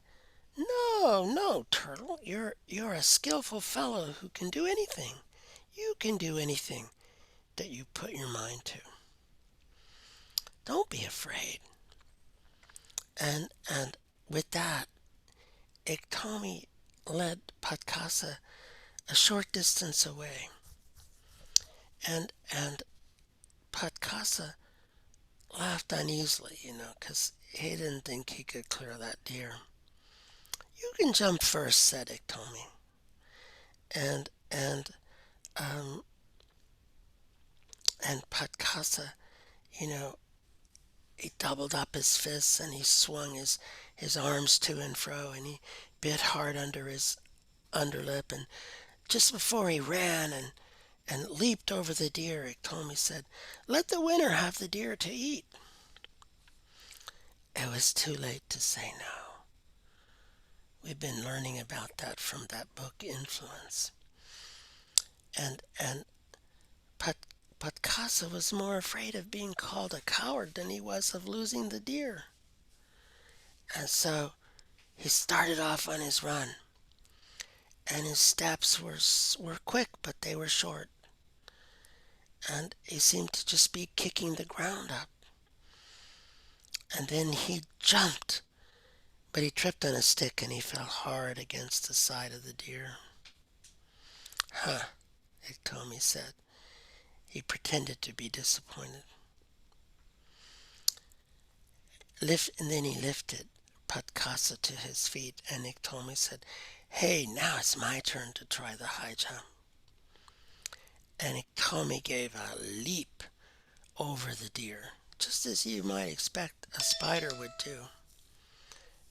"No, no, Turtle, you're a skillful fellow who can do anything. You can do anything that you put your mind to. Don't be afraid." And with that, Iktomi led Patkasa a short distance away, and Patkasa laughed uneasily, 'cause he didn't think he could clear that deer. "You can jump first," said Iktomi, and um, Patkasa, you know, he doubled up his fists and he swung his arms to and fro, and he bit hard under his underlip, and just before he ran and leaped over the deer, Iktomi said, "Let the winner have the deer to eat." It was too late to say no. We've been learning about that from that book, Influence. And Patkasa was more afraid of being called a coward than he was of losing the deer. And so he started off on his run, and his steps were quick, but they were short. And he seemed to just be kicking the ground up. And then he jumped, but he tripped on a stick and he fell hard against the side of the deer. Huh, Iktomi said. He pretended to be disappointed. And then he lifted Patkasa to his feet, and Iktomi said, "Hey, now it's my turn to try the high jump." And Iktomi gave a leap over the deer, just as you might expect a spider would do.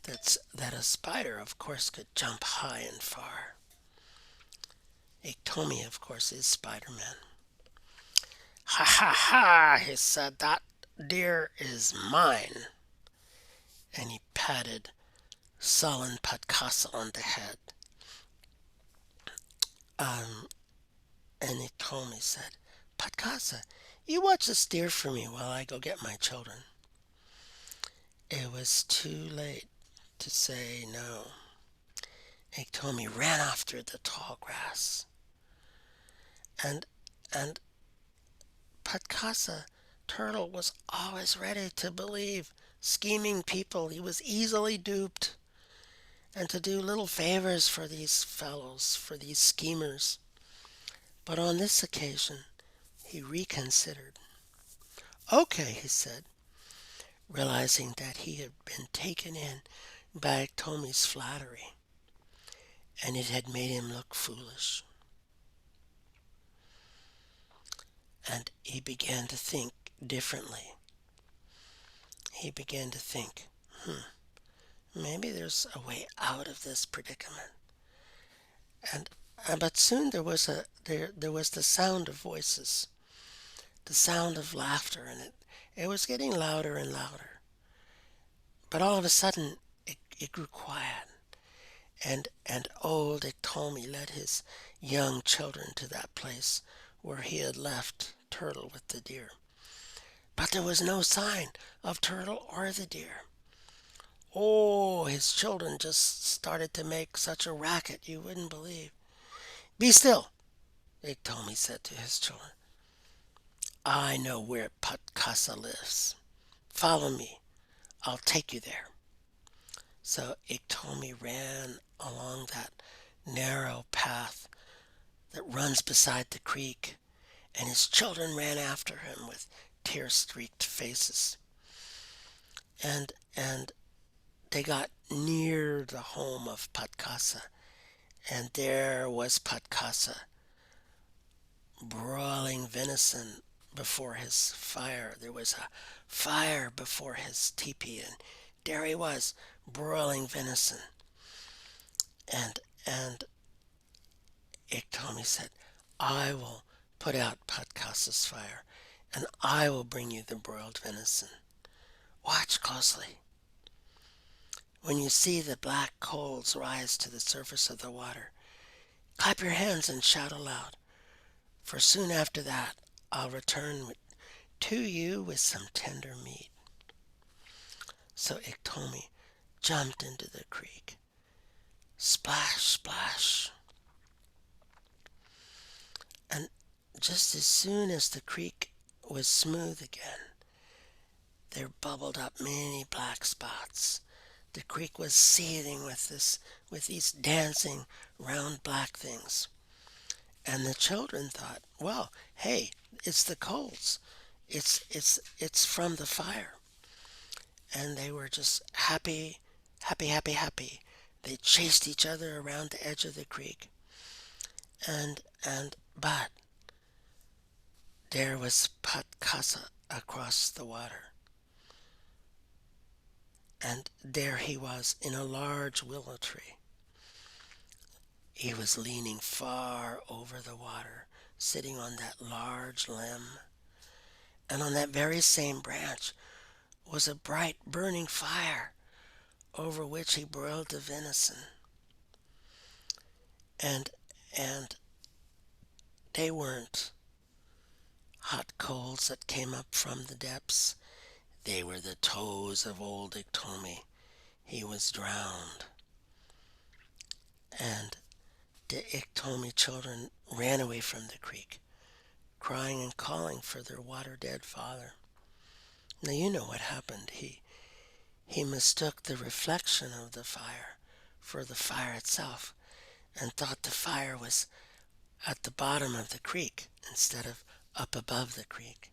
That a spider, of course, could jump high and far. Iktomi, of course, is Spider-Man. "Ha ha ha," he said, "that deer is mine." And he patted sullen Patkasa on the head. Um, and Iktomi said, "Patkasa, you watch this deer for me while I go get my children." It was too late to say no. Iktomi ran off through the tall grass. And and Patkasa Turtle was always ready to believe scheming people. He was easily duped, and to do little favors for these fellows, for these schemers. But on this occasion, he reconsidered. "Okay," he said, realizing that he had been taken in by Iktomi's flattery, and it had made him look foolish. And he began to think differently. He began to think, maybe there's a way out of this predicament. And but soon there was the sound of voices, the sound of laughter, and it was getting louder and louder. But all of a sudden, it grew quiet, and old Iktomi led his young children to that place where he had left Turtle with the deer. But there was no sign of Turtle or the deer. Oh, his children just started to make such a racket you wouldn't believe. "Be still," Iktomi said to his children. "I know where Patkasa lives. Follow me. I'll take you there." So Iktomi ran along that narrow path that runs beside the creek, and his children ran after him with tear-streaked faces. And they got near the home of Patkasa, and there was Patkasa broiling venison before his fire. There was a fire before his teepee, and there he was broiling venison. And Iktomi said, "I will put out Patkasa's fire, and I will bring you the broiled venison. Watch closely. When you see the black coals rise to the surface of the water, clap your hands and shout aloud, for soon after that I'll return to you with some tender meat." So Iktomi jumped into the creek. Splash, splash. And just as soon as the creek was smooth again, there bubbled up many black spots. The creek was seething with these dancing round black things. And the children thought, "Well, hey, it's the coals. It's from the fire." And they were just happy, happy, happy, happy. They chased each other around the edge of the creek. But there was Patkasa across the water. And there he was in a large willow tree. He was leaning far over the water, sitting on that large limb. And on that very same branch was a bright burning fire over which he broiled the venison. and and they weren't hot coals that came up from the depths. They were the toes of old Iktomi. He was drowned. And the Iktomi children ran away from the creek, crying and calling for their water-dead father. Now you know what happened. He mistook the reflection of the fire for the fire itself and thought the fire was at the bottom of the creek instead of up above the creek.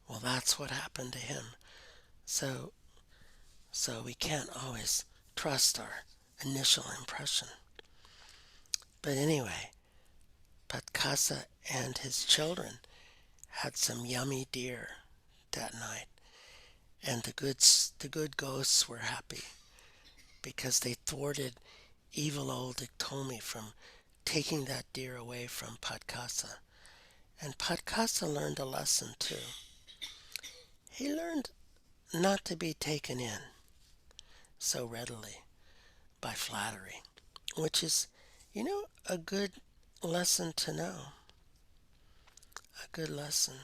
Well, that's what happened to him. So we can't always trust our initial impression. But anyway, Patkasa and his children had some yummy deer that night, and the good ghosts were happy because they thwarted evil old Iktomi from taking that deer away from Patkasa. And Patkasa learned a lesson too. He learned not to be taken in so readily by flattery, which is, a good lesson to know. A good lesson.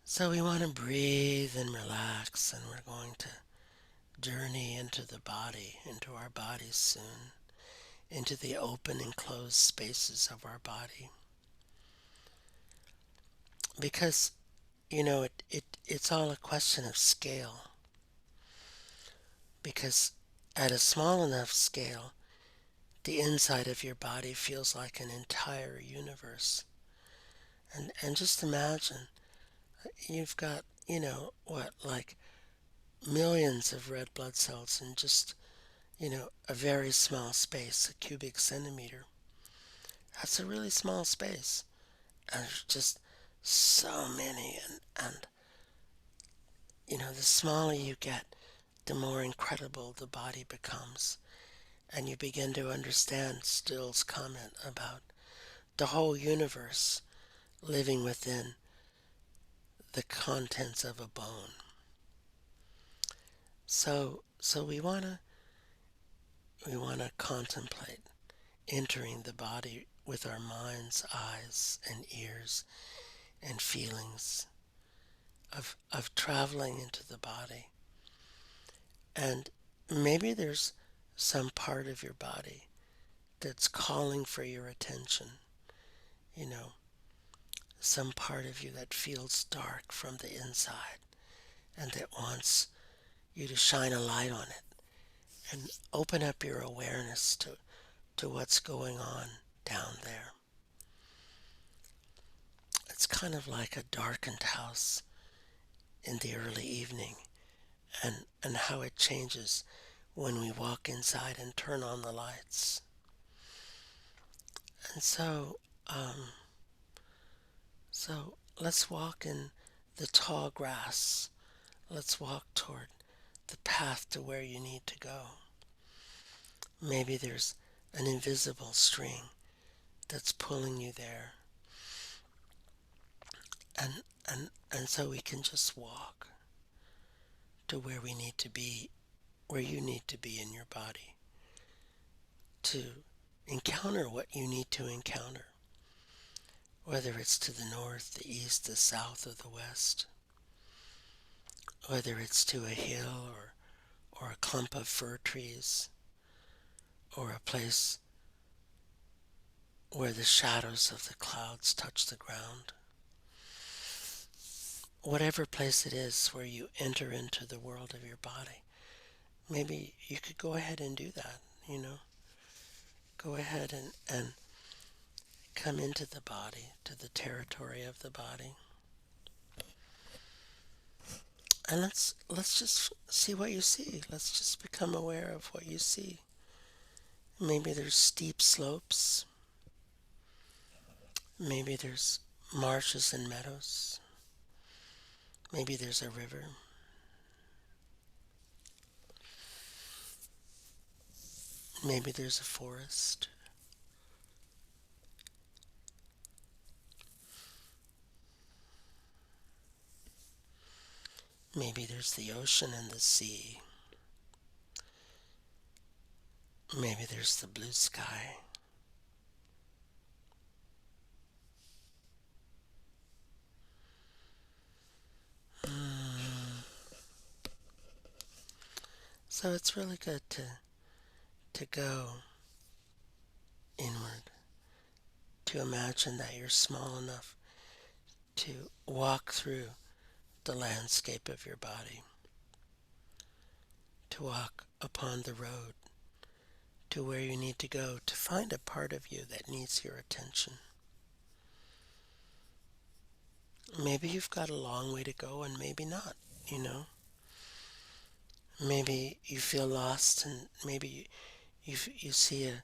So we want to breathe and relax, and we're going to journey into the body, into our bodies soon, into the open and closed spaces of our body. Because, it's all a question of scale. Because at a small enough scale, the inside of your body feels like an entire universe. And just imagine, you've got, like millions of red blood cells in just, a very small space, a cubic centimeter. That's a really small space. And there's just so many. And the smaller you get, the more incredible the body becomes. And you begin to understand Still's comment about the whole universe living within the contents of a bone. So we wanna contemplate entering the body with our minds, eyes, and ears, and feelings of traveling into the body. And maybe there's some part of your body that's calling for your attention. Some part of you that feels dark from the inside and that wants you to shine a light on it and open up your awareness to what's going on down there. It's kind of like a darkened house in the early evening, and how it changes when we walk inside and turn on the lights. And so let's walk in the tall grass. Let's walk toward the path to where you need to go. Maybe there's an invisible string that's pulling you there. And so we can just walk to where we need to be, where you need to be in your body, to encounter what you need to encounter, whether it's to the north, the east, the south, or the west, whether it's to a hill or a clump of fir trees, or a place where the shadows of the clouds touch the ground. Whatever place it is where you enter into the world of your body, maybe you could go ahead and do that, Go ahead and come into the body, to the territory of the body. And let's just see what you see. Let's just become aware of what you see. Maybe there's steep slopes. Maybe there's marshes and meadows. Maybe there's a river. Maybe there's a forest. Maybe there's the ocean and the sea. Maybe there's the blue sky. So it's really good to go inward, to imagine that you're small enough to walk through the landscape of your body, to walk upon the road to where you need to go to find a part of you that needs your attention. Maybe you've got a long way to go and maybe not, you know. Maybe you feel lost and maybe you see a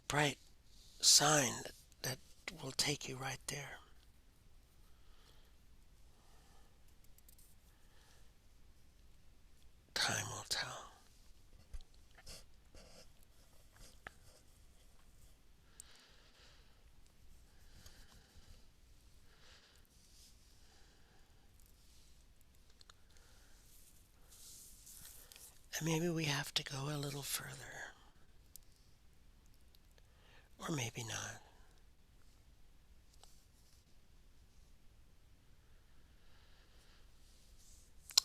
bright sign that will take you right there. Time will tell. And maybe we have to go a little further. Or maybe not.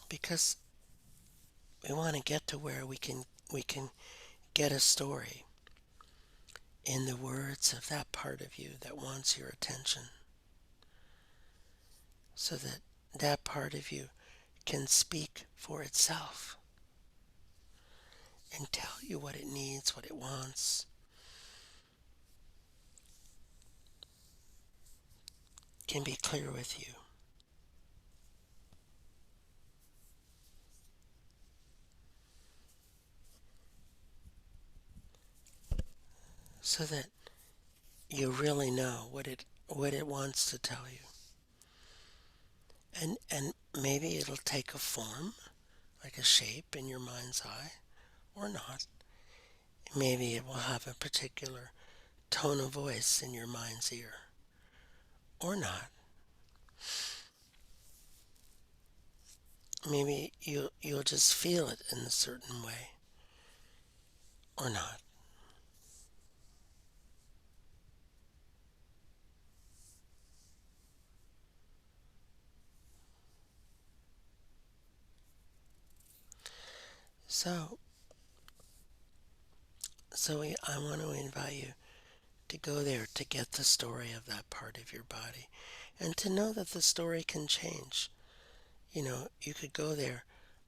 Because we want to get to where we can get a story in the words of that part of you that wants your attention. So that that part of you can speak for itself and tell you what it needs, what it wants. Can be clear with you. So that you really know what it wants to tell you. And maybe it'll take a form, like a shape in your mind's eye, or not. Maybe it will have a particular tone of voice in your mind's ear, or not. Maybe you'll just feel it in a certain way, or not. So, I want to invite you to go there to get the story of that part of your body, and to know that the story can change. You know, you could go there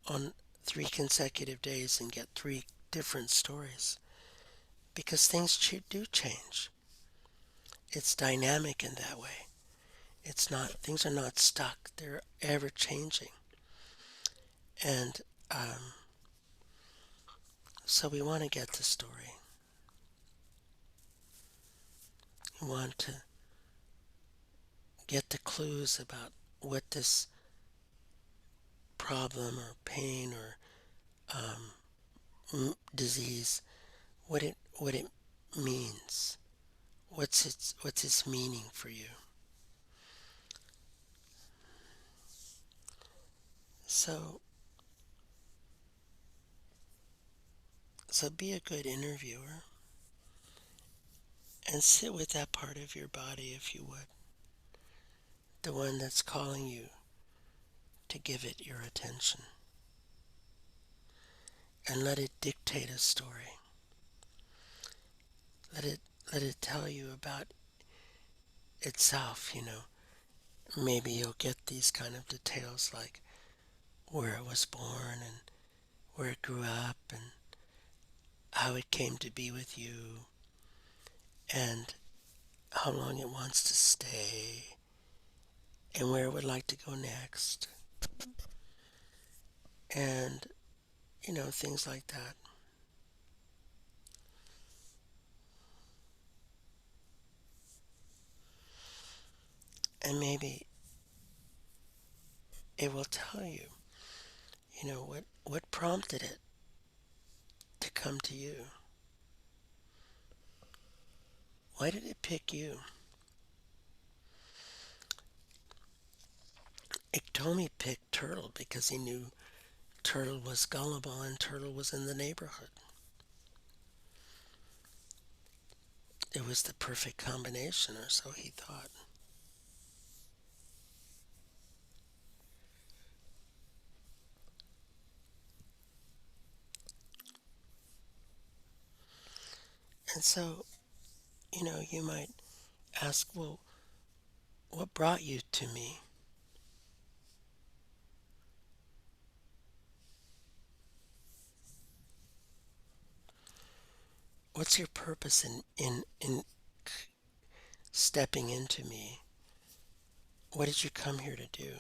on 3 consecutive days and get 3 different stories, because things do change. It's dynamic in that way. It's not, things are not stuck, they're ever changing. And so we want to get the story. We want to get the clues about what this problem or pain or disease, what it means. What's its meaning for you? So be a good interviewer and sit with that part of your body, if you would, the one that's calling you to give it your attention, and let it dictate a story. Let it let it tell you about itself, you know. Maybe you'll get these kind of details like where it was born and where it grew up and how it came to be with you and how long it wants to stay and where it would like to go next. And, you know, things like that. And maybe it will tell you, you know, what prompted it to come to you. Why did it pick you? Iktomi picked Turtle because he knew Turtle was gullible and Turtle was in the neighborhood. it was the perfect combination, or so he thought. And so, you might ask, well, what brought you to me? What's your purpose in stepping into me? What did you come here to do?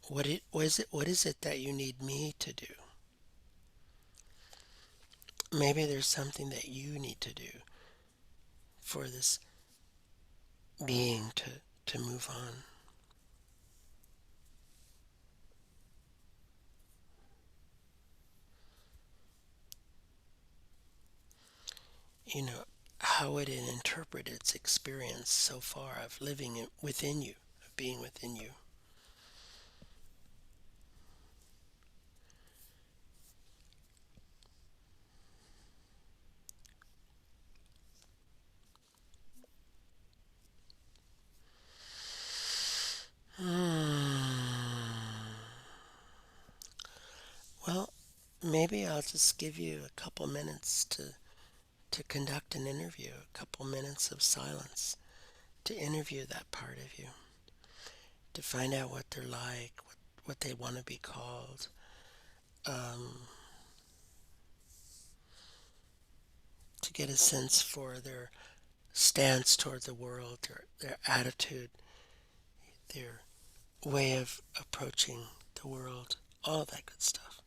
What is it that you need me to do? Maybe there's something that you need to do for this being to move on. How would it interpret its experience so far of living within you, of being within you? Well, maybe I'll just give you a couple minutes to conduct an interview, a couple minutes of silence to interview that part of you, to find out what they're like, what they want to be called, um, to get a sense for their stance toward the world, their attitude, their way of approaching the world, all that good stuff.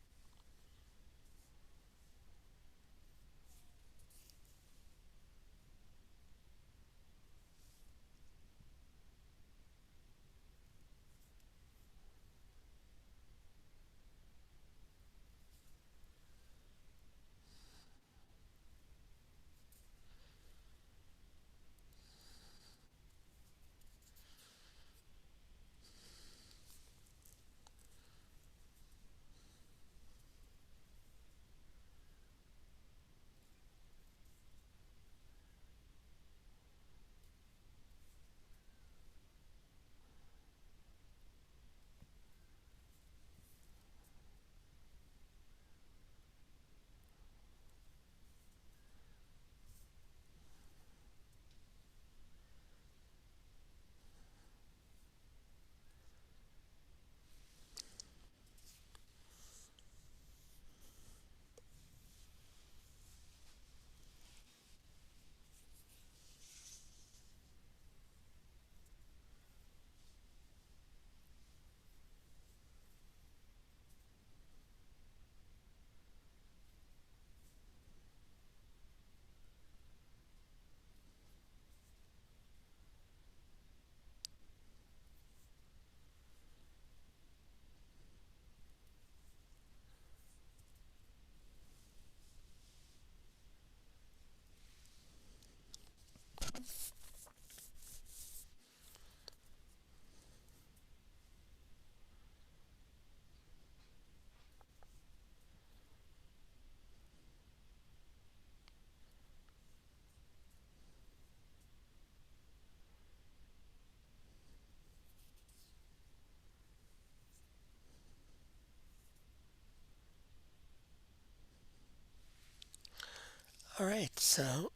All right, so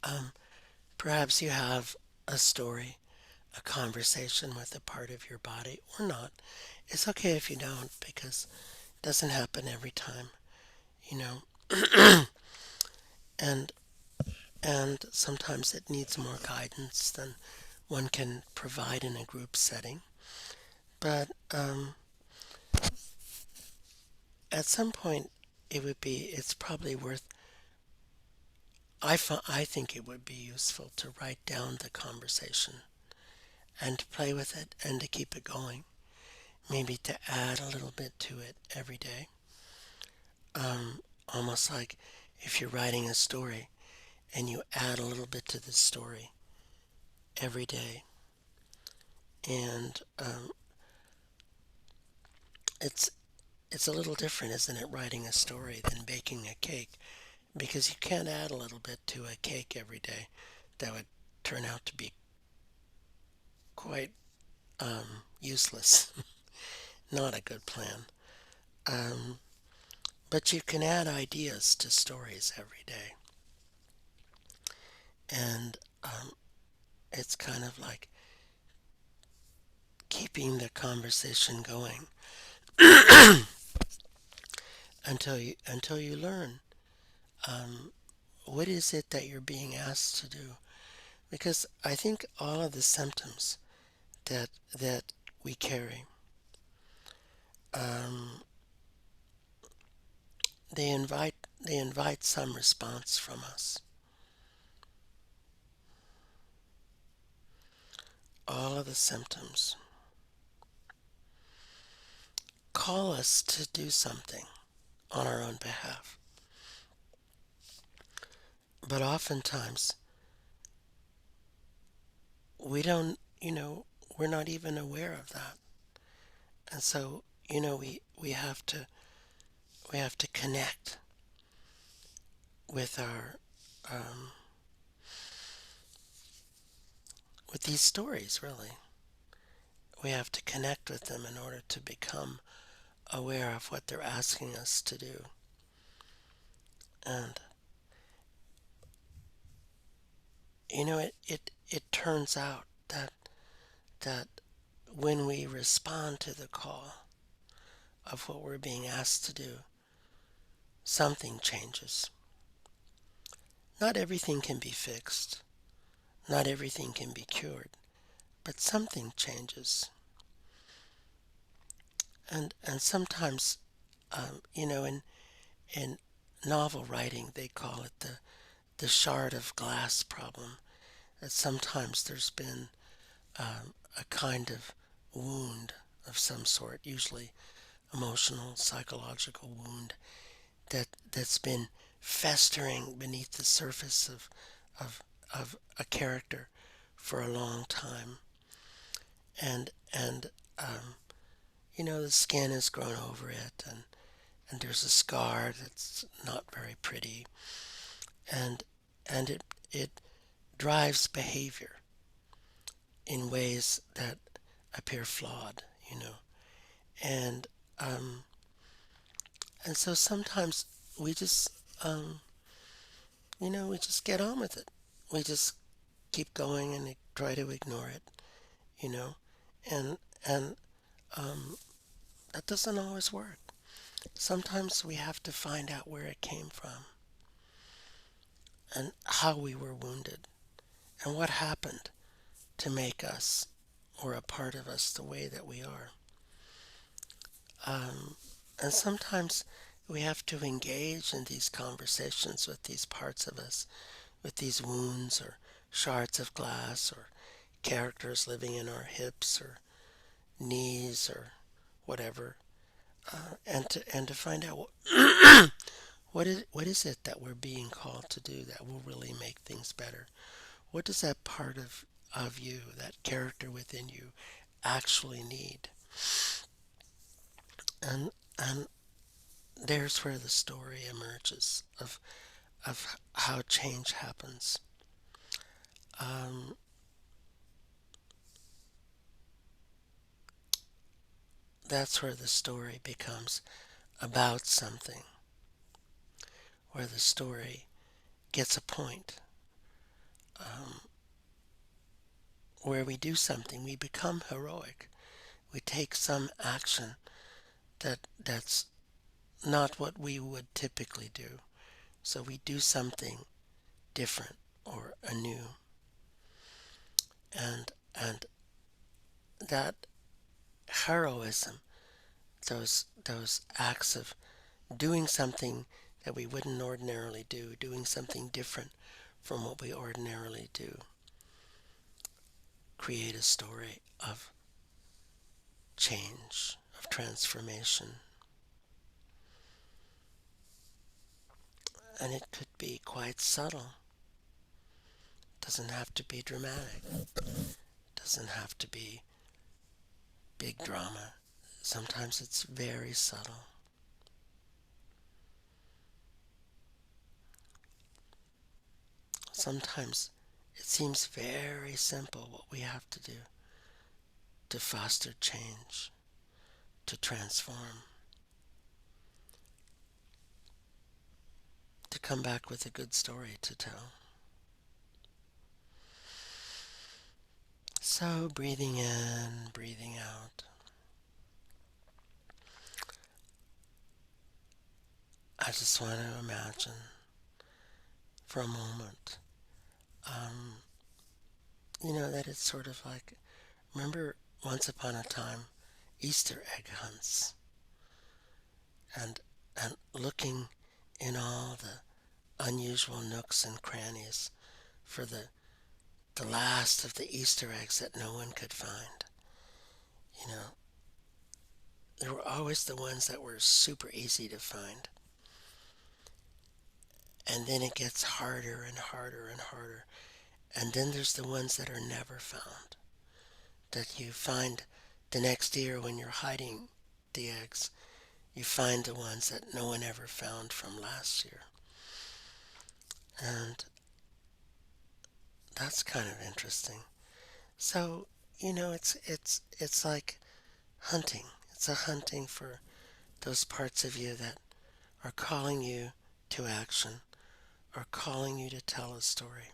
um, perhaps you have a story, a conversation with a part of your body, or not. It's okay if you don't, because it doesn't happen every time, you know. and and sometimes it needs more guidance than one can provide in a group setting. But at some point, it's probably worth. I think it would be useful to write down the conversation and to play with it and to keep it going. Maybe to add a little bit to it every day. Almost like if you're writing a story and you add a little bit to the story every day. And it's it's a little different, isn't it, writing a story than baking a cake? Because you can't add a little bit to a cake every day. That would turn out to be quite useless. Not a good plan. Um, but you can add ideas to stories every day. And it's kind of like keeping the conversation going until you learn what is it that you're being asked to do. Because I think all of the symptoms that we carry, um, they invite some response from us. All of the symptoms call us to do something on our own behalf. But oftentimes we don't, we're not even aware of that. And so, we have to connect with our with these stories. Really, we have to connect with them in order to become aware of what they're asking us to do. And it turns out that when we respond to the call of what we're being asked to do, something changes. Not everything can be fixed. Not everything can be cured, but something changes. And sometimes, in novel writing, they call it the shard of glass problem. That sometimes there's been a kind of wound of some sort, usually emotional, psychological wound that's been festering beneath the surface of of a character for a long time, and the skin has grown over it, and there's a scar that's not very pretty, and it drives behavior in ways that appear flawed, and um, and so sometimes we just we just get on with it. We just keep going and try to ignore it, you know, and and um, that doesn't always work. Sometimes we have to find out where it came from and how we were wounded and what happened to make us or a part of us the way that we are. Um, and sometimes we have to engage in these conversations with these parts of us, with these wounds or shards of glass or characters living in our hips or knees or whatever, and to find out what is it that we're being called to do that will really make things better. What does that part of you, that character within you, actually need? And there's where the story emerges of how change happens. Um, that's where the story becomes about something, where the story gets a point, um, where we do something, we become heroic. We take some action that's not what we would typically do. So we do something different or anew, and that heroism, those acts of doing something that we wouldn't ordinarily do, doing something different from what we ordinarily do, create a story of change, of transformation. And it could be quite subtle. It doesn't have to be dramatic. It doesn't have to be big drama. Sometimes it's very subtle. Sometimes it seems very simple what we have to do to foster change, to transform, to come back with a good story to tell. So breathing in, breathing out. I just want to imagine for a moment, that it's sort of like, remember once upon a time, Easter egg hunts, and looking in all the unusual nooks and crannies for the last of the Easter eggs that no one could find. You know, there were always the ones that were super easy to find. And then it gets harder and harder and harder. And then there's the ones that are never found, that you find the next year when you're hiding the eggs. You find the ones that no one ever found from last year. And that's kind of interesting. So, it's like hunting. It's a hunting for those parts of you that are calling you to action, are calling you to tell a story.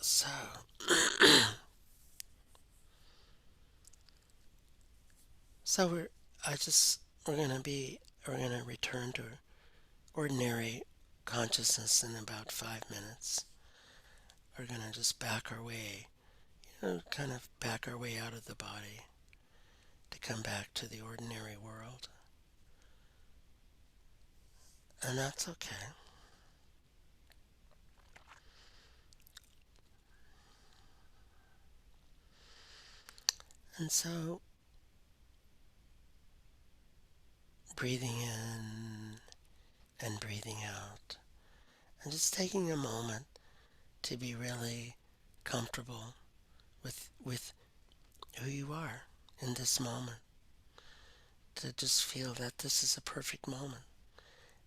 So, so we're gonna return to ordinary consciousness in about 5 minutes. We're gonna just back our way, kind of back our way out of the body to come back to the ordinary world. And that's okay. And so, breathing in and breathing out, and just taking a moment to be really comfortable with who you are in this moment, to just feel that this is a perfect moment,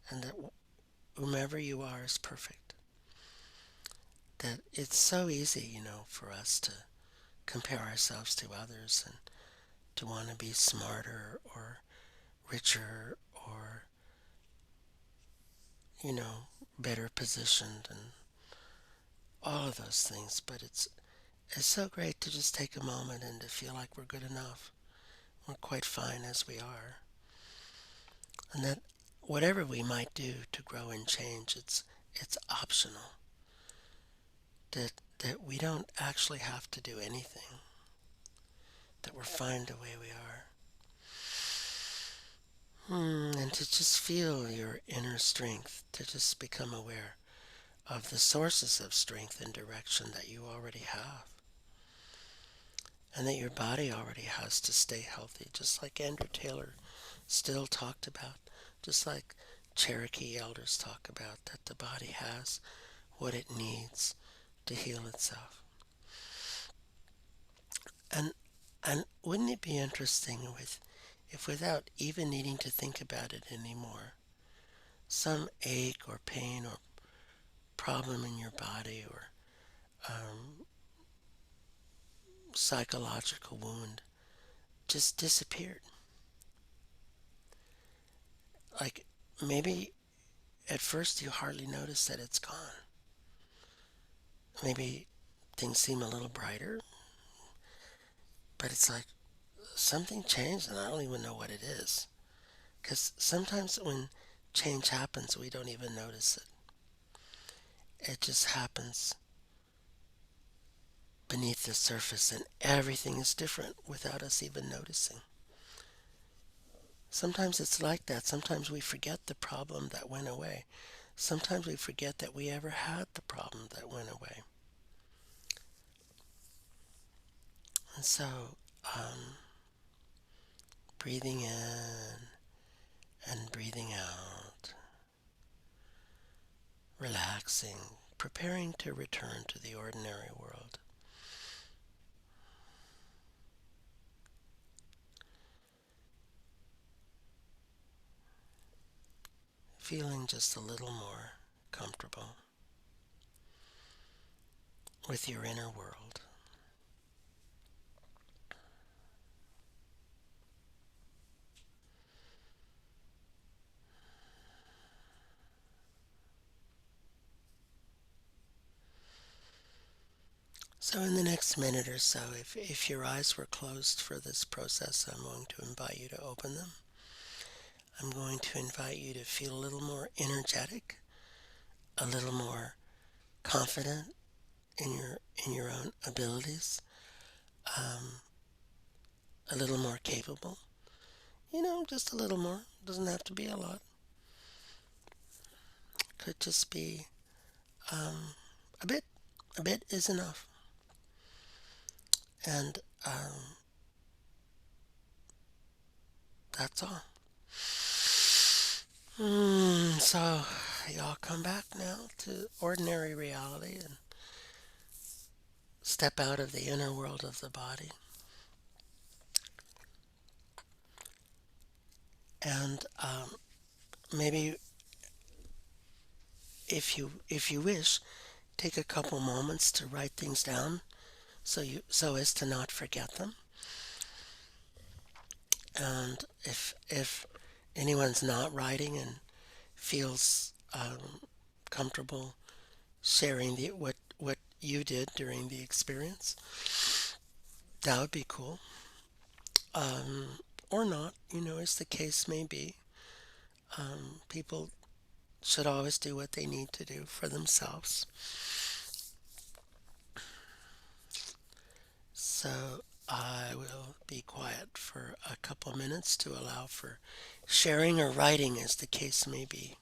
and that whomever you are is perfect. That it's so easy, for us to compare ourselves to others and to want to be smarter or richer or, better positioned and all of those things. But it's so great to just take a moment and to feel like we're good enough. We're quite fine as we are. And that whatever we might do to grow and change, it's optional. That we don't actually have to do anything. That we're fine the way we are. And to just feel your inner strength, to just become aware of the sources of strength and direction that you already have. And that your body already has to stay healthy, just like Andrew Taylor still talked about, just like Cherokee elders talk about, that the body has what it needs to heal itself. And wouldn't it be interesting if without even needing to think about it anymore, some ache or pain or problem in your body or psychological wound just disappeared? Like maybe at first you hardly notice that it's gone. Maybe things seem a little brighter, but it's like something changed and I don't even know what it is. Because sometimes when change happens, we don't even notice it. It just happens beneath the surface and everything is different without us even noticing. Sometimes it's like that. Sometimes we forget the problem that went away. Sometimes we forget that we ever had the problem that went away. And so, breathing in and breathing out, relaxing, preparing to return to the ordinary world. feeling just a little more comfortable with your inner world. So in the next minute or so, if your eyes were closed for this process, I'm going to invite you to open them. I'm going to invite you to feel a little more energetic, a little more confident in your own abilities, um, a little more capable. Just a little more. Doesn't have to be a lot. Could just be um, a bit. A bit is enough. And that's all. So y'all come back now to ordinary reality and step out of the inner world of the body. And maybe if you wish, take a couple moments to write things down so as to not forget them. And if anyone's not writing and feels comfortable sharing what you did during the experience, that would be cool. Or not, as the case may be. People should always do what they need to do for themselves. So I will be quiet for a couple minutes to allow for sharing or writing as the case may be.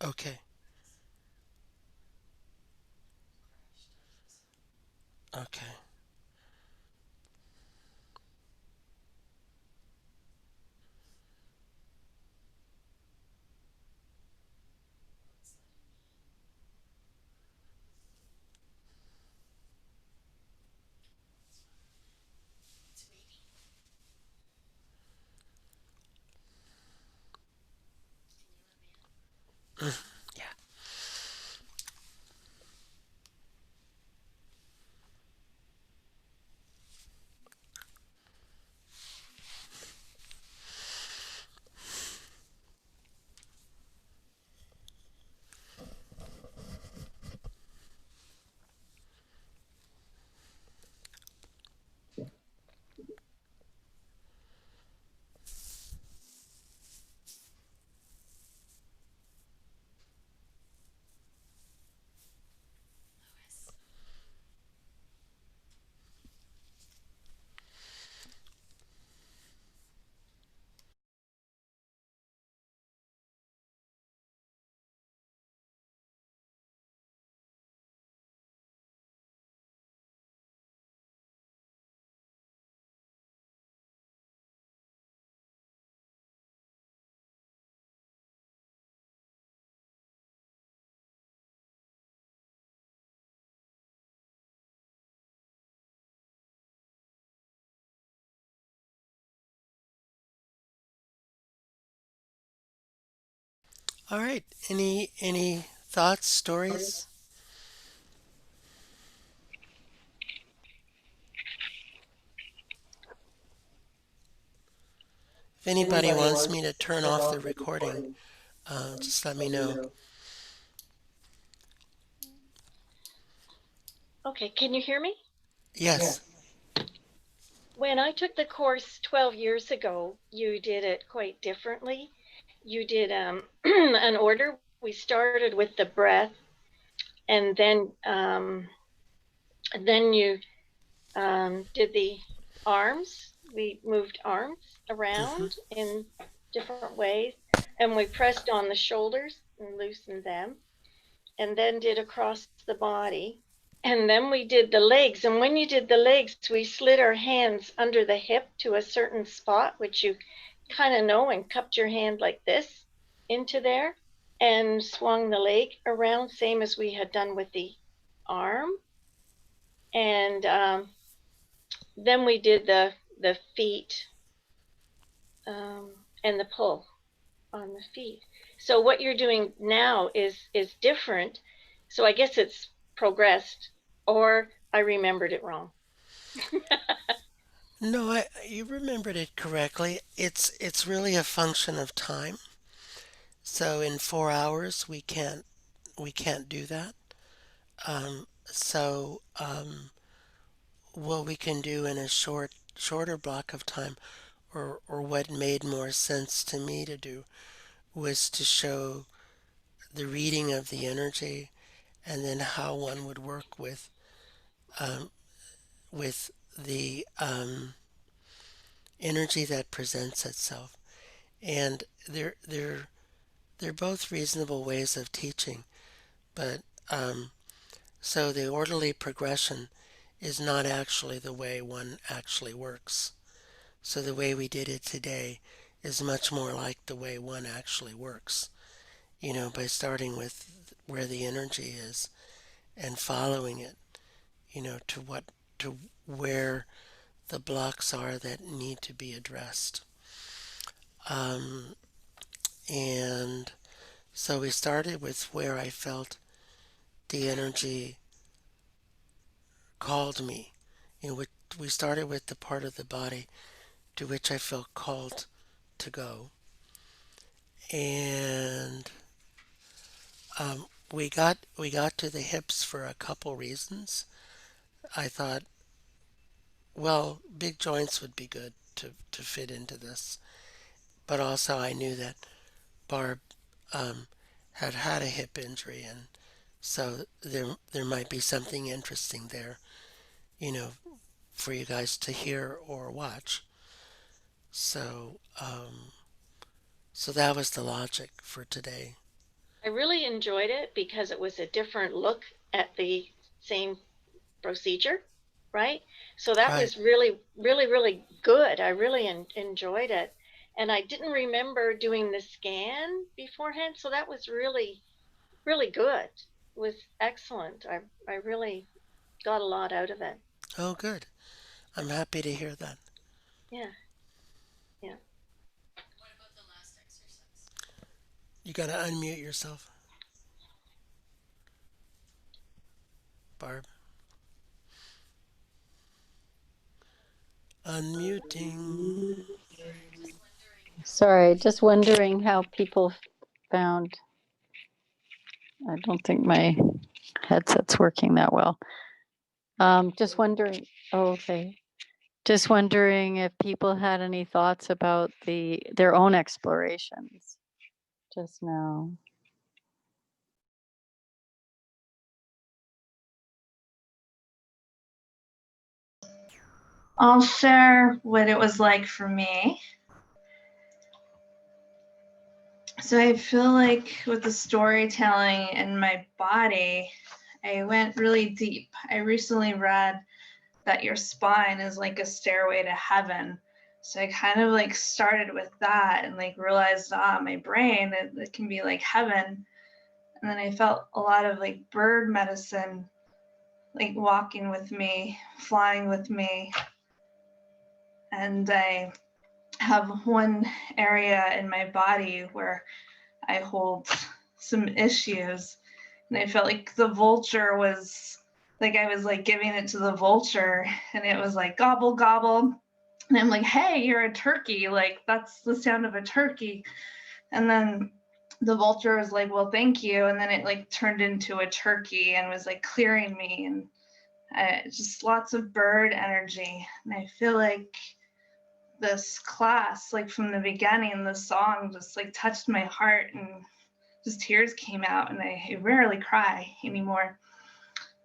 Okay. Okay. Yeah. All right. Any thoughts, stories? If anybody wants me to turn off the recording, just let me know. Okay, can you hear me? Yes. When I took the course 12 years ago, you did it quite differently. You did an order. We started with the breath, and then you did the arms. We moved arms Hmm. around in different ways, and we pressed on the shoulders and loosened them, and then did across the body. And then we did the legs. And when you did the legs, we slid our hands under the hip to a certain spot, which you kind of know, and cupped your hand like this into there and swung the leg around, same as we had done with the arm. And then we did the feet and the pull on the feet. So what you're doing now is different. So I guess it's progressed, or I remembered it wrong. No, you remembered it correctly. It's really a function of time. So in 4 hours we can't do that. What we can do in a shorter block of time, or what made more sense to me to do, was to show the reading of the energy, and then how one would work um, with the energy that presents itself. And they're both reasonable ways of teaching, but so the orderly progression is not actually the way one actually works. So the way we did it today is much more like the way one actually works. By starting with where the energy is and following it, to where the blocks are that need to be addressed. Um, and so we started with where I felt the energy called me. We started with the part of the body to which I felt called to go. And we got to the hips for a couple reasons. I thought, well, big joints would be good to fit into this. But also I knew that Barb um, had had a hip injury, and so there might be something interesting there, you know, for you guys to hear or watch. So so that was the logic for today. I really enjoyed it because it was a different look at the same procedure, right? So that Right. was really, really, really good. I really enjoyed it. And I didn't remember doing the scan beforehand, so that was really, really good. It was excellent. I really got a lot out of it. Oh, good. I'm happy to hear that. Yeah, yeah. You gotta unmute yourself. Barb. Unmuting. Sorry, just wondering how people found. I don't think my headset's working that well. Just wondering. Oh, okay. Just wondering if people had any thoughts about their own explorations just now. I'll share what it was like for me. So I feel like with the storytelling in my body, I went really deep. I recently read that your spine is like a stairway to heaven. So I kind of like started with that and like realized, my brain, it can be like heaven. And then I felt a lot of like bird medicine, like walking with me, flying with me. And I have one area in my body where I hold some issues. And I felt like the vulture was like, I was like giving it to the vulture and it was like gobble, gobble. And I'm like, hey, you're a turkey. Like, that's the sound of a turkey. And then the vulture was like, well, thank you. And then it like turned into a turkey and was like clearing me, and just lots of bird energy. And I feel like this class, like from the beginning, the song just like touched my heart and just tears came out, and I rarely cry anymore.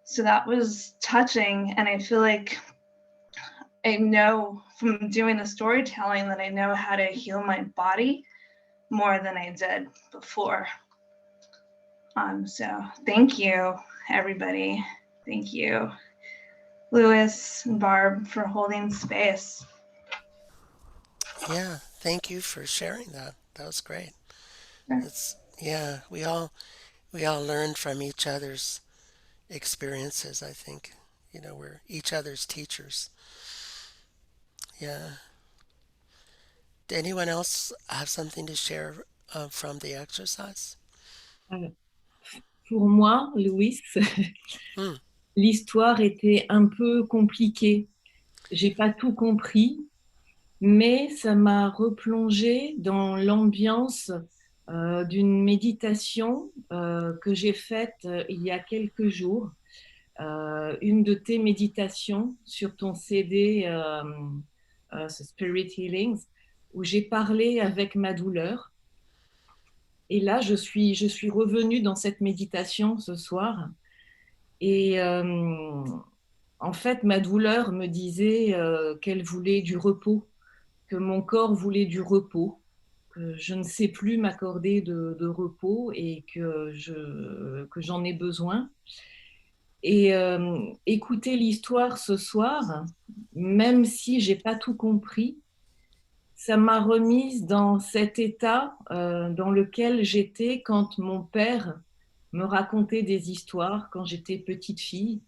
So that was touching. And I feel like I know from doing the storytelling that I know how to heal my body more than I did before. So thank you, everybody. Thank you, Louis and Barb, for holding space. Yeah, thank you for sharing that. That was great. It's yeah, we all learn from each other's experiences, I think. We're each other's teachers. Yeah. Did anyone else have something to share from the exercise? Alors, pour moi, Louis, Hmm. l'histoire était un peu compliquée. J'ai pas tout compris, mais ça m'a replongé dans l'ambiance d'une méditation que j'ai faite il y a quelques jours. Une de tes méditations sur ton CD Spirit Healings, où j'ai parlé avec ma douleur. Et là, je suis revenue dans cette méditation ce soir. Et en fait, ma douleur me disait qu'elle voulait du repos, que mon corps voulait du repos, que je ne sais plus m'accorder de repos et que j'en ai besoin. Et écouter l'histoire ce soir, même si j'ai pas tout compris, ça m'a remise dans cet état dans lequel j'étais quand mon père me racontait des histoires quand j'étais petite fille.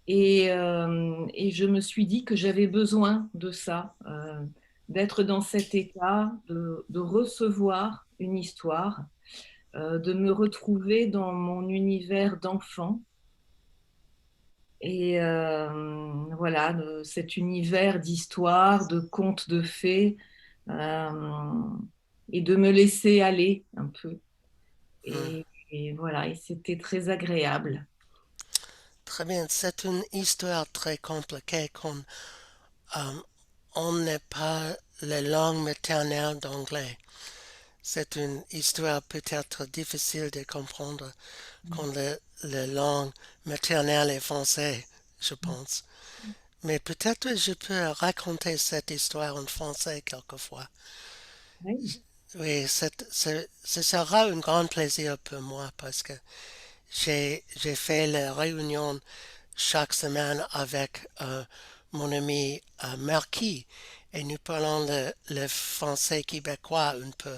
Et je me suis dit que j'avais besoin de ça, d'être dans cet état, de recevoir une histoire, de me retrouver dans mon univers d'enfant. Et voilà, cet univers d'histoire, de contes de fées, et de me laisser aller un peu. Hmm. Et voilà, et c'était très agréable. Très bien. C'est une histoire très compliquée qu'on on n'est pas la langue maternelle d'anglais. C'est une histoire peut-être difficile de comprendre quand la langue maternelle est français, je pense. Mais peut-être je peux raconter cette histoire en français quelquefois. Oui, Oui, ce sera un grand plaisir pour moi parce que j'ai fait la réunion chaque semaine avec mon ami Marquis et nous parlons le français québécois un peu.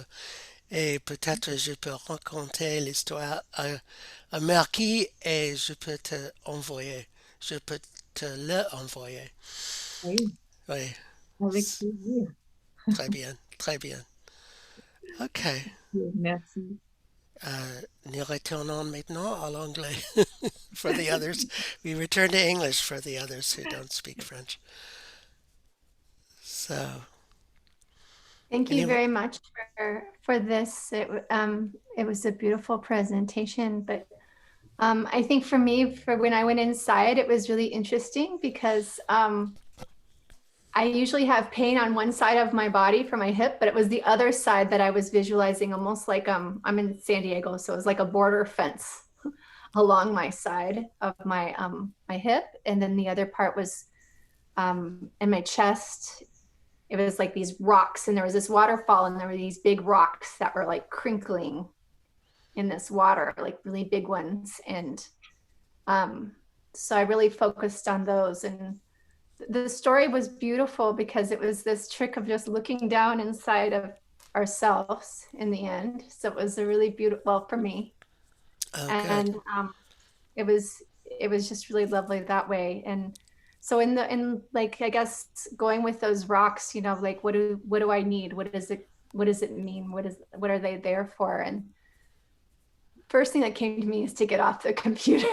Et peut-être je peux raconter l'histoire à Marquis et je peux te envoyer. Je peux te le envoyer. oui, Oui, avec plaisir. très bien, très bien. OK. Merci. Nous retournons maintenant à l'anglais for the others. We return to English for the others who don't speak French. So, Thank you anyway, very much for this. It was a beautiful presentation, but I think for me, for when I went inside, it was really interesting because I usually have pain on one side of my body for my hip, but it was the other side that I was visualizing, almost like I'm in San Diego, so it was like a border fence along my side of my hip, and then the other part was in my chest. It was like these rocks, and there was this waterfall, and there were these big rocks that were like crinkling in this water, like really big ones. And so I really focused on those. And the story was beautiful because it was this trick of just looking down inside of ourselves in the end. So it was a really beautiful, well, for me. oh, good. And it was just really lovely that way. And so in like, I guess going with those rocks, like what do I need? What does it mean? What are they there for? And first thing that came to me is to get off the computer.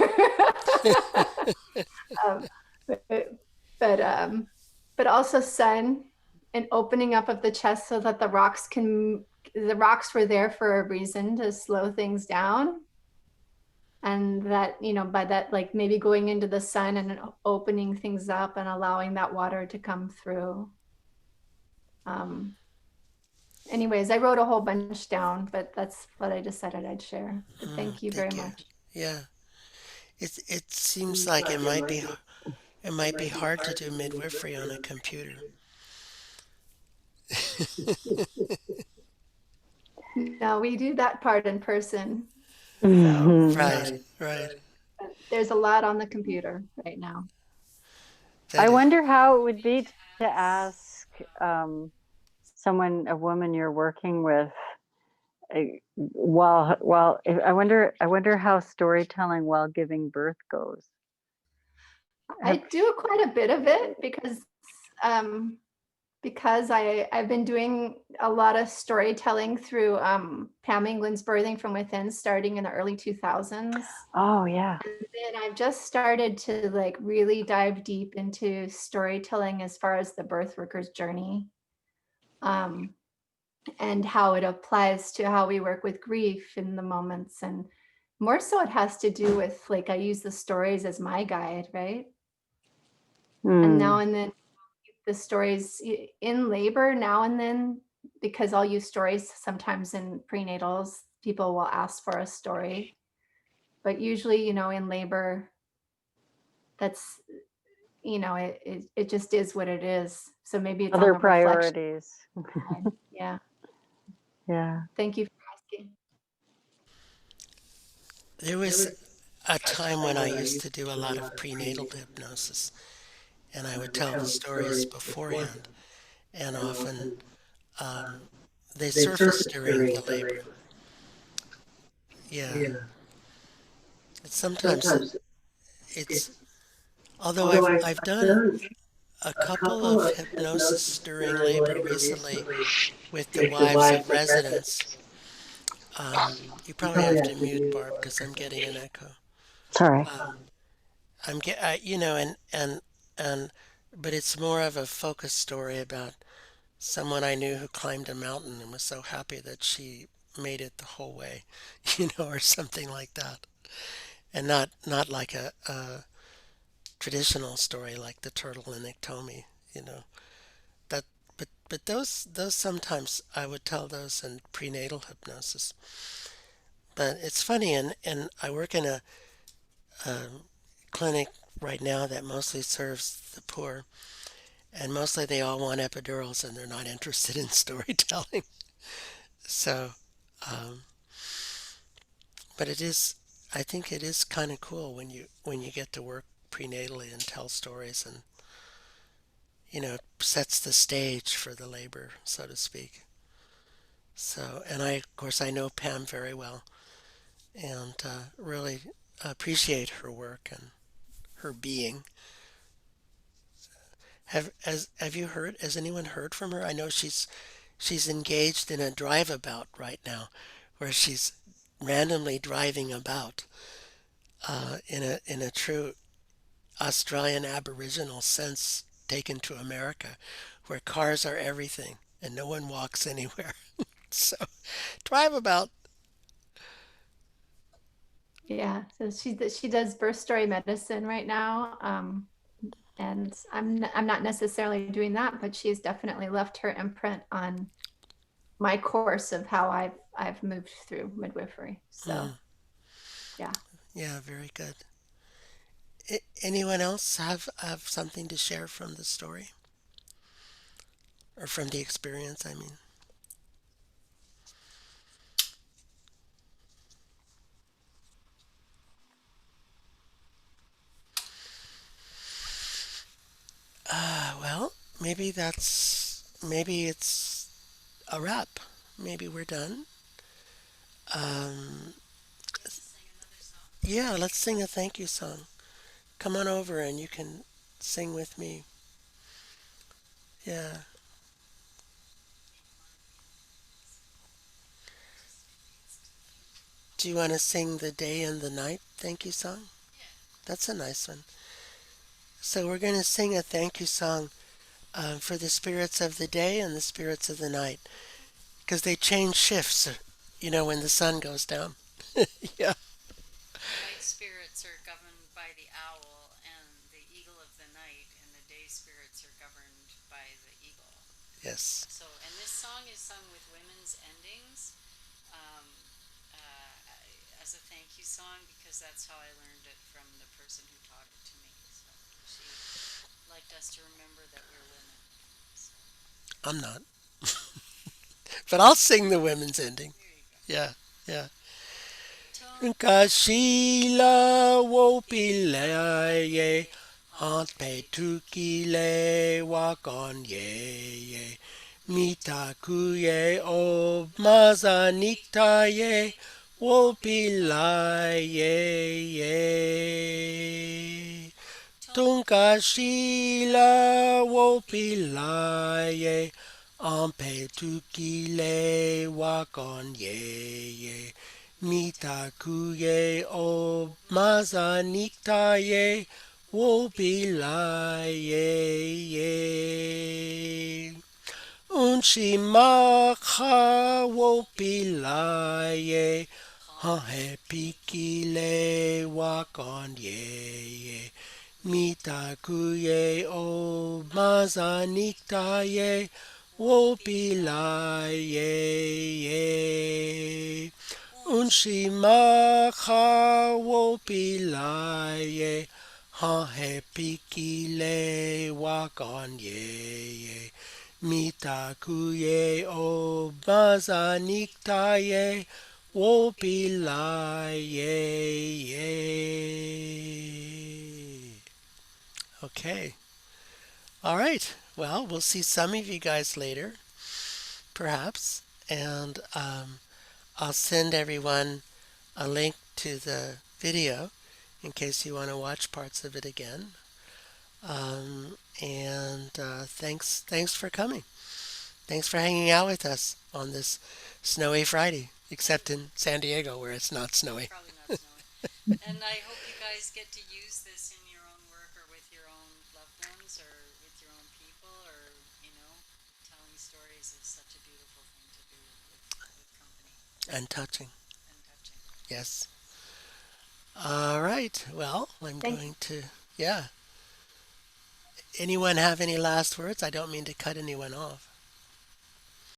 um, but but also sun and opening up of the chest so that the rocks were there for a reason to slow things down. And that, by that, like maybe going into the sun and opening things up and allowing that water to come through. Um, Anyways, I wrote a whole bunch down, but that's what I decided I'd share. But thank you very Thank you. much. Yeah, it seems like it might be hard to do midwifery on a computer. No, we do that part in person. So Right, right. there's a lot on the computer right now. That I is, wonder how it would be to ask a woman you're working with, I wonder how storytelling while giving birth goes. I do quite a bit of it um, because I've been doing a lot of storytelling through Pam England's Birthing from Within, starting in the early 2000s. Oh yeah. And then I've just started to like really dive deep into storytelling as far as the birth worker's journey, and how it applies to how we work with grief in the moments. And more so it has to do with, like, I use the stories as my guide, right? And now and then the stories in labor now and then, because I'll use stories sometimes in prenatals, people will ask for a story, but usually, in labor, that's, it just is what it is. So maybe it's Other on a reflection. priorities. Yeah. Yeah. Thank you for asking. there was a time when I used to do a lot of prenatal hypnosis, and I would tell the stories beforehand, and often um, they surface during the labor. Yeah, sometimes it's although I've done a couple of hypnosis during labor recently with the wives of residents. You probably have to mute Barb because I'm getting an echo. Sorry. I'm get and but it's more of a focus story about someone I knew who climbed a mountain and was so happy that she made it the whole way, or something like that, and not like a traditional story like the turtle and Iktomi, you know. That but those sometimes I would tell those in prenatal hypnosis. But it's funny, and I work in a clinic right now that mostly serves the poor, and mostly they all want epidurals and they're not interested in storytelling. So, um, but it is, I think it is kind of cool when you get to work prenatally and tell stories, and it sets the stage for the labor, so to speak. So, and of course I know Pam very well, and really appreciate her work and her being. Have you heard? Has anyone heard from her? I know she's engaged in a drive about right now, where she's randomly driving about in a true Australian Aboriginal sense taken to America, where cars are everything and no one walks anywhere. So drive about. Yeah, so she does birth story medicine right now, and I'm not necessarily doing that, but she's definitely left her imprint on my course of how I've moved through midwifery. So Mm, yeah. yeah, very good. Anyone else have something to share from the story or from the experience? I mean, well, maybe it's a wrap. Maybe we're done. Um, yeah, let's sing a thank you song. Come on over and you can sing with me. Yeah. Do you want to sing the day and the night thank you song? That's a nice one. So we're going to sing a thank you song for the spirits of the day and the spirits of the night because they change shifts, when the sun goes down. Yeah. The night spirits are governed by the owl and the eagle of the night, and the day spirits are governed by the eagle. Yes. So, and this song is sung with women's endings um, as a thank you song because that's how I learned it from the person who taught it to me. So she liked us to remember that we're women. So I'm not. But I'll sing the women's ending. there you go. Yeah. Yeah. Tongue Kashila wopilaye hant pe tukile wakon ye mitakuye o mazaniktaye wopilaye ye Tunkashila wopilaye ampe tukile wakon ye Mitakuye o mazaniktaye wopilaye Unshimaka wopilaye Hahepikile wakondye Mitakuye o mazaniktaye wopilaye Unshimaka wopilaye Hahepikile wakondye Mitakuye o mazaniktaye wopilaye. Okay. All right. Well, we'll see some of you guys later, perhaps. And I'll send everyone a link to the video in case you want to watch parts of it again. And thanks for coming. Thanks for hanging out with us on this snowy Friday, except in San Diego where it's not snowy. probably not snowy. And I hope you guys get to use this in your own work or with your own loved ones or with your own people or, telling stories is such a beautiful thing to do with company And touching. and touching. Yes. All right. Well, I'm Thank going to, yeah. Anyone have any last words? I don't mean to cut anyone off.